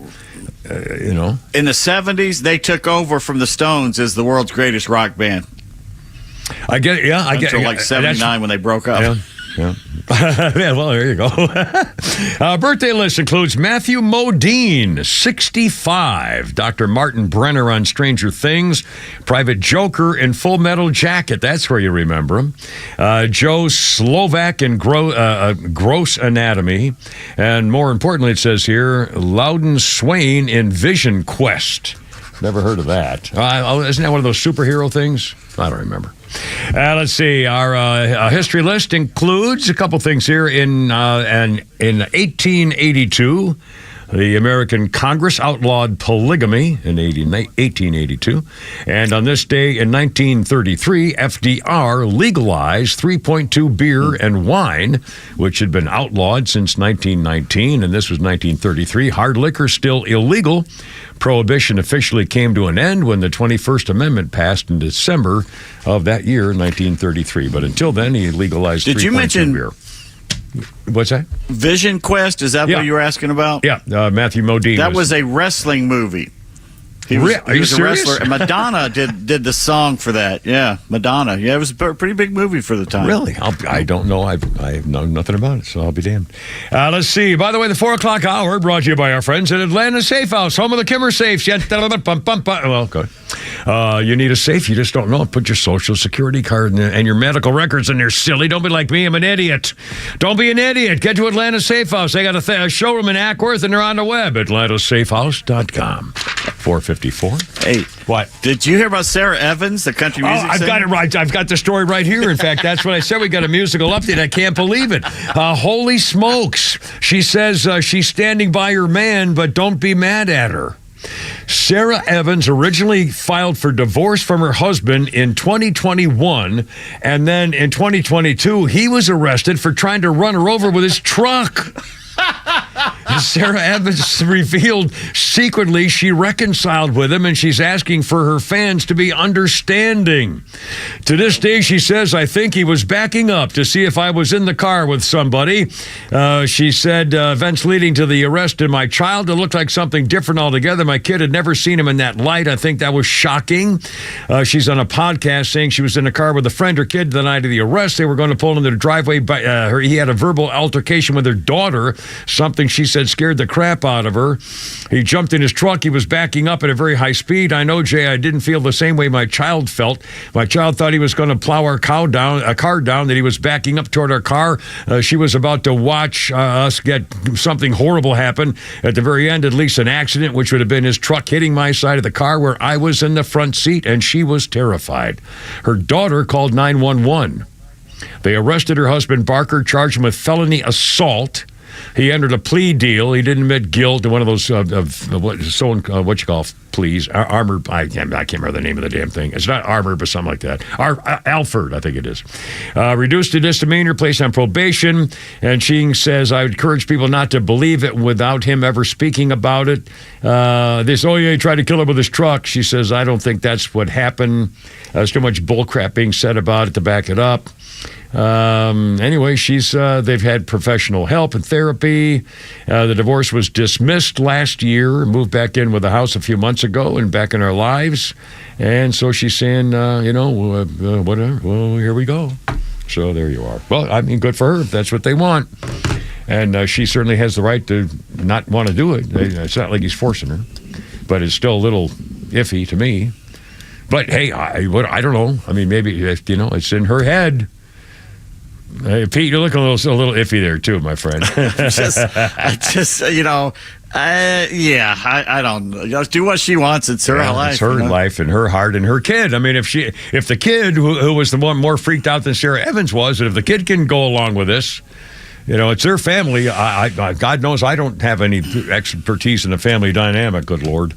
In the 70s, they took over from the Stones as the world's greatest rock band. I get it. Yeah, I get it. Until like 79 when they broke up. Yeah. Yeah, well, there you go. Birthday list includes Matthew Modine, 65. Dr. Martin Brenner on Stranger Things. Private Joker in Full Metal Jacket. That's where you remember him. Joe Slovak in Gross Anatomy. And more importantly, it says here, Loudon Swain in Vision Quest. Never heard of that. Isn't that one of those superhero things? I don't remember. Let's see. Our history list includes a couple things here. In 1882, the American Congress outlawed polygamy in 1882. And on this day in 1933, FDR legalized 3.2 beer and wine, which had been outlawed since 1919. And this was 1933. Hard liquor still illegal. Prohibition officially came to an end when the 21st Amendment passed in December of that year, 1933. But until then, he legalized 3.2 beer. Did you mention what's that? Vision Quest? Is that what you were asking about? Yeah, Matthew Modine. That was a wrestling movie. He Are you was a serious? wrestler. And Madonna did the song for that. Yeah, Madonna. Yeah, it was a pretty big movie for the time. Really? I don't know. I know nothing about it, so I'll be damned. Let's see. By the way, the 4 o'clock hour brought to you by our friends at Atlanta Safe House, home of the Kimmer safes. Well, good. You need a safe. You just don't know. Put your social security card and your medical records in there, silly. Don't be like me. I'm an idiot. Don't be an idiot. Get to Atlanta Safe House. They got a showroom in Ackworth, and they're on the web, atlantasafehouse.com. 454. Hey, what? Did you hear about Sarah Evans, the country music singer? I've got it right. I've got the story right here. In fact, that's what I said. We got a musical update. I can't believe it. Holy smokes. She says she's standing by her man, but don't be mad at her. Sarah Evans originally filed for divorce from her husband in 2021, and then in 2022, he was arrested for trying to run her over with his truck. Sarah Evans revealed secretly she reconciled with him, and she's asking for her fans to be understanding. To this day, she says, I think he was backing up to see if I was in the car with somebody. She said, events leading to the arrest of my child, it looked like something different altogether. My kid had never seen him in that light. I think that was shocking. She's on a podcast saying she was in a car with a friend. Her kid the night of the arrest, they were going to pull into the driveway. He had a verbal altercation with her daughter, something she said scared the crap out of her. He jumped in his truck. He was backing up at a very high speed. I know, Jay, I didn't feel the same way my child felt. My child thought he was going to plow our car down, that he was backing up toward our car. She was about to watch us get something horrible happen. At the very end, at least an accident, which would have been his truck hitting my side of the car where I was in the front seat, and she was terrified. Her daughter called 911. They arrested her husband, Barker, charged him with felony assault. He entered a plea deal. He didn't admit guilt to one of those what you call pleas. Armored. I can't remember the name of the damn thing. It's not armored, but something like that. Alford, I think it is. Reduced to misdemeanor, placed on probation. And she says, I would encourage people not to believe it without him ever speaking about it. He tried to kill her with his truck. She says, I don't think that's what happened. There's too much bullcrap being said about it to back it up. Anyway, they've had professional help and therapy. The divorce was dismissed last year, moved back in with the house a few months ago and back in our lives. And so she's saying, whatever. Well, here we go. So there you are. Well, I mean, good for her if that's what they want. And she certainly has the right to not want to do it. It's not like he's forcing her, but it's still a little iffy to me. But hey, I don't know. I mean, maybe it's in her head. Hey, Pete, you're looking a little iffy there too, my friend. I don't do what she wants. It's her life. It's her life and her heart and her kid. I mean, if the kid who was the one more freaked out than Sarah Evans was, and if the kid can go along with this, It's their family. I God knows I don't have any expertise in the family dynamic, good Lord.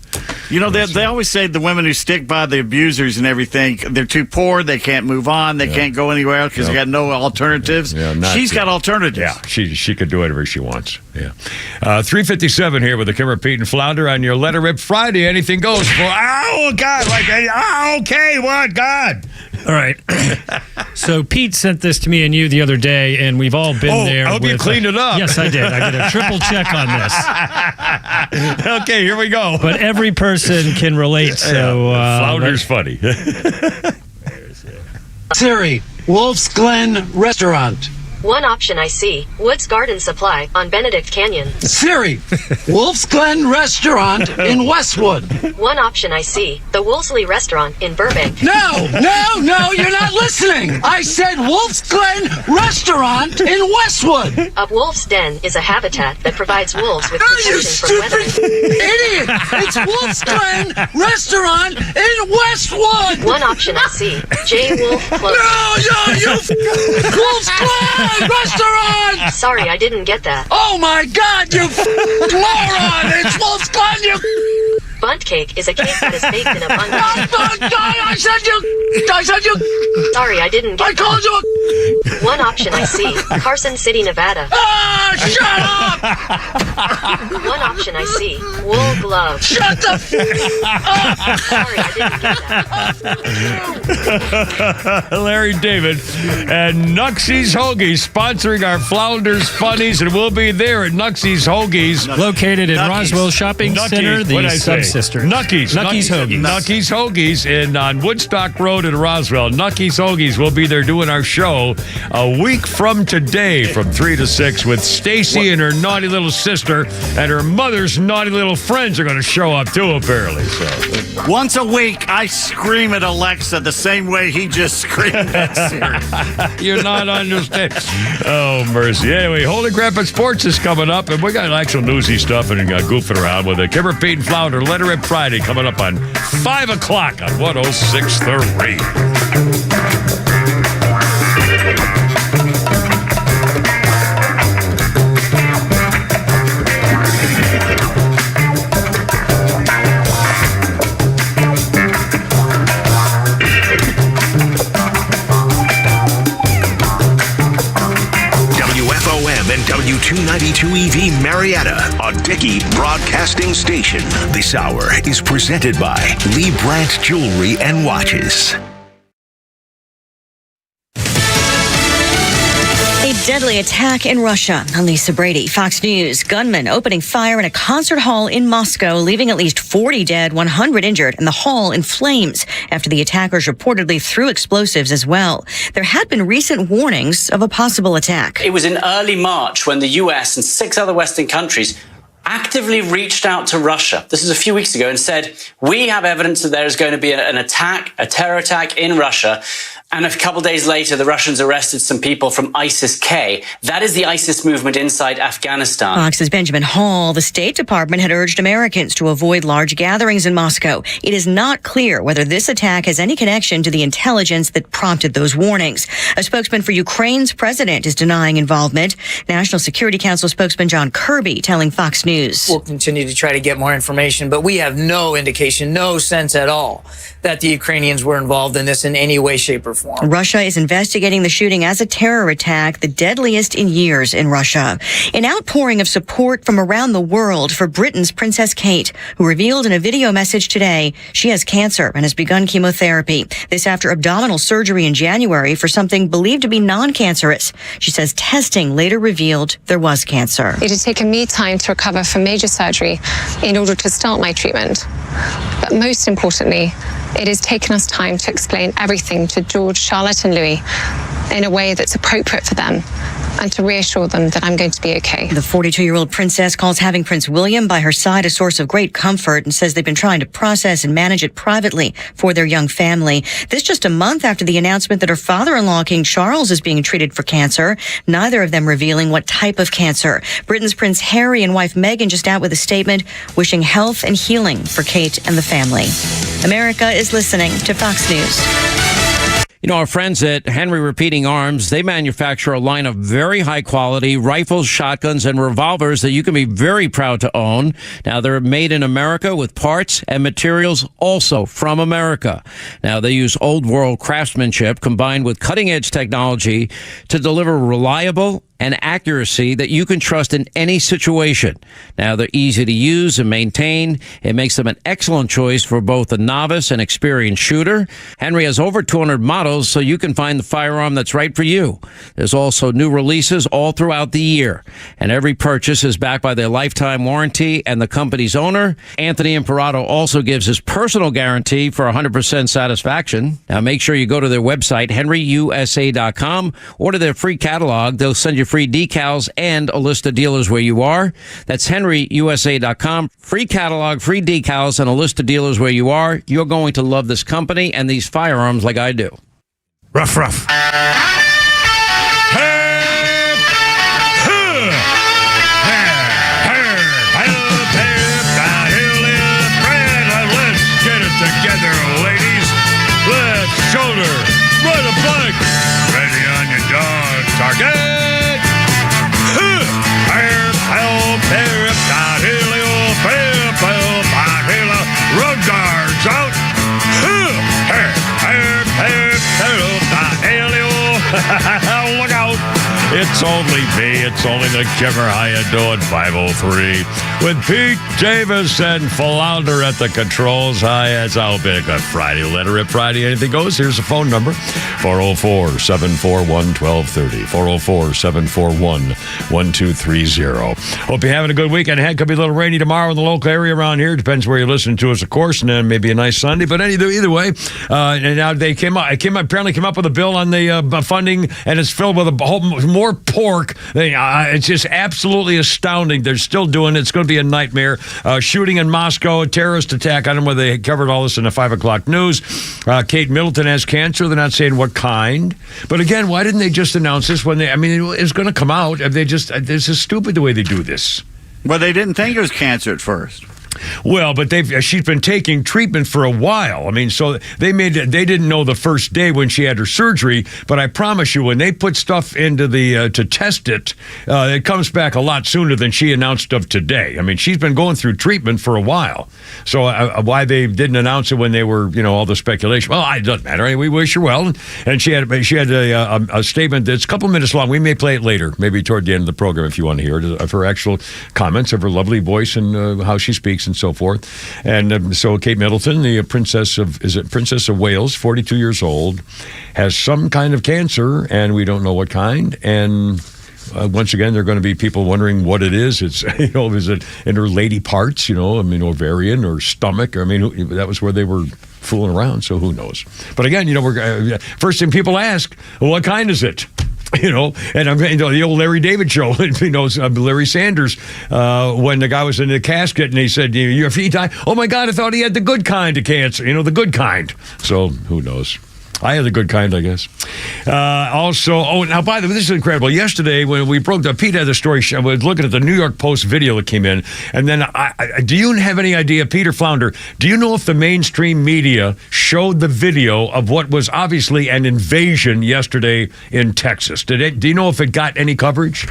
They always say the women who stick by the abusers and everything, they're too poor, they can't move on, they can't go anywhere else because they got no alternatives. She's got alternatives. Yeah, she could do whatever she wants. Yeah. 3:57 here with the Kimmer, Pete, and Flounder on your Let It Rip Friday. Anything goes for, God, okay, what, God? All right. So Pete sent this to me and you the other day, and we've all been there. I hope you cleaned it up. Yes, I did. I did a triple check on this. Okay, here we go. But every person can relate. So Flounder's funny. Siri, Wolf's Glen Restaurant. One option I see, Woods Garden Supply on Benedict Canyon. Siri, Wolf's Glen Restaurant in Westwood. One option I see, the Wolseley Restaurant in Burbank. No, you're not listening. I said Wolf's Glen Restaurant in Westwood. A wolf's den is a habitat that provides wolves with You protection from weather. stupid idiot. It's Wolf's Glen Restaurant in Westwood. One option I see, J. Wolf Close. No, Wolf's Glen Restaurant. Sorry, I didn't get that. Oh my God, you moron! It's Wolf's Glen, you. Bunt cake is a cake that is baked in a bun. I said you. Sorry, I didn't get I called you. One option I see, Carson City, Nevada. Shut up! One option I see, wool gloves. Shut the up! Sorry, I didn't get that. Larry David and Nuxie's Hoagies sponsoring our Flounders Funnies, and we'll be there at Nuxie's Hoagies. Located in Roswell Shopping Center, the subsister. Nucky's Hoagies. Nucky's Hoagies on Woodstock Road in Roswell. Nucky's Hoagies. We'll be there doing our show a week from today from 3 to 6 with Stacy and her naughty little sister, and her mother's naughty little friends are going to show up too, apparently. So once a week, I scream at Alexa the same way he just screamed at Siri. You're not understanding. Oh, mercy. Anyway, Holy Crap at Sports is coming up, and we got actual newsy stuff and goofing around with it. Kimmer, Pete, and Flounder, Let It Rip Friday coming up on 5 o'clock on 106.3. and W292 EV Marietta, a Dickey broadcasting station. This hour is presented by Lee Brandt Jewelry and Watches. A deadly attack in Russia. I'm Lisa Brady, Fox News. Gunmen opening fire in a concert hall in Moscow, leaving at least 40 dead, 100 injured, and the hall in flames after the attackers reportedly threw explosives as well. There had been recent warnings of a possible attack. It was in early March when the US and 6 other Western countries actively reached out to Russia. This is a few weeks ago, and said, we have evidence that there is going to be an attack, a terror attack in Russia. And a couple of days later, the Russians arrested some people from ISIS-K. That is the ISIS movement inside Afghanistan. Fox's Benjamin Hall, the State Department had urged Americans to avoid large gatherings in Moscow. It is not clear whether this attack has any connection to the intelligence that prompted those warnings. A spokesman for Ukraine's president is denying involvement. National Security Council spokesman John Kirby telling Fox News. We'll continue to try to get more information, but we have no indication, no sense at all that the Ukrainians were involved in this in any way, shape, or form. Russia is investigating the shooting as a terror attack, the deadliest in years in Russia. An outpouring of support from around the world for Britain's Princess Kate, who revealed in a video message today she has cancer and has begun chemotherapy. This after abdominal surgery in January for something believed to be non-cancerous. She says testing later revealed there was cancer. It had taken me time to recover from major surgery in order to start my treatment. But most importantly, it has taken us time to explain everything to George, Charlotte, and Louis in a way that's appropriate for them, and to reassure them that I'm going to be okay. The 42-year-old princess calls having Prince William by her side a source of great comfort and says they've been trying to process and manage it privately for their young family. This just a month after the announcement that her father-in-law, King Charles, is being treated for cancer, neither of them revealing what type of cancer. Britain's Prince Harry and wife Meghan just out with a statement wishing health and healing for Kate and the family. America is listening to Fox News. You know, our friends at Henry Repeating Arms, they manufacture a line of very high quality rifles, shotguns, and revolvers that you can be very proud to own. Now, they're made in America with parts and materials also from America. Now, they use old world craftsmanship combined with cutting edge technology to deliver reliable and accuracy that you can trust in any situation. Now, they're easy to use and maintain. It makes them an excellent choice for both a novice and experienced shooter. Henry has over 200 models, so you can find the firearm that's right for you. There's also new releases all throughout the year, and every purchase is backed by their lifetime warranty and the company's owner. Anthony Imperato also gives his personal guarantee for 100% satisfaction. Now, make sure you go to their website, henryusa.com, order their free catalog. They'll send you free decals and a list of dealers where you are. That's henryusa.com. Free catalog, free decals, and a list of dealers where you are. You're going to love this company and these firearms like I do. Rough, rough. Together, ladies. Left shoulder, right a bike. Ready on your dog. Target. Road guards out. Look out. It's only me. It's only the Kimmer. How you doing? 503. With Pete Davis and Flounder at the controls. Hi, it's all been a good Friday. Let her rip Friday. Anything goes. Here's the phone number. 404-741-1230. 404-741-1230. Hope you're having a good weekend. Heck, could be a little rainy tomorrow in the local area around here. Depends where you're listening to us, of course, and then maybe a nice Sunday. But either way, and now they apparently came up with a bill on the funding, and it's filled with a whole more pork. It's just absolutely astounding. They're still doing it. It's going to be a nightmare. Shooting in Moscow, a terrorist attack. I don't know whether they covered all this in the 5 o'clock news. Kate Middleton has cancer. They're not saying what kind. But again, why didn't they just announce this when it's going to come out? This is stupid the way they do this. Well, they didn't think it was cancer at first. Well, but she's been taking treatment for a while. I mean, so they didn't know the first day when she had her surgery, but I promise you, when they put stuff into the to test it, it comes back a lot sooner than she announced of today. I mean, she's been going through treatment for a while. So why they didn't announce it when they were, all the speculation? Well, it doesn't matter. We wish her well. And she had a statement that's a couple minutes long. We may play it later, maybe toward the end of the program if you want to hear it, of her actual comments, of her lovely voice and how she speaks and so forth. And so Kate Middleton, the Princess of Wales, 42 years old, has some kind of cancer, and we don't know what kind. And once again, there are going to be people wondering what it is. It's, is it in her lady parts, ovarian or stomach? That was where they were fooling around, so who knows? But again, we're first thing people ask, well, what kind is it? And the old Larry David show, Larry Sanders, when the guy was in the casket and he said, your feet die. Oh my God, I thought he had the good kind of cancer, the good kind. So who knows? I had the good kind, I guess. Now, by the way, this is incredible. Yesterday, when we broke up, Pete had the story. I was looking at the New York Post video that came in. And then, do you have any idea, Peter Flounder, do you know if the mainstream media showed the video of what was obviously an invasion yesterday in Texas? Do you know if it got any coverage?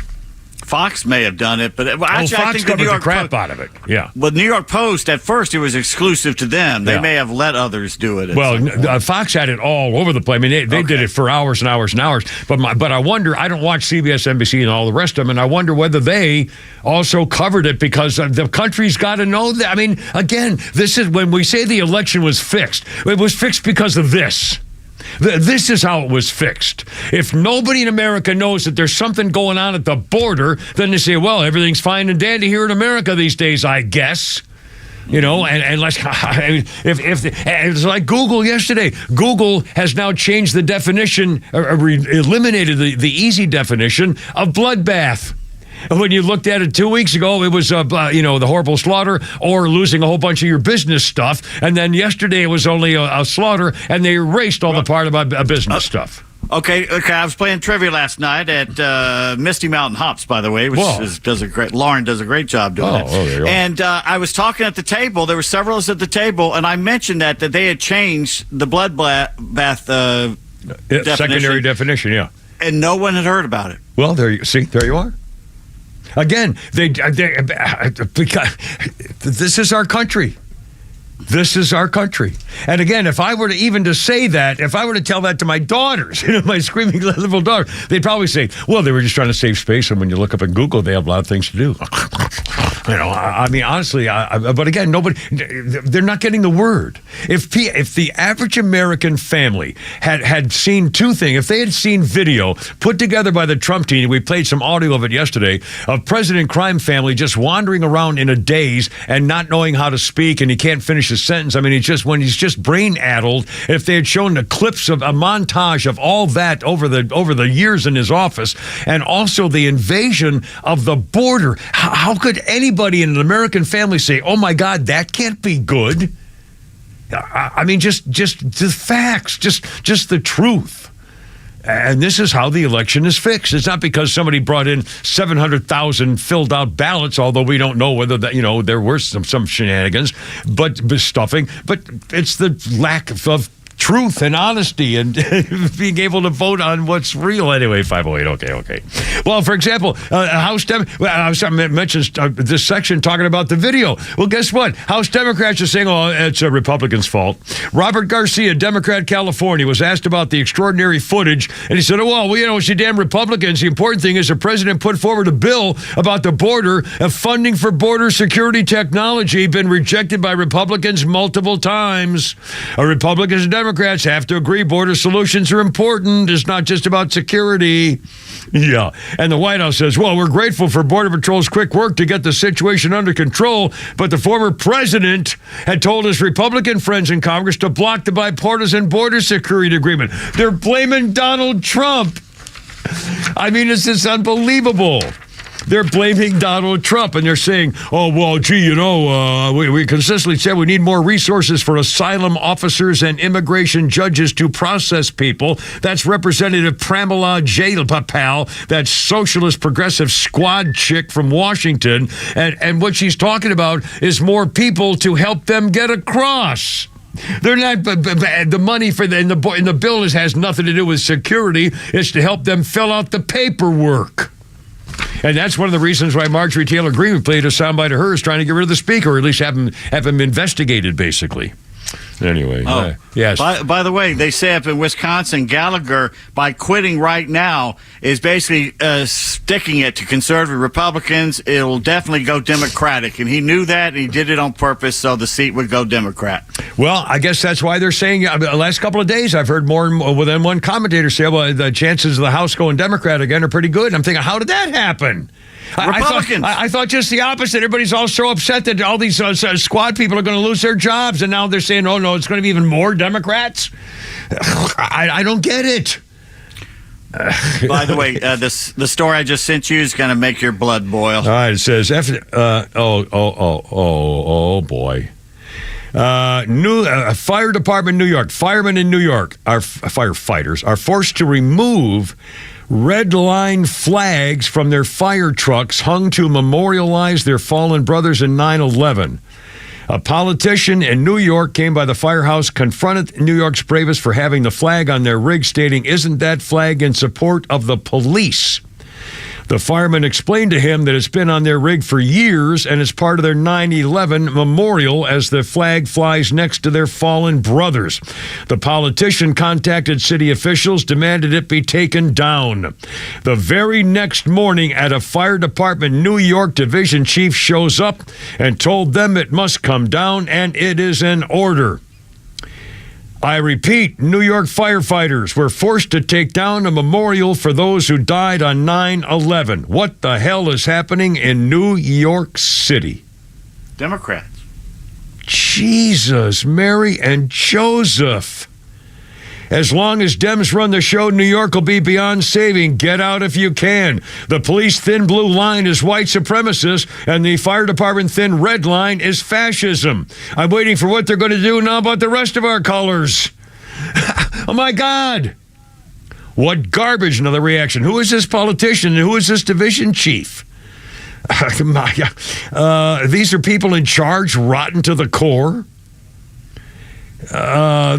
Fox may have done it, but actually, Fox I think covered the crap out of it. Yeah. Well, New York Post, at first, it was exclusive to them. They may have let others do it. Well, Fox had it all over the place. I mean, they did it for hours and hours and hours. But I wonder, I don't watch CBS, NBC, and all the rest of them, and I wonder whether they also covered it because the country's got to know that. I mean, again, this is when we say the election was fixed. It was fixed because of this. This is how it was fixed. If nobody in America knows that there's something going on at the border, then they say, well, everything's fine and dandy here in America these days, I guess. And let's, if it's like Google yesterday. Google has now changed the definition, or eliminated the easy definition of bloodbath. When you looked at it 2 weeks ago, it was, the horrible slaughter or losing a whole bunch of your business stuff. And then yesterday it was only a slaughter, and they erased all the part about business stuff. Okay. I was playing trivia last night at Misty Mountain Hops, by the way, which Lauren does a great job doing it. There you and I was talking at the table. There were several of us at the table, and I mentioned that they had changed the bloodbath Secondary definition, yeah. And no one had heard about it. Well, there you are. Again, because this is our country. This is our country. And again, if I were to even to say that, if I were to tell that to my daughters, my screaming little daughter, they'd probably say, well, they were just trying to save space. And when you look up in Google, they have a lot of things to do. I mean, honestly, but again, they're not getting the word. If the average American family had seen two things, if they had seen video put together by the Trump team, we played some audio of it yesterday, of President Crime Family just wandering around in a daze and not knowing how to speak, and he can't finish his sentence. I mean, he's just brain-addled. If they had shown the clips of a montage of all that over the years in his office, and also the invasion of the border, how could anybody in an American family say, oh my God, that can't be good? I mean, just the facts, just the truth. And this is how the election is fixed. It's not because somebody brought in 700,000 filled out ballots, although we don't know whether that, there were some shenanigans, but stuffing, but it's the lack of truth and honesty and being able to vote on what's real. Anyway, 508, okay. Well, for example, House mentions this section talking about the video. Well, guess what? House Democrats are saying, oh, it's a Republican's fault. Robert Garcia, Democrat, California, was asked about the extraordinary footage, and he said, oh, well, it's you damn Republicans. The important thing is the president put forward a bill about the border, funding for border security technology, been rejected by Republicans multiple times. Republicans and Democrats have to agree border solutions are important. It's not just about security. Yeah. And the White House says, well, we're grateful for Border Patrol's quick work to get the situation under control, but the former president had told his Republican friends in Congress to block the bipartisan border security agreement. They're blaming Donald Trump. I mean, it's just unbelievable. They're blaming Donald Trump, and they're saying, oh, well, gee, we consistently said we need more resources for asylum officers and immigration judges to process people. That's Representative Pramila Jayapal, that socialist progressive squad chick from Washington. And what she's talking about is more people to help them get across. They're not the money for in the bill has nothing to do with security. It's to help them fill out the paperwork. And that's one of the reasons why Marjorie Taylor Greene played a soundbite of hers trying to get rid of the speaker, or at least have him investigated, basically. Anyway, yes. By the way, they say up in Wisconsin, Gallagher, by quitting right now, is basically sticking it to conservative Republicans. It'll definitely go Democratic. And he knew that, and he did it on purpose so the seat would go Democrat. Well, I guess that's why they're saying, the last couple of days, I've heard more than one commentator say, well, the chances of the House going Democrat again are pretty good. And I'm thinking, how did that happen? Republicans. I thought just the opposite. Everybody's all so upset that all these squad people are going to lose their jobs, and now they're saying, oh, no, it's going to be even more Democrats? I don't get it. By the way, the story I just sent you is going to make your blood boil. All right, it says, boy. Fire department, New York. Firemen in New York, our firefighters, are forced to remove red line flags from their fire trucks hung to memorialize their fallen brothers in 9/11. A politician in New York came by the firehouse, confronted New York's bravest for having the flag on their rig, stating, "Isn't that flag in support of the police?" The fireman explained to him that it's been on their rig for years and it's part of their 9/11 memorial as the flag flies next to their fallen brothers. The politician contacted city officials, demanded it be taken down. The very next morning, at a fire department New York division chief shows up and told them it must come down, and it is in order. I repeat, New York firefighters were forced to take down a memorial for those who died on 9/11. What the hell is happening in New York City? Democrats. Jesus, Mary and Joseph. As long as Dems run the show, New York will be beyond saving. Get out if you can. The police thin blue line is white supremacist, and the fire department thin red line is fascism. I'm waiting for what they're going to do now about the rest of our colors. Oh, my God. What garbage. Another reaction. Who is this politician? Who is this division chief? These are people in charge, rotten to the core.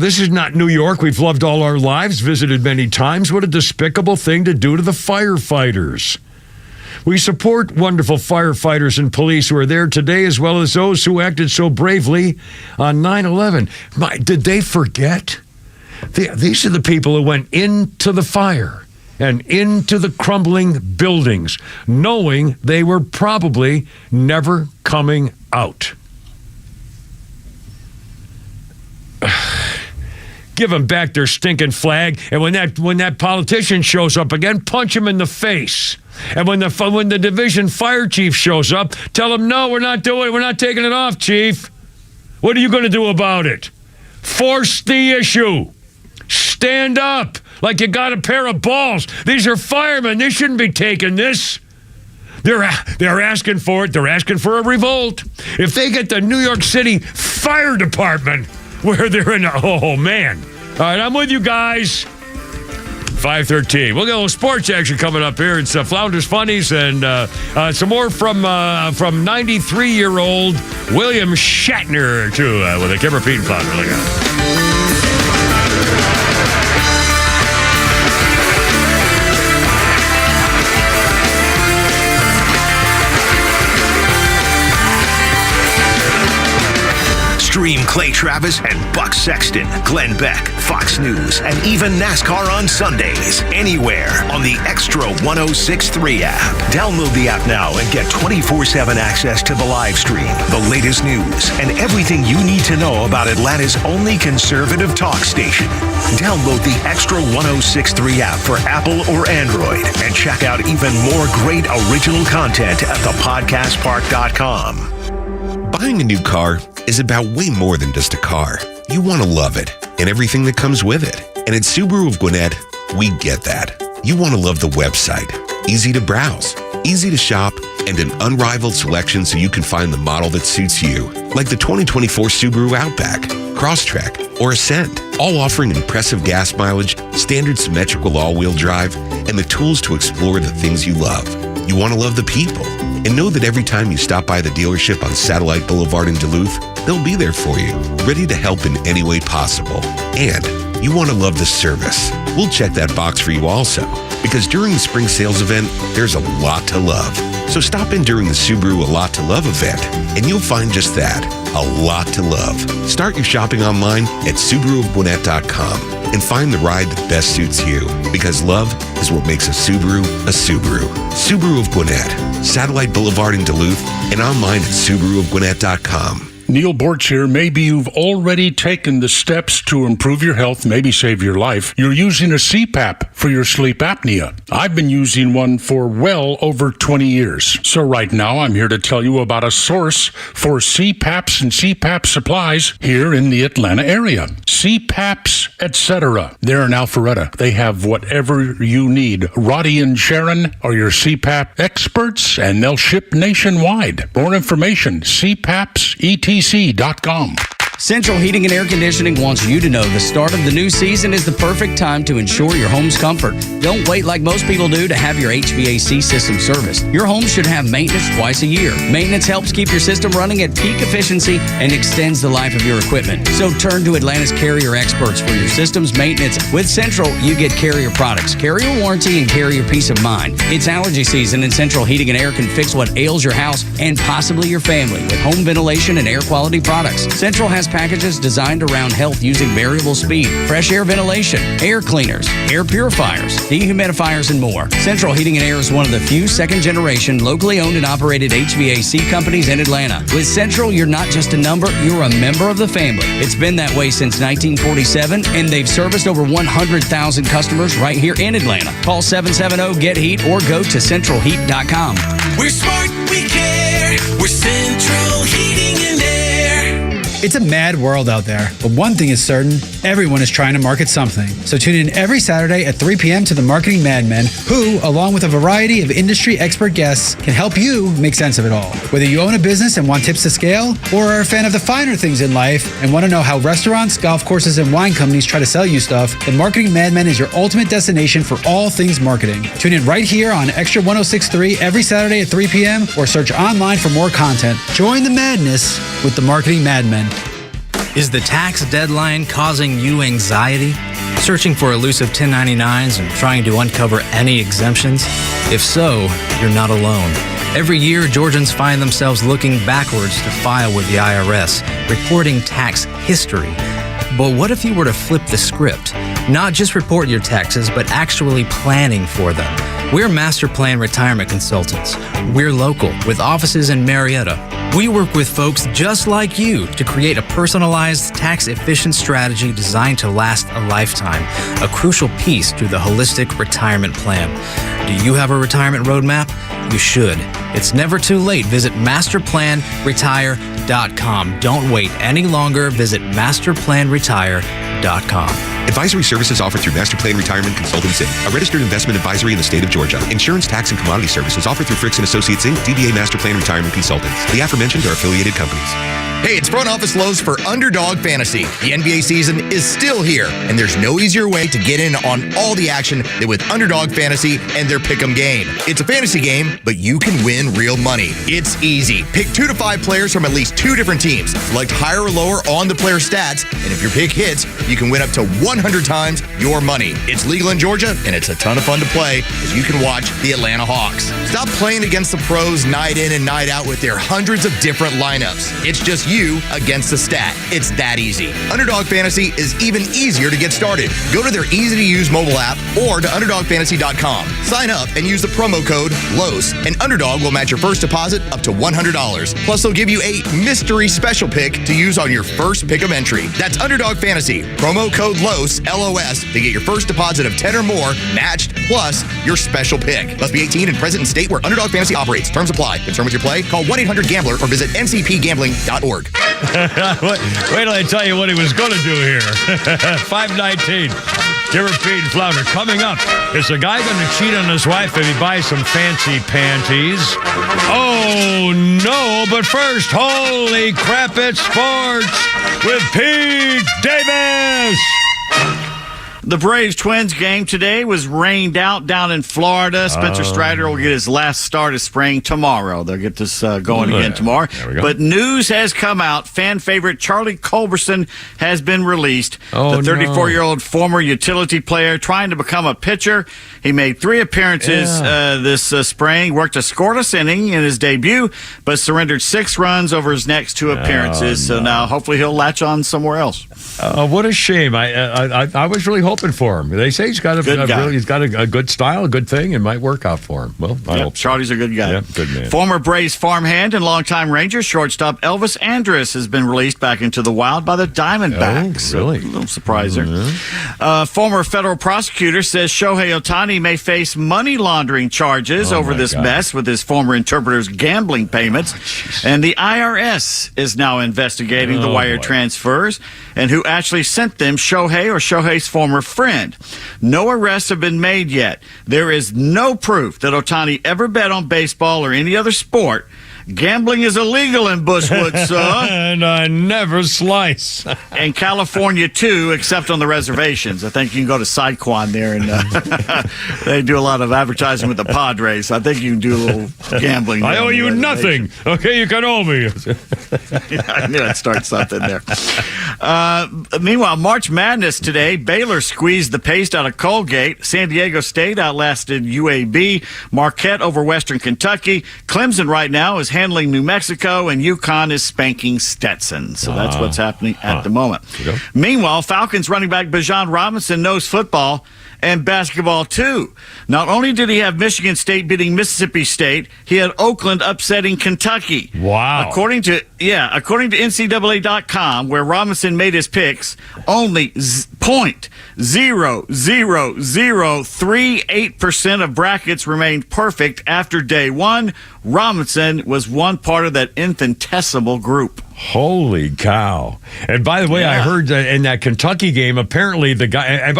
This is not New York. We've loved all our lives, visited many times. What a despicable thing to do to the firefighters. We support wonderful firefighters and police who are there today, as well as those who acted so bravely on 9/11. Did they forget? These are the people who went into the fire and into the crumbling buildings, knowing they were probably never coming out. Give them back their stinking flag, and when that politician shows up again, punch him in the face. And when the division fire chief shows up, tell him, no, we're not taking it off, chief. What are you going to do about it? Force the issue. Stand up like you got a pair of balls. These are firemen. They shouldn't be taking this. They're asking for it. They're asking for a revolt. If they get the New York City Fire Department where they're in, oh, man. All right, I'm with you guys. 5:13. We'll get a little sports action coming up here. It's Flounders Funnies and some more from 93-year-old William Shatner, too, with a Kim Repeat and Flounder. Look out. Stream Clay Travis and Buck Sexton, Glenn Beck, Fox News, and even NASCAR on Sundays, anywhere on the XTRA 106.3 app. Download the app now and get 24/7 access to the live stream, the latest news, and everything you need to know about Atlanta's only conservative talk station. Download the XTRA 106.3 app for Apple or Android and check out even more great original content at thepodcastpark.com. Buying a new car is about way more than just a car. You want to love it and everything that comes with it. And at Subaru of Gwinnett, we get that. You want to love the website. Easy to browse, easy to shop, and an unrivaled selection so you can find the model that suits you. Like the 2024 Subaru Outback, Crosstrek, or Ascent, all offering impressive gas mileage, standard symmetrical all-wheel drive, and the tools to explore the things you love. You want to love the people. And know that every time you stop by the dealership on Satellite Boulevard in Duluth, they'll be there for you, ready to help in any way possible. And you want to love the service. We'll check that box for you also, because during the spring sales event, there's a lot to love. So stop in during the Subaru A Lot to Love event, and you'll find just that, a lot to love. Start your shopping online at SubaruofGwinnett.com and find the ride that best suits you, because love is what makes a Subaru a Subaru. Subaru of Gwinnett, Satellite Boulevard in Duluth, and online at SubaruofGwinnett.com. Neil Boortz here. Maybe you've already taken the steps to improve your health, maybe save your life. You're using a CPAP for your sleep apnea. I've been using one for well over 20 years. So right now, I'm here to tell you about a source for CPAPs and CPAP supplies here in the Atlanta area. CPAPs, etc. They're in Alpharetta. They have whatever you need. Roddy and Sharon are your CPAP experts, and they'll ship nationwide. More information, CPAPs.com. Central Heating and Air Conditioning wants you to know the start of the new season is the perfect time to ensure your home's comfort. Don't wait like most people do to have your HVAC system serviced. Your home should have maintenance twice a year. Maintenance helps keep your system running at peak efficiency and extends the life of your equipment. So turn to Atlanta's Carrier experts for your system's maintenance. With Central, you get Carrier products, Carrier warranty, and Carrier peace of mind. It's allergy season, and Central Heating and Air can fix what ails your house and possibly your family with home ventilation and air quality products. Central has packages designed around health using variable speed, fresh air ventilation, air cleaners, air purifiers, dehumidifiers, and more. Central Heating and Air is one of the few second-generation, locally owned and operated HVAC companies in Atlanta. With Central, you're not just a number, you're a member of the family. It's been that way since 1947, and they've serviced over 100,000 customers right here in Atlanta. Call 770-GET-HEAT or go to centralheat.com. We're smart, we care. We're Central Heating and Air. It's a mad world out there, but one thing is certain, everyone is trying to market something. So tune in every Saturday at 3 p.m. to the Marketing Madmen, who, along with a variety of industry expert guests, can help you make sense of it all. Whether you own a business and want tips to scale, or are a fan of the finer things in life and want to know how restaurants, golf courses, and wine companies try to sell you stuff, the Marketing Madmen is your ultimate destination for all things marketing. Tune in right here on XTRA 106.3 every Saturday at 3 p.m. or search online for more content. Join the madness with the Marketing Madmen. Is the tax deadline causing you anxiety? Searching for elusive 1099s and trying to uncover any exemptions? If so, you're not alone. Every year, Georgians find themselves looking backwards to file with the IRS, reporting tax history. But what if you were to flip the script? Not just report your taxes, but actually planning for them. We're Master Plan Retirement Consultants. We're local, with offices in Marietta. We work with folks just like you to create a personalized, tax-efficient strategy designed to last a lifetime, a crucial piece to the holistic retirement plan. Do you have a retirement roadmap? You should. It's never too late. Visit masterplanretire.com. Don't wait any longer. Visit masterplanretire.com. Advisory services offered through Master Plan Retirement Consultants, Inc., a registered investment advisory in the state of Georgia. Insurance, tax, and commodity services offered through Fricks & Associates, Inc., DBA Master Plan Retirement Consultants. The aforementioned are affiliated companies. Hey, it's Front Office Lowe's for Underdog Fantasy. The NBA season is still here, and there's no easier way to get in on all the action than with Underdog Fantasy and their Pick'em game. It's a fantasy game, but you can win real money. It's easy. Pick 2 to 5 players from at least 2 different teams. Select higher or lower on the player stats, and if your pick hits, you can win up to 100 times your money. It's legal in Georgia, and it's a ton of fun to play as you can watch the Atlanta Hawks. Stop playing against the pros night in and night out with their hundreds of different lineups. It's just you against the stat. It's that easy. Underdog Fantasy is even easier to get started. Go to their easy-to-use mobile app or to UnderdogFantasy.com. Sign up and use the promo code LOS, and Underdog will match your first deposit up to $100. Plus, they'll give you a mystery special pick to use on your first Pick'em entry. That's Underdog Fantasy. Promo code LOS, L-O-S, to get your first deposit of 10 or more matched, plus your special pick. Must be 18 and present in state where Underdog Fantasy operates. Terms apply. Concerned with your play? Call 1-800-GAMBLER or visit ncpgambling.org. Wait till I tell you what he was going to do here. 519. Give repeat and flounder. Coming up, is a guy going to cheat on his wife if he buys some fancy panties? Oh, no. But first, holy crap, it's sports with Pete Davis. The Braves-Twins game today was rained out down in Florida. Spencer Strider will get his last start of spring tomorrow. They'll get this going again tomorrow. But news has come out. Fan favorite Charlie Culberson has been released. The 34-year-old former utility player trying to become a pitcher. He made 3 appearances this spring, worked a scoreless inning in his debut, but surrendered 6 runs over his next 2 appearances. So now hopefully he'll latch on somewhere else. What a shame. I was really hoping for him. They say he's got a good style, a good thing, and might work out for him. Well, I hope so. Charlie's a good guy. Yeah, good man. Former Braves farmhand and longtime Rangers shortstop Elvis Andrus has been released back into the wild by the Diamondbacks. Oh, really? A little surprise there. Former federal prosecutor says Shohei Ohtani may face money laundering charges over this mess with his former interpreter's gambling payments. And the IRS is now investigating the wire transfers and who actually sent them, Shohei or Shohei's former friend. No arrests have been made yet. There is no proof that Ohtani ever bet on baseball or any other sport. Gambling is illegal in Bushwood, sir. And I never slice. And California, too, except on the reservations. I think you can go to Saquon there, and they do a lot of advertising with the Padres. I think you can do a little gambling. I owe you nothing. Okay, you can owe me. I knew I'd start something there. Meanwhile, March Madness today, Baylor squeezed the paste out of Colgate. San Diego State outlasted UAB. Marquette over Western Kentucky. Clemson right now is handling New Mexico, and UConn is spanking Stetson. So that's what's happening at the moment. Meanwhile, Falcons running back Bijan Robinson knows football and basketball, too. Not only did he have Michigan State beating Mississippi State, he had Oakland upsetting Kentucky. Wow. According to NCAA.com, where Robinson made his picks, only 0.00038% of brackets remained perfect after day 1. Robinson was one part of that infinitesimal group. Holy cow. And by the way, I heard in that Kentucky game, apparently the guy,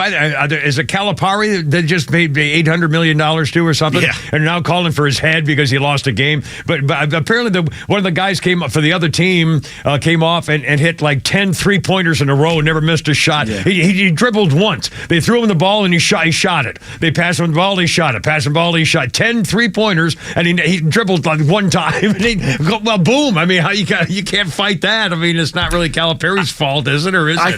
is it Calipari that just made $800 million to or something? Yeah. And now calling for his head because he lost a game. But apparently one of the guys came up for the other team, came off and hit like 10 3-pointers in a row and never missed a shot. Yeah. He dribbled once. They threw him the ball and he shot it. They passed him the ball, he shot it. Passed him the ball, he shot 10 3-pointers and he dribbled like one time. And boom. I mean, how you can't fight fight that. I mean, it's not really Calipari's fault, is it? Or is it? I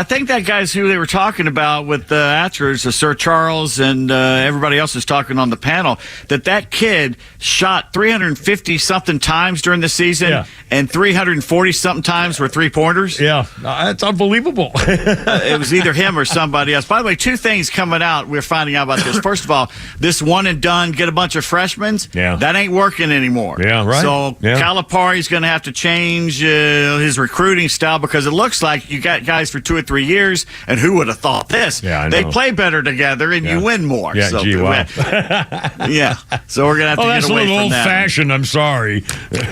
think that guy's who they were talking about with the actors, Sir Charles and everybody else is talking on the panel, that kid shot 350-something times during the season, and 340-something times were three-pointers. Yeah, that's unbelievable. It was either him or somebody else. By the way, two things coming out. We're finding out about this. First of all, this one and done, get a bunch of freshmen. That ain't working anymore. Yeah, right. So Calipari's going to have to change his recruiting style because it looks like you got guys for 2 or 3 years, and who would have thought this? Yeah, I know. They play better together, and you win more. Yeah, so, gee, wow. So we're going to have to get away from that. That's a little old-fashioned, I'm sorry.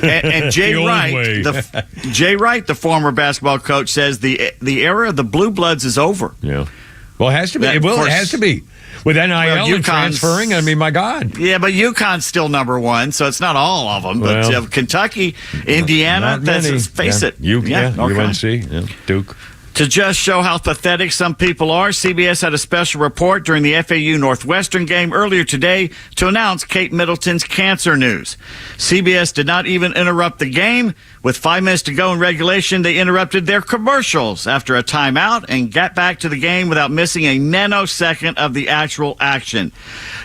And Jay Wright, the former basketball coach, says the era of the Blue Bloods is over. Yeah. Well, it has to be. It has to be. With NIL and transferring, I mean, my God. Yeah, but UConn's still number one, so it's not all of them. But Kentucky, Indiana, let's face it. UNC, Duke. To just show how pathetic some people are, CBS had a special report during the FAU Northwestern game earlier today to announce Kate Middleton's cancer news. CBS did not even interrupt the game. With 5 minutes to go in regulation, they interrupted their commercials after a timeout and got back to the game without missing a nanosecond of the actual action.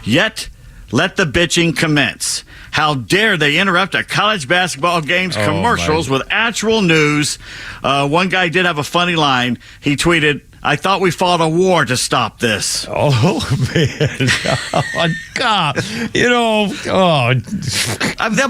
Yet, let the bitching commence. How dare they interrupt a college basketball game's commercials with actual news? One guy did have a funny line. He tweeted, "I thought we fought a war to stop this." Oh, man. Oh, God. They'll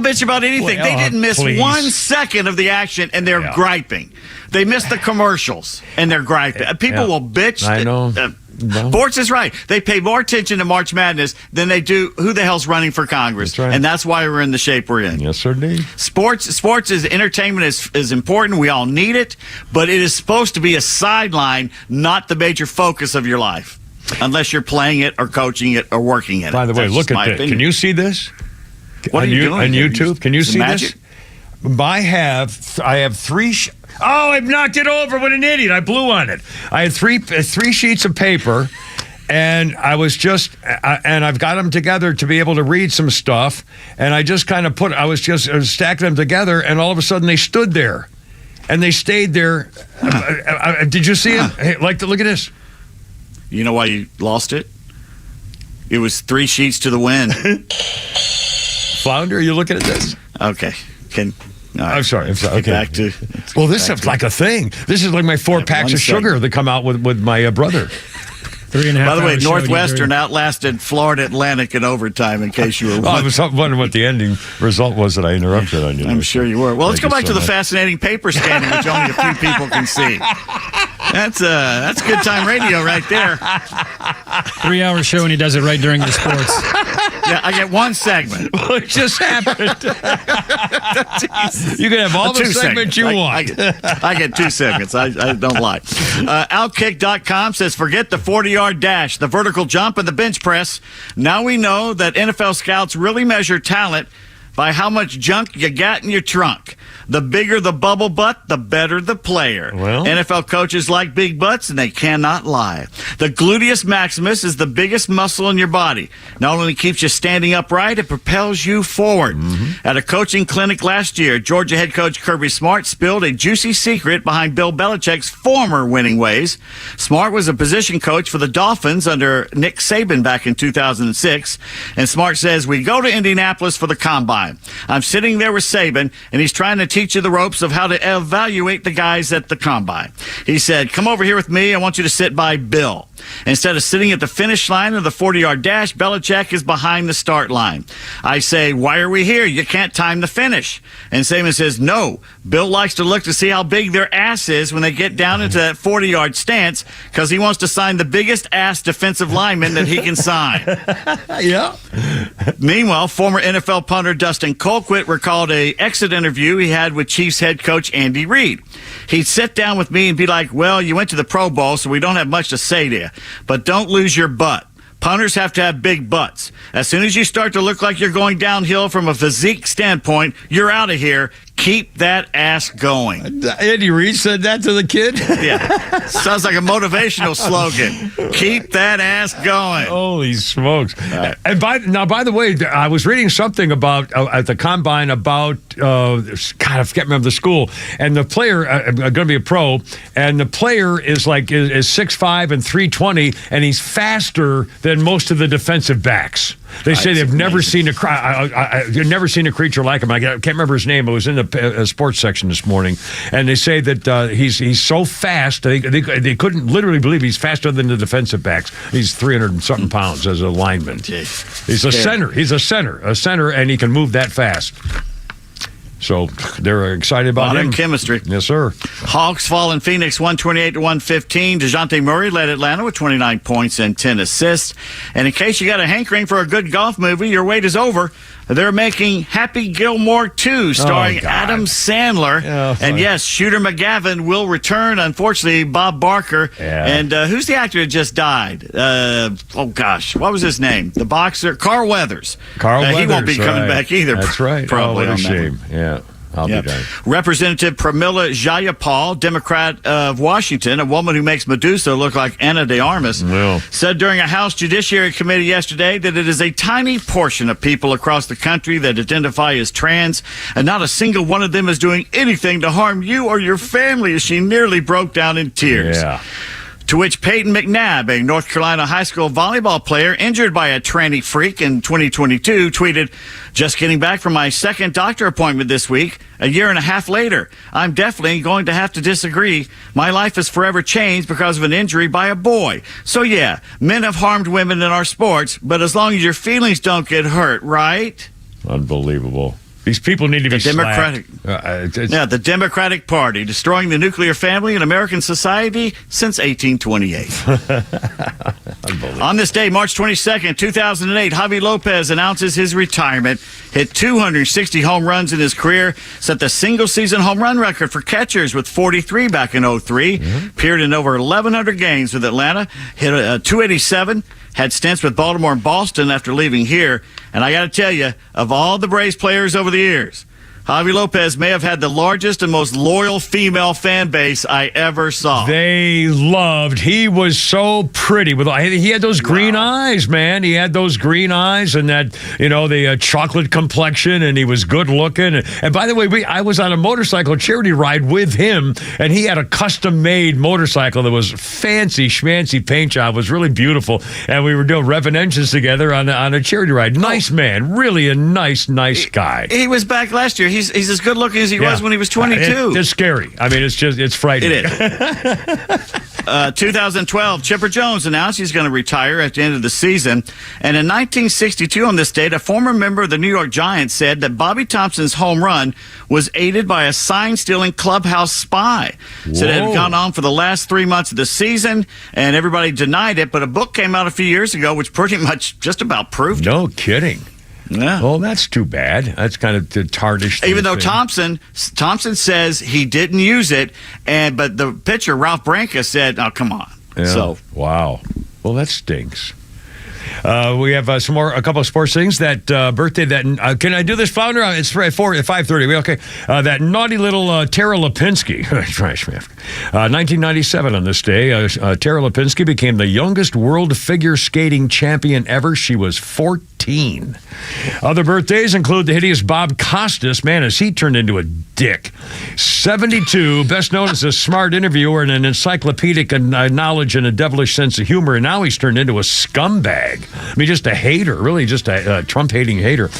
bitch about anything. They didn't miss 1 second of the action, and they're griping. They missed the commercials, and they're griping. People will bitch. I know. Boortz is right. They pay more attention to March Madness than they do who the hell's running for Congress. That's right. And that's why we're in the shape we're in. Yes, sir, indeed. Sports is entertainment is important. We all need it, but it is supposed to be a sideline, not the major focus of your life, unless you're playing it or coaching it or working in it. By the way, look at this. Opinion. Can you see this? What are you doing on YouTube? Can you see magic? This? I have 3. Oh, I've knocked it over. What an idiot. I blew on it. I had three sheets of paper, and I've got them together to be able to read some stuff, and I just kind of I was stacking them together, and all of a sudden they stood there, and they stayed there. Did you see it? Hey, look at this. You know why you lost it? It was 3 sheets to the wind. Flounder, are you looking at this? Okay. I'm sorry. Okay. Back to. Well, this is like a thing. This is like my 4 packs of sugar that come out with my brother. 3.5 By the way, hours Northwestern outlasted Florida Atlantic in overtime, in case you were I was wondering what the ending result was that I interrupted on you. I'm sure you were. Well, let's go back to the fascinating paper scanning, which only a few people can see. That's good time radio right there. 3-hour show, and he does it right during the sports. Yeah, I get 1 segment. What just happened? You can have all the segments you want. I get 2 segments. I don't lie. Outkick.com says, forget the 40-yard dash, the vertical jump, and the bench press. Now we know that NFL scouts really measure talent by how much junk you got in your trunk. The bigger the bubble butt, the better the player. Well, NFL coaches like big butts, and they cannot lie. The gluteus maximus is the biggest muscle in your body. Not only keeps you standing upright, it propels you forward. At a coaching clinic last year, Georgia head coach Kirby Smart spilled a juicy secret behind Bill Belichick's former winning ways. Smart was a position coach for the Dolphins under Nick Saban back in 2006. And Smart says, we go to Indianapolis for the combine. I'm sitting there with Saban, and he's trying to teach you the ropes of how to evaluate the guys at the combine. He said, come over here with me. I want you to sit by Bill. Instead of sitting at the finish line of the 40-yard dash, Belichick is behind the start line. I say, why are we here? You can't time the finish. And Saban says, no. Bill likes to look to see how big their ass is when they get down into that 40-yard stance because he wants to sign the biggest ass defensive lineman that he can sign. Yeah. Meanwhile, former NFL punter Dustin Colquitt recalled an exit interview he had with Chiefs head coach Andy Reid. He'd sit down with me and be like, well, you went to the Pro Bowl, so we don't have much to say to you. But don't lose your butt. Punters have to have big butts. As soon as you start to look like you're going downhill from a physique standpoint, you're out of here. Keep that ass going. Andy Reid said that to the kid? Yeah. Sounds like a motivational slogan. Keep that ass going. Holy smokes. And by the way, I was reading something about at the combine about, God, I can't remember the school, and the player, going to be a pro, and the player is 6'5" and 320, and he's faster than most of the defensive backs. They say they've never seen you've never seen a creature like him. I can't remember his name. It was in the sports section this morning, and they say that he's so fast. They couldn't literally believe he's faster than the defensive backs. He's 300 and something pounds as a lineman. He's a center. He's a center, and he can move that fast. So they're excited about him. Chemistry. Yes, sir. Hawks fall in Phoenix 128-115. DeJounte Murray led Atlanta with 29 points and 10 assists. And in case you got a hankering for a good golf movie, your wait is over. They're making Happy Gilmore 2, starring Adam Sandler. And yes, Shooter McGavin will return. Unfortunately, Bob Barker. Yeah. And who's the actor that just died? What was his name? The boxer, Carl Weathers. Weathers. He won't be coming back either. That's right. Probably what a on that shame. one. Yeah. I'll be done. Representative Pramila Jayapal, Democrat of Washington, a woman who makes Medusa look like Ana de Armas, said during a House Judiciary Committee yesterday that it is a tiny portion of people across the country that identify as trans, and not a single one of them is doing anything to harm you or your family, as she nearly broke down in tears. Yeah. To which Peyton McNabb, a North Carolina high school volleyball player injured by a tranny freak in 2022, tweeted, "Just getting back from my second doctor appointment this week, a year and a half later. I'm definitely going to have to disagree. My life has forever changed because of an injury by a boy. So yeah, men have harmed women in our sports, but as long as your feelings don't get hurt, right?" Unbelievable. These people need to be Democratic. The Democratic Party, destroying the nuclear family in American society since 1828. On this day, March 22nd, 2008, Javi Lopez announces his retirement. Hit 260 home runs in his career, set the single-season home run record for catchers with 43 back in 03. Appeared in over 1,100 games with Atlanta. Hit a 287. Had stints with Baltimore and Boston after leaving here. And I got to tell you, of all the Braves players over the years, Javi Lopez may have had the largest and most loyal female fan base I ever saw. He was so pretty. He had those green eyes, man. He had those green eyes and that, the chocolate complexion, and he was good looking. And by the way, I was on a motorcycle charity ride with him, and he had a custom-made motorcycle that was fancy, schmancy paint job. It was really beautiful. And we were doing revving engines together on a charity ride. Nice man. Really a nice guy. He was back last year. He's as good looking as he was when he was 22. It's scary. I mean, it's frightening. It is. 2012, Chipper Jones announced he's going to retire at the end of the season. And in 1962, on this date, a former member of the New York Giants said that Bobby Thompson's home run was aided by a sign-stealing clubhouse spy. Said it had gone on for the last 3 months of the season, and everybody denied it. But a book came out a few years ago, which pretty much just about proved it. No kidding. Yeah. Well, that's too bad. That's kind of tarnished. Even though Thompson says he didn't use it, but the pitcher Ralph Branca said, "Oh, come on." Yeah. So wow. Well, that stinks. We have a couple of sports things. That birthday, can I do this, Flounder? It's 5:30. Okay. That naughty little Tara Lipinski, trash man. 1997 on this day, Tara Lipinski became the youngest world figure skating champion ever. She was 14. Other birthdays include the hideous Bob Costas. Man, has he turned into a dick. 72, best known as a smart interviewer and an encyclopedic knowledge and a devilish sense of humor, and now he's turned into a scumbag. I mean, just a hater, really, just a Trump-hating hater.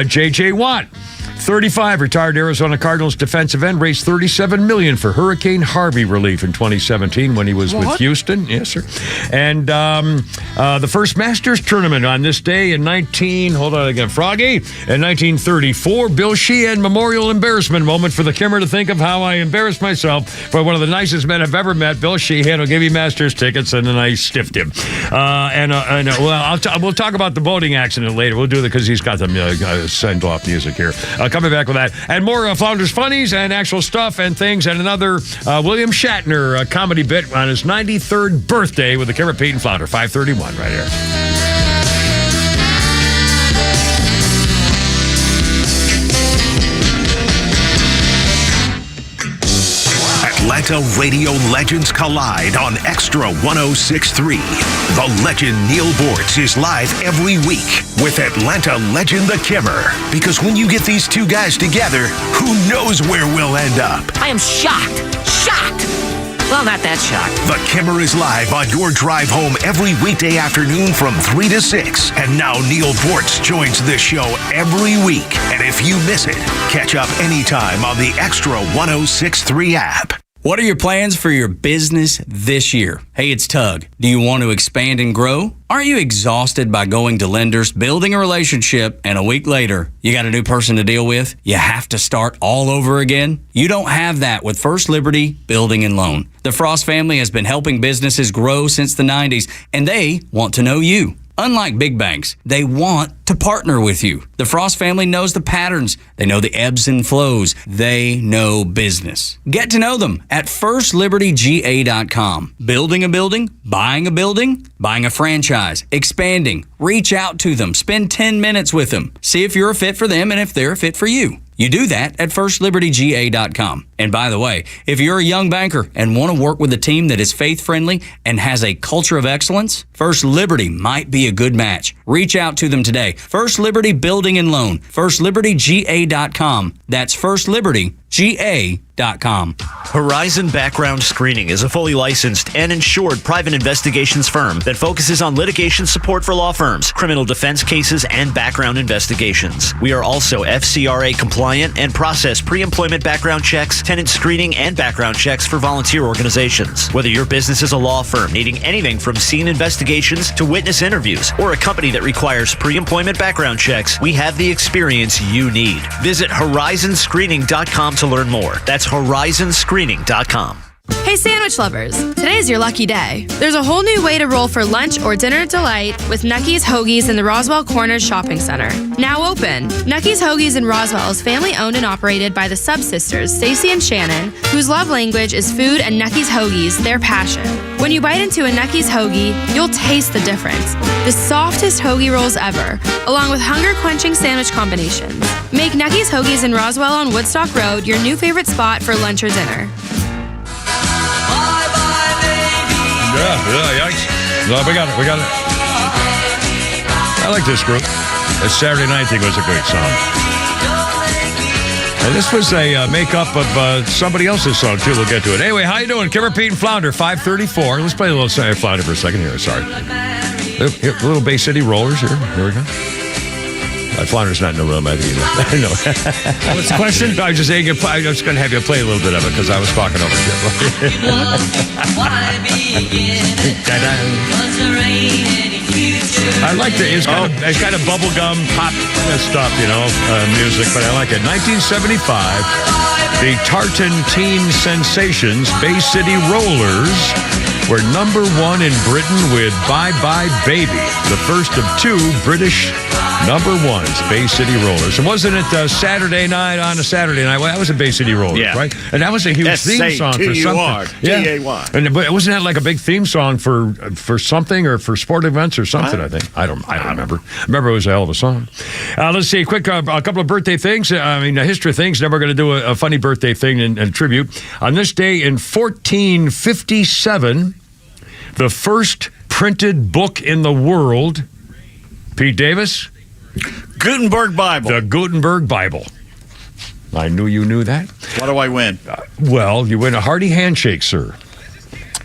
J.J. Watt, 35, retired Arizona Cardinals defensive end, raised $37 million for Hurricane Harvey relief in 2017 when he was with Houston. Yes, sir. And the first Masters tournament on this day in 1934, Bill Sheehan Memorial Embarrassment Moment for the Kimmer to think of how I embarrassed myself for one of the nicest men I've ever met. Bill Sheehan will give you Masters tickets, and then I stiffed him. We'll talk about the boating accident later. We'll do that because he's got the send-off music here. Coming back with that. And more Flounders Funnies and actual stuff and things, and another William Shatner comedy bit on his 93rd birthday with the Kimmer, Pete, and Flounder. 531 right here. Atlanta radio legends collide on XTRA 106.3. The legend Neil Boortz is live every week with Atlanta legend The Kimmer. Because when you get these two guys together, who knows where we'll end up? I am shocked. Shocked. Well, not that shocked. The Kimmer is live on your drive home every weekday afternoon from 3 to 6. And now Neil Boortz joins this show every week. And if you miss it, catch up anytime on the XTRA 106.3 app. What are your plans for your business this year? Hey, it's Tug. Do you want to expand and grow? Aren't you exhausted by going to lenders, building a relationship, and a week later, you got a new person to deal with? You have to start all over again? You don't have that with First Liberty Building and Loan. The Frost family has been helping businesses grow since the 90s, and they want to know you. Unlike big banks, they want to partner with you. The Frost family knows the patterns. They know the ebbs and flows. They know business. Get to know them at firstlibertyga.com. Building a building, buying a franchise, expanding. Reach out to them. Spend 10 minutes with them. See if you're a fit for them and if they're a fit for you. You do that at firstlibertyga.com. And by the way, if you're a young banker and want to work with a team that is faith-friendly and has a culture of excellence, First Liberty might be a good match. Reach out to them today. First Liberty Building and Loan. firstlibertyga.com. That's firstlibertyga.com. Horizon Background Screening is a fully licensed and insured private investigations firm that focuses on litigation support for law firms, criminal defense cases, and background investigations. We are also FCRA compliant and process pre-employment background checks, tenant screening, and background checks for volunteer organizations. Whether your business is a law firm needing anything from scene investigations to witness interviews, or a company that requires pre-employment background checks, we have the experience you need. Visit horizonscreening.com to learn more. That's horizonscreening.com. Hey sandwich lovers, today's your lucky day. There's a whole new way to roll for lunch or dinner delight with Nucky's Hoagies in the Roswell Corners Shopping Center. Now open. Nucky's Hoagies in Roswell is family owned and operated by the Sub-Sisters, Stacy and Shannon, whose love language is food and Nucky's Hoagies, their passion. When you bite into a Nucky's Hoagie, you'll taste the difference. The softest hoagie rolls ever, along with hunger-quenching sandwich combinations. Make Nucky's Hoagies in Roswell on Woodstock Road your new favorite spot for lunch or dinner. Yeah, yikes. No, we got it. I like this group. That Saturday Night thing was a great song. And this was a makeup of somebody else's song, too. We'll get to it. Anyway, how you doing? Kimmer, Pete, and Flounder, 534. Let's play a little Flounder for a second here. Sorry. Here, little Bay City Rollers here. Here we go. Flounder's not in the room, I think. I know. What's the question? No, I was just saying, I was going to have you play a little bit of it because I was talking over you. I like it. It's kind of bubblegum pop stuff, music, but I like it. 1975, the Tartan teen sensations, Bay City Rollers, were number one in Britain with Bye Bye Baby, the first of two British number ones, Bay City Rollers. And wasn't it Saturday night on a Saturday night? Well, that was a Bay City Rollers, right? And that was a huge theme song for something. T-A-Y. But wasn't that like a big theme song for something or for sport events or something, I think? I don't remember. I remember it was a hell of a song. Let's see, quick, a couple of birthday things. History things. Then we're going to do a funny birthday thing and tribute. On this day in 1457, the first printed book in the world, Pete Davis? Gutenberg Bible. The Gutenberg Bible. I knew you knew that. What do I win? Well, you win a hearty handshake, sir.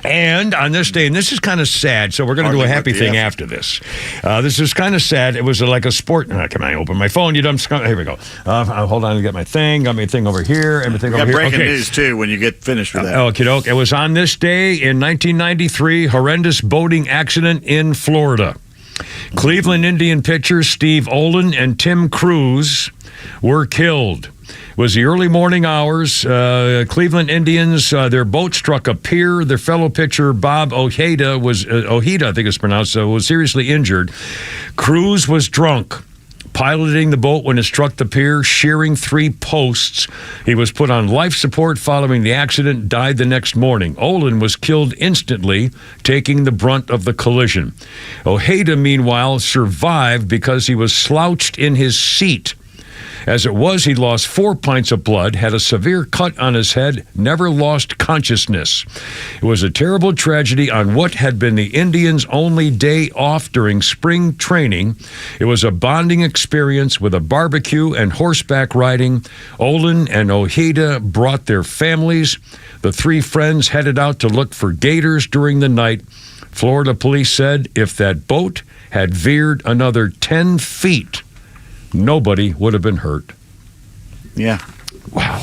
And on this day, and this is kind of sad, so we're going to do a happy thing after this. This is kind of sad. It was like a sport. Can I open my phone? You dumb scum. Here we go. Hold on to get my thing. Got my thing over here. Everything over here. Breaking news, too, when you get finished with that. Okie doke. It was on this day in 1993, horrendous boating accident in Florida. Cleveland Indian pitchers Steve Olin and Tim Cruz were killed. It was the early morning hours. Cleveland Indians, their boat struck a pier. Their fellow pitcher Bob Ojeda I think it's pronounced, was seriously injured. Cruz was drunk, piloting the boat when it struck the pier, shearing 3 posts. He was put on life support following the accident, died the next morning. Olin was killed instantly, taking the brunt of the collision. Ojeda, meanwhile, survived because he was slouched in his seat As it was, he lost 4 pints of blood, had a severe cut on his head, never lost consciousness. It was a terrible tragedy on what had been the Indians' only day off during spring training. It was a bonding experience with a barbecue and horseback riding. Olin and Ojeda brought their families. The 3 friends headed out to look for gators during the night. Florida police said if that boat had veered another 10 feet, nobody would have been hurt. Yeah. Wow.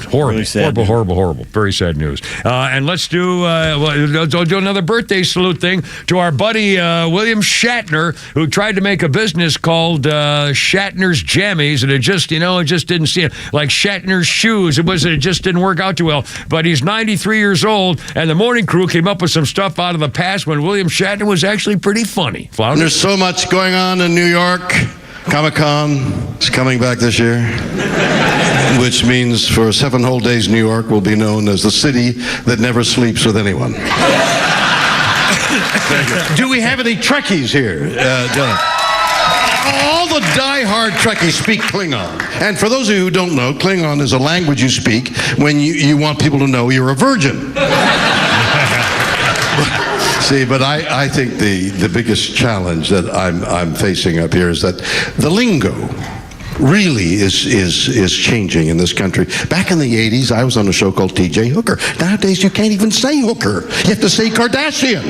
Horrible, really sad, horrible. Very sad news. And let's do another birthday salute thing to our buddy William Shatner, who tried to make a business called Shatner's Jammies, and it just didn't seem like Shatner's shoes. It just didn't work out too well. But he's 93 years old, and the morning crew came up with some stuff out of the past when William Shatner was actually pretty funny. And there's so much going on in New York. Comic-Con is coming back this year, which means for 7 whole days, New York will be known as the city that never sleeps with anyone. Do we have any Trekkies here? All the die-hard Trekkies speak Klingon. And for those of you who don't know, Klingon is a language you speak when you want people to know you're a virgin. See, but I think the biggest challenge that I'm facing up here is that the lingo really is changing in this country. Back in the 80s, I was on a show called T.J. Hooker. Nowadays, you can't even say hooker. You have to say Kardashian.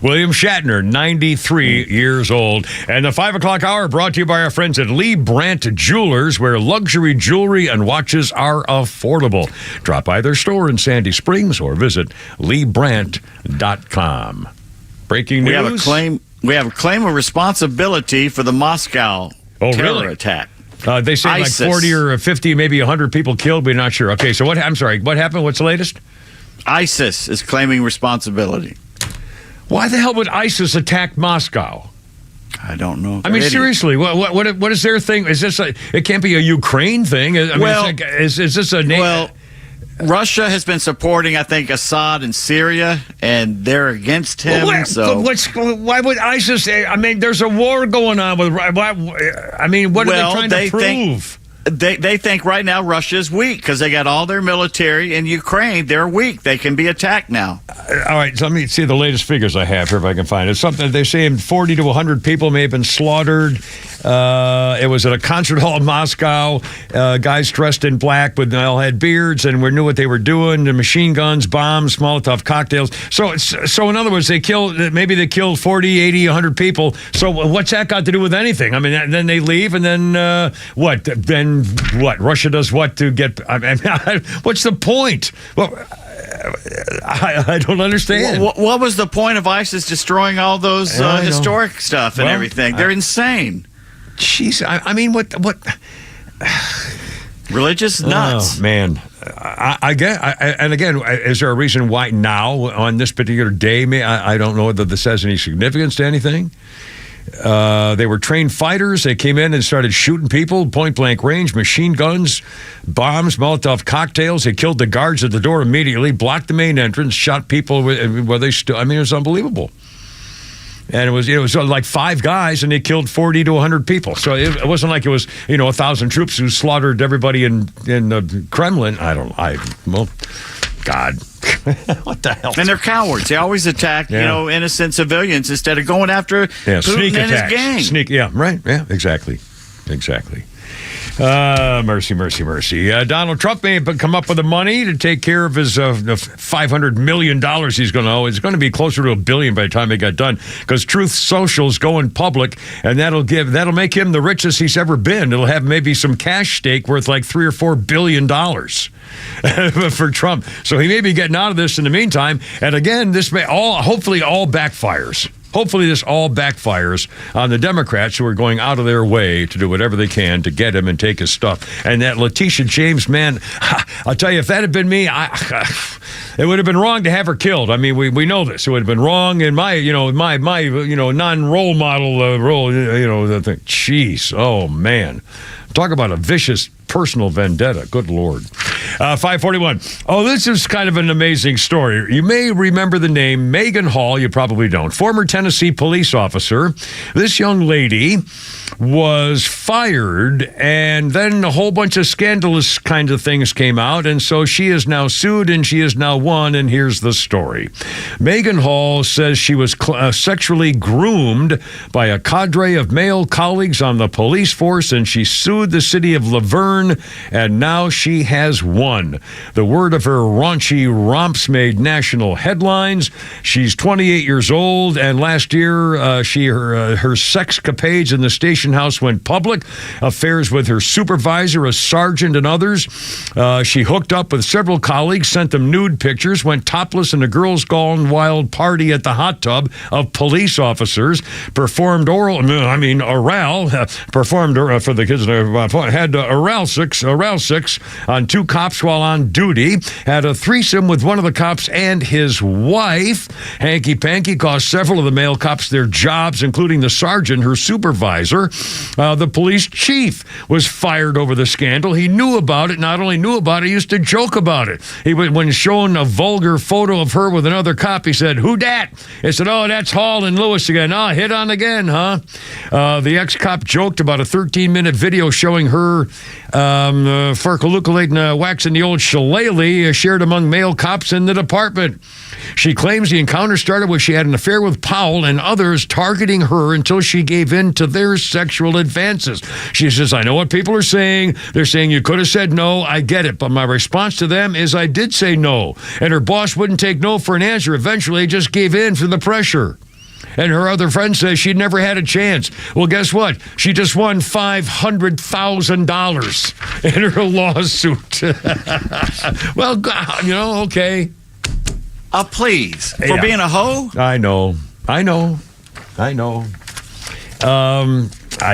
William Shatner, 93 years old. And the 5 o'clock hour brought to you by our friends at Lee Brandt Jewelers, where luxury jewelry and watches are affordable. Drop by their store in Sandy Springs or visit LeeBrandt.com. Breaking news. We have a claim of responsibility for the Moscow terror attack. They say ISIS. Like 40 or 50, maybe 100 people killed. We're not sure. Okay, so what happened? What's the latest? ISIS is claiming responsibility. Why the hell would ISIS attack Moscow? I don't know. I mean, seriously, what is their thing? Is this it can't be a Ukraine thing? Is this a... Well, Russia has been supporting, I think, Assad in Syria, and they're against him. Why would ISIS... I mean, there's a war going on with... what are they trying to prove? They think right now Russia is weak because they got all their military in Ukraine. They're weak. They can be attacked now. All right, so let me see the latest figures I have here if I can find it. Something they're saying 40 to 100 people may have been slaughtered. It was at a concert hall in Moscow. Guys dressed in black, but they all had beards and we knew what they were doing. The machine guns, bombs, Molotov cocktails. So in other words, they killed 40, 80, 100 people. So what's that got to do with anything? I mean, then they leave, and then what? Then what? Russia does what to get? What's the point? Well, I don't understand. What was the point of ISIS destroying all those historic stuff and everything? They're insane. Jeez, I mean, what? Religious nuts. Oh, man. I get. And again, is there a reason why now on this particular day? I don't know whether this has any significance to anything. They were trained fighters. They came in and started shooting people, point blank range, machine guns, bombs, Molotov cocktails. They killed the guards at the door immediately, blocked the main entrance, shot people where they stood. I mean, it was unbelievable. And it was like 5 guys, and they killed 40 to 100 people. So it wasn't like it was 1,000 troops who slaughtered everybody in the Kremlin. God. What the hell? And they're cowards. They always attack, innocent civilians instead of going after Putin sneak and attacks. his gang. Right. Yeah, exactly. Mercy. Donald Trump may have come up with the money to take care of his $500 million he's going to owe. It's going to be closer to $1 billion by the time it got done, because Truth Social's going public, and that'll make him the richest he's ever been. It'll have maybe some cash stake worth like $3 or $4 billion for Trump. So he may be getting out of this in the meantime. And again, this may hopefully all backfires. Hopefully this all backfires on the Democrats, who are going out of their way to do whatever they can to get him and take his stuff. And that Letitia James, man, I'll tell you, if that had been me, it would have been wrong to have her killed. I mean, we know this. It would have been wrong in my non-role model role. Jeez, oh man. Talk about a vicious personal vendetta. Good Lord. 541. Oh, this is kind of an amazing story. You may remember the name Megan Hall. You probably don't. Former Tennessee police officer. This young lady was fired, and then a whole bunch of scandalous kind of things came out, and so she is now sued, and she is now won, and here's the story. Megan Hall says she was sexually groomed by a cadre of male colleagues on the police force, and she sued the city of Laverne, and now she has won. The word of her raunchy romps made national headlines. She's 28 years old, and last year her sexcapades in the station house went public. Affairs with her supervisor, a sergeant, and others. She hooked up with several colleagues, sent them nude pictures, went topless in a Girls Gone Wild party at the hot tub of police officers, performed for the kids, had oral sex on two cops while on duty, had a threesome with one of the cops and his wife. Hanky-panky cost several of the male cops their jobs, including the sergeant, her supervisor. The police chief was fired over the scandal. He knew about it. Not only knew about it, he used to joke about it. When shown a vulgar photo of her with another cop, he said, "Who dat?" He said, "Oh, that's Hall and Lewis again." "Oh, hit on again, huh?" The ex-cop joked about a 13-minute video showing her farkalukalating, waxing the old shillelagh shared among male cops in the department. She claims the encounter started when she had an affair with Powell and others targeting her until she gave in to their sexual advances. She says, "I know what people are saying. They're saying you could have said no. I get it. But my response to them is I did say no. And her boss wouldn't take no for an answer. Eventually, just gave in for the pressure." And her other friend says she'd never had a chance. Well, guess what? She just won $500,000 in her lawsuit. Well, okay. Please. For being a hoe? I know. I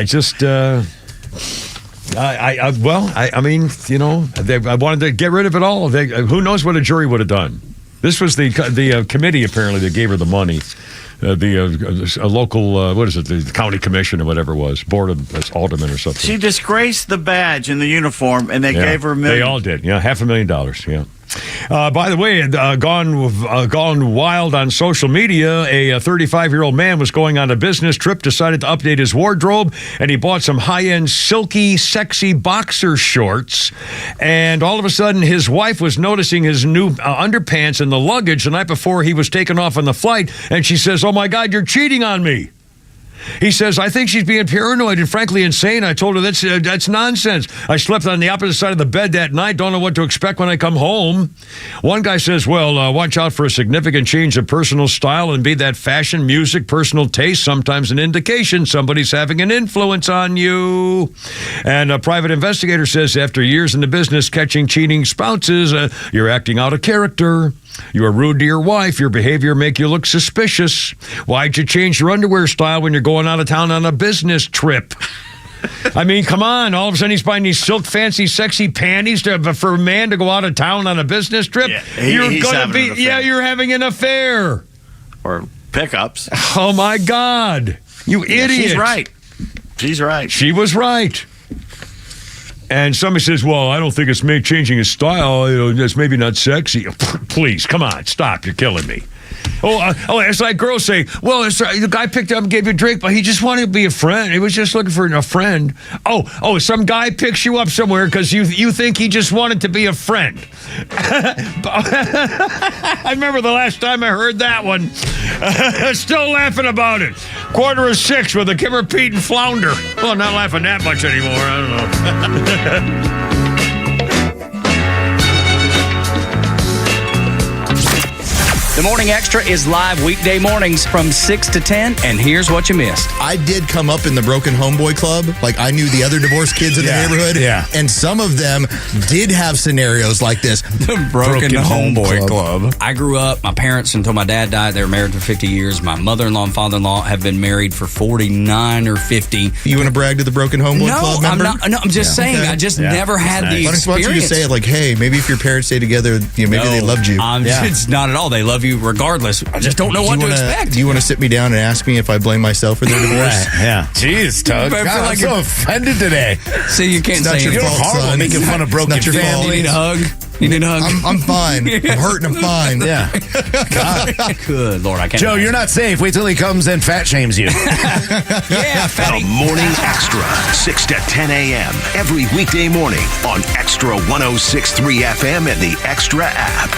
just, I wanted to get rid of it all. Who knows what a jury would have done? This was the committee, apparently, that gave her the money. A local, the county commission or whatever it was, board of aldermen or something. She disgraced the badge and the uniform, and they gave her $1 million. They all did, $500,000, yeah. By the way, gone wild on social media, a 35-year-old man was going on a business trip, decided to update his wardrobe, and he bought some high-end, silky, sexy boxer shorts. And all of a sudden, his wife was noticing his new underpants in the luggage the night before he was taken off on the flight, and she says, "Oh, my God, you're cheating on me." He says, "I think she's being paranoid and frankly insane. I told her that's nonsense. I slept on the opposite side of the bed that night. Don't know what to expect when I come home." One guy says, "Well, watch out for a significant change of personal style, and be that fashion, music, personal taste, sometimes an indication somebody's having an influence on you." And a private investigator says, after years in the business catching cheating spouses, you're acting out of character. You are rude to your wife. Your behavior make you look suspicious. Why'd you change your underwear style when you're going out of town on a business trip? I mean, come on. All of a sudden, he's buying these silk, fancy, sexy panties for a man to go out of town on a business trip. Yeah, you're having an affair. Or pickups. Oh, my God. You idiot. She's right. She's right. She was right. And somebody says, "Well, I don't think it's me changing his style. It's maybe not sexy." Please, come on, stop. You're killing me. It's like girls say, "Well, the guy picked up and gave you a drink, but he just wanted to be a friend. He was just looking for a friend." Some guy picks you up somewhere because you think he just wanted to be a friend. I remember the last time I heard that one. Still laughing about it. 5:45 with a Kimmer, Pete, and Flounder. Well, not laughing that much anymore. I don't know. The Morning Extra is live weekday mornings from 6 to 10, and here's what you missed. I did come up in the Broken Homeboy Club. Like, I knew the other divorced kids in the neighborhood. Yeah. And some of them did have scenarios like this. The Broken Homeboy Club. I grew up, my parents, until my dad died, they were married for 50 years. My mother-in-law and father-in-law have been married for 49 or 50. You want to brag to the Broken Homeboy Club member? I'm just saying, I just never had the experience. Why don't you say it like, hey, maybe if your parents stay together, maybe they loved you. It's not at all. They love you regardless. I just don't know what to expect. Do you want to sit me down and ask me if I blame myself for their divorce? Yeah. Jeez, Tug. I'm so offended today. See, you can't say you're horrible making fun of broken family to hug. You need a hug? I'm fine. I'm hurting. I'm fine. Yeah. God. Good Lord, I can't. Joe, you're not safe. Wait till he comes and fat shames you. Yeah, fatty. The Morning Extra, 6 to 10 a.m. every weekday morning on Extra 106.3 FM and the Extra app.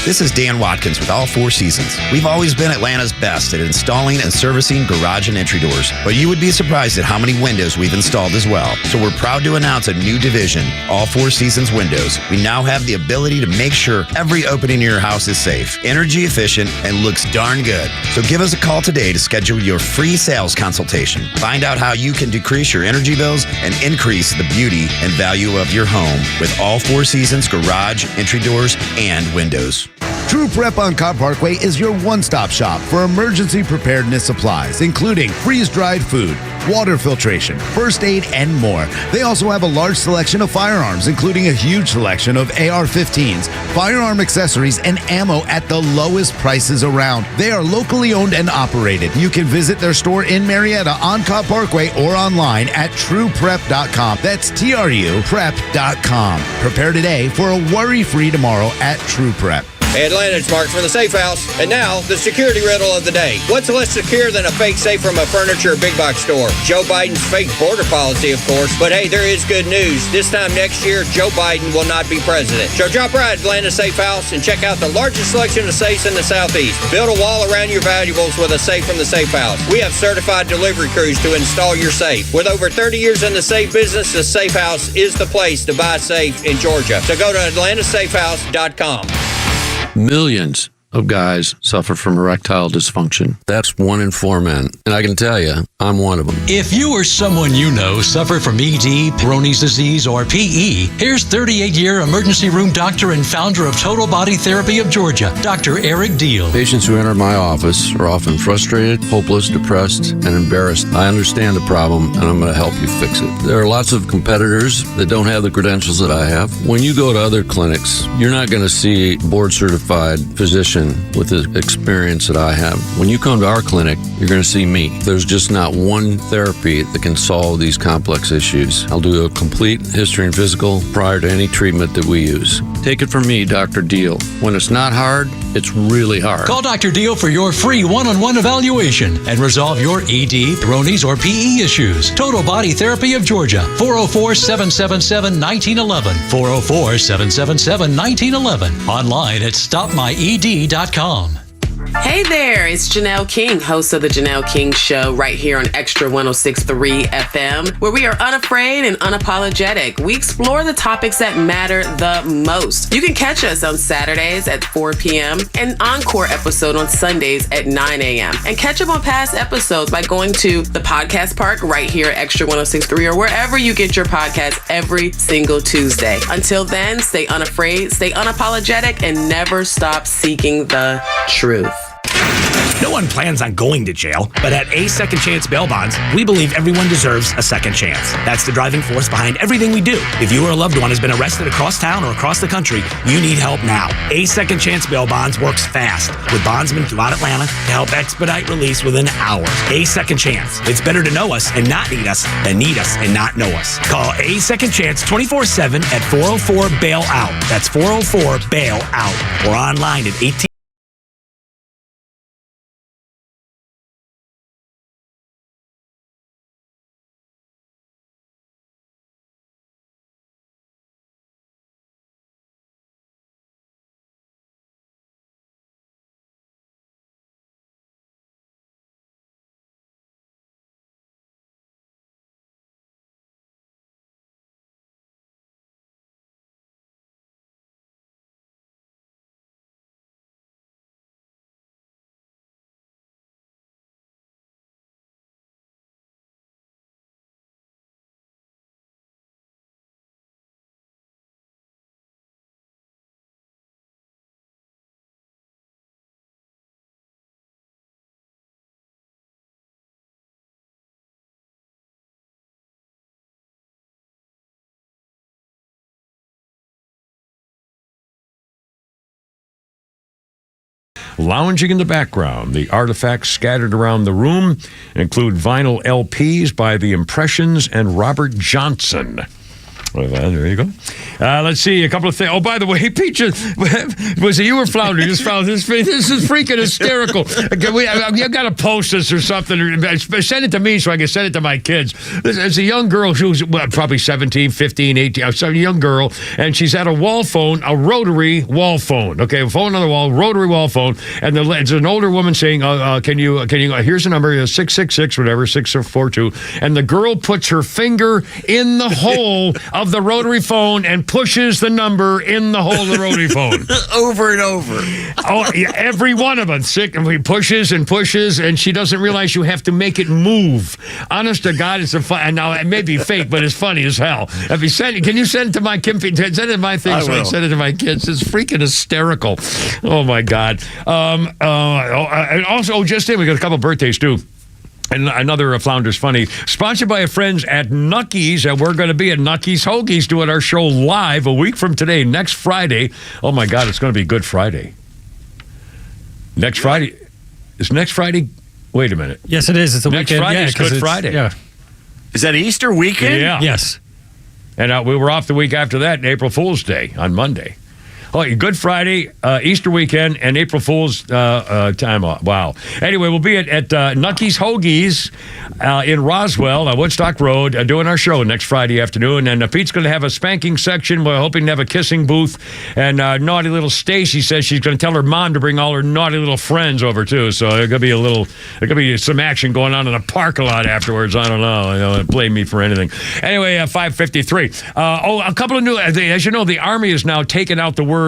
This is Dan Watkins with All Four Seasons. We've always been Atlanta's best at installing and servicing garage and entry doors, but you would be surprised at how many windows we've installed as well. So we're proud to announce a new division, All Four Seasons Windows. We now have the ability to make sure every opening in your house is safe, energy efficient, and looks darn good. So give us a call today to schedule your free sales consultation. Find out how you can decrease your energy bills and increase the beauty and value of your home with All Four Seasons garage, entry doors, and windows. True Prep on Cobb Parkway is your one-stop shop for emergency preparedness supplies, including freeze-dried food, water filtration, first aid, and more. They also have a large selection of firearms, including a huge selection of AR-15s, firearm accessories, and ammo at the lowest prices around. They are locally owned and operated. You can visit their store in Marietta on Cobb Parkway or online at trueprep.com. That's TRU-prep.com. Prepare today for a worry-free tomorrow at True Prep. Hey Atlanta, it's Mark from the Safe House. And now, the security riddle of the day. What's less secure than a fake safe from a furniture or big box store? Joe Biden's fake border policy, of course. But hey, there is good news. This time next year, Joe Biden will not be president. So drop by Atlanta Safe House and check out the largest selection of safes in the Southeast. Build a wall around your valuables with a safe from the Safe House. We have certified delivery crews to install your safe. With over 30 years in the safe business, the Safe House is the place to buy safe in Georgia. So go to atlantasafehouse.com. Millions of guys suffer from erectile dysfunction. That's 1 in 4 men. And I can tell you, I'm one of them. If you or someone you know suffer from ED, Peyronie's disease, or PE, here's 38-year emergency room doctor and founder of Total Body Therapy of Georgia, Dr. Eric Deal. Patients who enter my office are often frustrated, hopeless, depressed, and embarrassed. I understand the problem, and I'm going to help you fix it. There are lots of competitors that don't have the credentials that I have. When you go to other clinics, you're not going to see a board-certified physician with the experience that I have. When you come to our clinic, you're going to see me. There's just not one therapy that can solve these complex issues. I'll do a complete history and physical prior to any treatment that we use. Take it from me, Dr. Deal. When it's not hard, it's really hard. Call Dr. Deal for your free one-on-one evaluation and resolve your ED, Peyronie's, or PE issues. Total Body Therapy of Georgia, 404-777-1911, 404-777-1911, online at stopmyed.com. Hey there, it's Janelle King, host of The Janelle King Show, right here on Extra 106.3 FM, where we are unafraid and unapologetic. We explore the topics that matter the most. You can catch us on Saturdays at 4 p.m. and encore episode on Sundays at 9 a.m. And catch up on past episodes by going to the podcast park right here at Extra 106.3 or wherever you get your podcasts every single Tuesday. Until then, stay unafraid, stay unapologetic, and never stop seeking the truth. No one plans on going to jail, but at A Second Chance Bail Bonds, we believe everyone deserves a second chance. That's the driving force behind everything we do. If you or a loved one has been arrested across town or across the country, you need help now. A Second Chance Bail Bonds works fast with bondsmen throughout Atlanta to help expedite release within hours. A Second Chance. It's better to know us and not need us than need us and not know us. Call A Second Chance 24/7 at 404-BAIL-OUT. That's 404-BAIL-OUT. Or online at 18. Lounging in the background, the artifacts scattered around the room include vinyl LPs by The Impressions and Robert Johnson. Well, there you go. Let's see a couple of things. Oh, by the way, Peach, was it you or Flounder? Just found this. This is freaking hysterical. You got to post this or something. Send it to me so I can send it to my kids. There's a young girl who's probably 17, 15, 18. Some young girl, and she's at a wall phone, a rotary wall phone. Okay, a phone on the wall, rotary wall phone, and it's an older woman saying, "Can you? Here's the number, 666 whatever 642." And the girl puts her finger in the hole of the rotary phone and pushes the number in the hole of the rotary phone. Over and over. Oh, yeah, every one of them. And he pushes, and she doesn't realize you have to make it move. Honest to God, it's a fun. Now, it may be fake, but it's funny as hell. Can you send it to my Kim? Send it to my thing so I send it to my kids. It's freaking hysterical. Oh, my God. And also, just in, we got a couple birthdays, too. And another Flounders Funny, sponsored by our friends at Nucky's, and we're going to be at Nucky's Hoagies doing our show live a week from today, next Friday. Oh, my God, it's going to be Good Friday. Next Friday. Is next Friday? Wait a minute. Yes, it is. It's a next weekend. Friday is Good Friday. Yeah. Is that Easter weekend? Yeah. Yes. And we were off the week after that, April Fool's Day on Monday. Oh, Good Friday, Easter weekend, and April Fool's time off. Wow. Anyway, we'll be at Nucky's Hoagies in Roswell on Woodstock Road doing our show next Friday afternoon. And Pete's going to have a spanking section. We're hoping to have a kissing booth. And naughty little Stacy says she's going to tell her mom to bring all her naughty little friends over, too. So there's going to be some action going on in the parking lot afterwards. I don't know. Blame me for anything. Anyway, 5:53. A couple of new, as you know, the Army has now taken out the words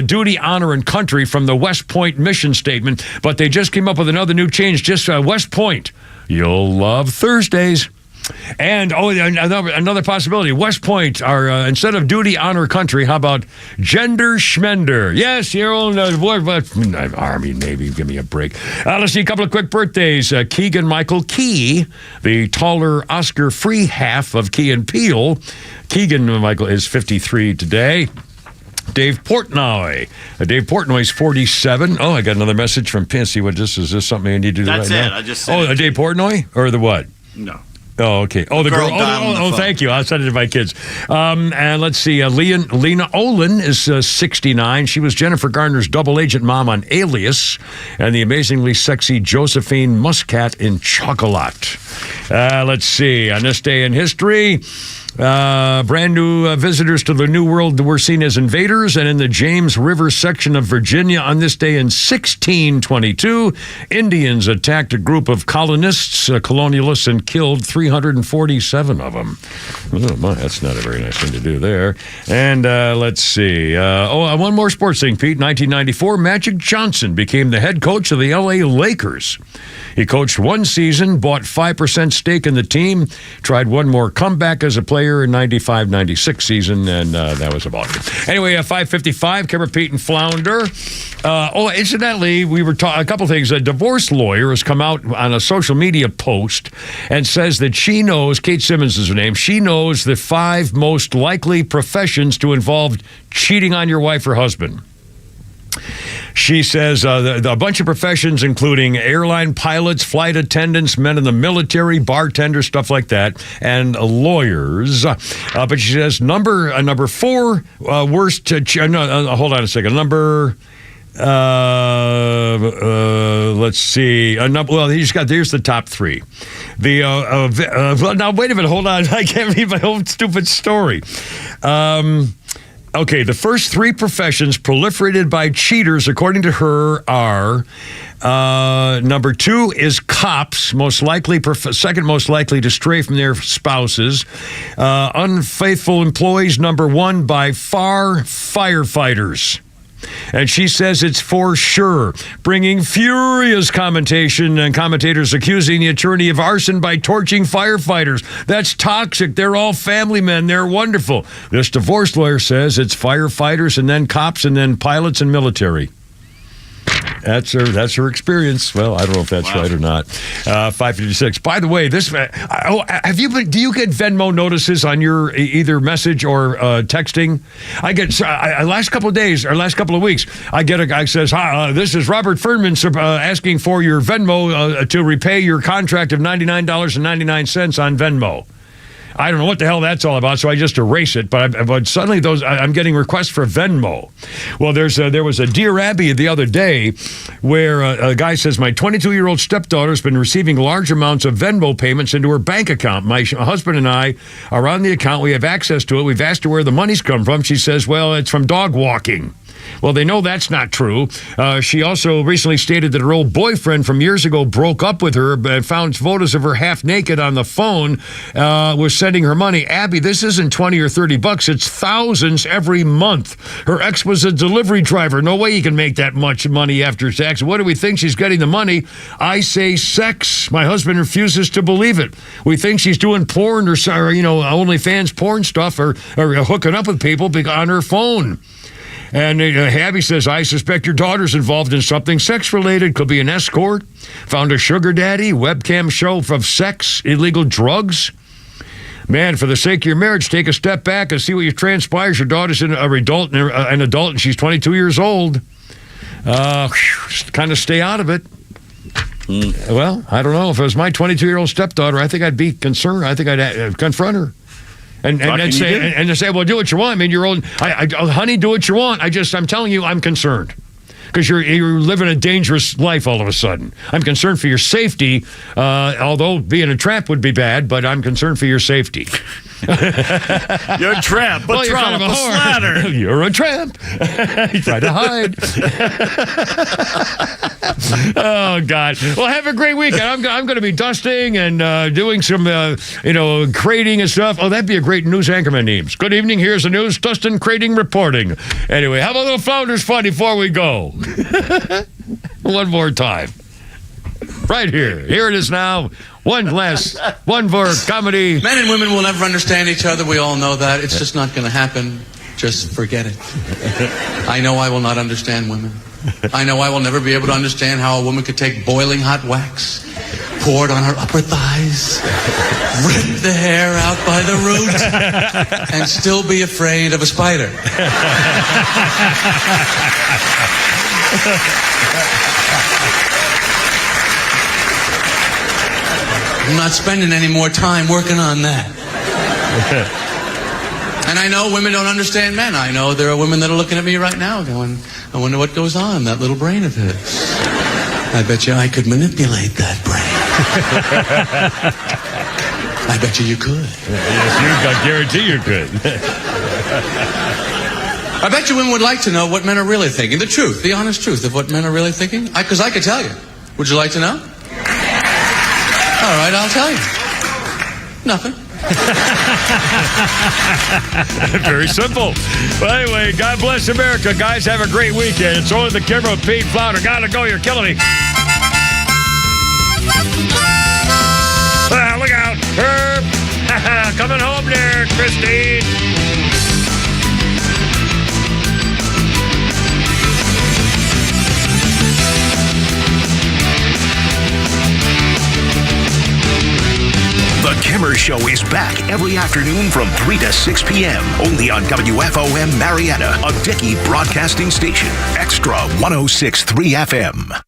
duty, honor, and country from the West Point mission statement, but they just came up with another new change, just West Point. You'll love Thursdays. And, another possibility, West Point are, instead of duty, honor, country, how about gender schmender? Yes, your own Army, Navy, give me a break. Let's see a couple of quick birthdays. Keegan Michael Key, the taller Oscar-free half of Key and Peele. Keegan Michael is 53 today. Dave Portnoy. Dave Portnoy's 47. Oh, I got another message from Pincy. What is this something I need to do That's right it. now? I just said Dave Portnoy? Or the what? No. Oh, okay. Oh, the girl. Oh, thank you. I'll send it to my kids. And let's see. Lena Olin is 69. She was Jennifer Garner's double agent mom on Alias and the amazingly sexy Josephine Muscat in Chocolat. Let's see. On this day in history, brand new visitors to the New World were seen as invaders, and in the James River section of Virginia on this day in 1622, Indians attacked a group of colonists, colonialists, and killed 347 of them. Oh, my, that's not a very nice thing to do there. And let's see. One more sports thing, Pete. 1994, Magic Johnson became the head coach of the L.A. Lakers. He coached one season, bought 5% stake in the team, tried one more comeback as a player in 95-96 season, and that was about it. Anyway, 5:55, Kimmer, Pete, and Flounder. Incidentally, we were talking a couple things. A divorce lawyer has come out on a social media post and says that she knows, Kate Simmons is her name, she knows the 5 most likely professions to involve cheating on your wife or husband. She says a bunch of professions, including airline pilots, flight attendants, men in the military, bartenders, stuff like that, and lawyers. But she says number 4 worst. Hold on a second. Let's see. Here's the top 3. Now wait a minute. Hold on. I can't read my own stupid story. Okay, the first 3 professions proliferated by cheaters, according to her, are number 2 is cops, second most likely to stray from their spouses. Unfaithful employees, number 1 by far, firefighters. And she says it's for sure, bringing furious commentators accusing the attorney of arson by torching firefighters. That's toxic. They're all family men. They're wonderful. This divorce lawyer says it's firefighters and then cops and then pilots and military. That's her experience. Well, I don't know if that's right or not. 556. By the way, do you get Venmo notices on your either message or texting? I get last couple of days or last couple of weeks. I get a guy says, "Hi, this is Robert Fernman asking for your Venmo to repay your contract of $99.99 on Venmo." I don't know what the hell that's all about, so I just erase it. But suddenly I'm getting requests for Venmo. Well, there was a Dear Abby the other day where a guy says, my 22-year-old stepdaughter has been receiving large amounts of Venmo payments into her bank account. My husband and I are on the account. We have access to it. We've asked her where the money's come from. She says, well, it's from dog walking. Well, they know that's not true. She also recently stated that her old boyfriend from years ago broke up with her, but found photos of her half naked on the phone, was sending her money. Abby, this isn't $20 or $30. It's thousands every month. Her ex was a delivery driver. No way he can make that much money after tax. What do we think she's getting the money? I say sex. My husband refuses to believe it. We think she's doing porn or OnlyFans porn stuff or hooking up with people on her phone. And Abby says, I suspect your daughter's involved in something sex-related. Could be an escort, found a sugar daddy, webcam show of sex, illegal drugs. Man, for the sake of your marriage, take a step back and see what transpires. Your daughter's an adult, and she's 22 years old. Kind of stay out of it. Well, I don't know. If it was my 22-year-old stepdaughter, I think I'd be concerned. I think I'd confront her. And say, well, do what you want. I mean, you're old. Honey, do what you want. I'm telling you, I'm concerned. Because you're living a dangerous life all of a sudden. I'm concerned for your safety, although being a tramp would be bad, but I'm concerned for your safety. You're a tramp, but you're kind of a slatter. You're a tramp. You try to hide. Oh, God. Well, have a great weekend. I'm going to be dusting and doing some, crating and stuff. Oh, that'd be a great news anchorman names. Good evening. Here's the news. Dustin Crating reporting. Anyway, have a little Founders Fun before we go. One more time. Right here. Here it is now. One for comedy. Men and women will never understand each other. We all know that. It's just not going to happen. Just forget it. I know I will not understand women. I know I will never be able to understand how a woman could take boiling hot wax, pour it on her upper thighs, rip the hair out by the root, and still be afraid of a spider. I'm not spending any more time working on that. And I know women don't understand men. I know there are women that are looking at me right now going, I wonder what goes on in that little brain of his. I bet you I could manipulate that brain. I bet you could. Yes, I guarantee you could. I bet you women would like to know what men are really thinking. The truth, the honest truth of what men are really thinking. Because I could tell you. Would you like to know? All right, I'll tell you. Nothing. Very simple. Well, anyway, God bless America. Guys, have a great weekend. It's only the camera with Pete Flounder. Gotta go. You're killing me. Look out. Herb. Coming home there, Christine. The Kimmer Show is back every afternoon from 3 to 6 p.m. only on WFOM Marietta, a Dickey broadcasting station. Extra 106.3 FM.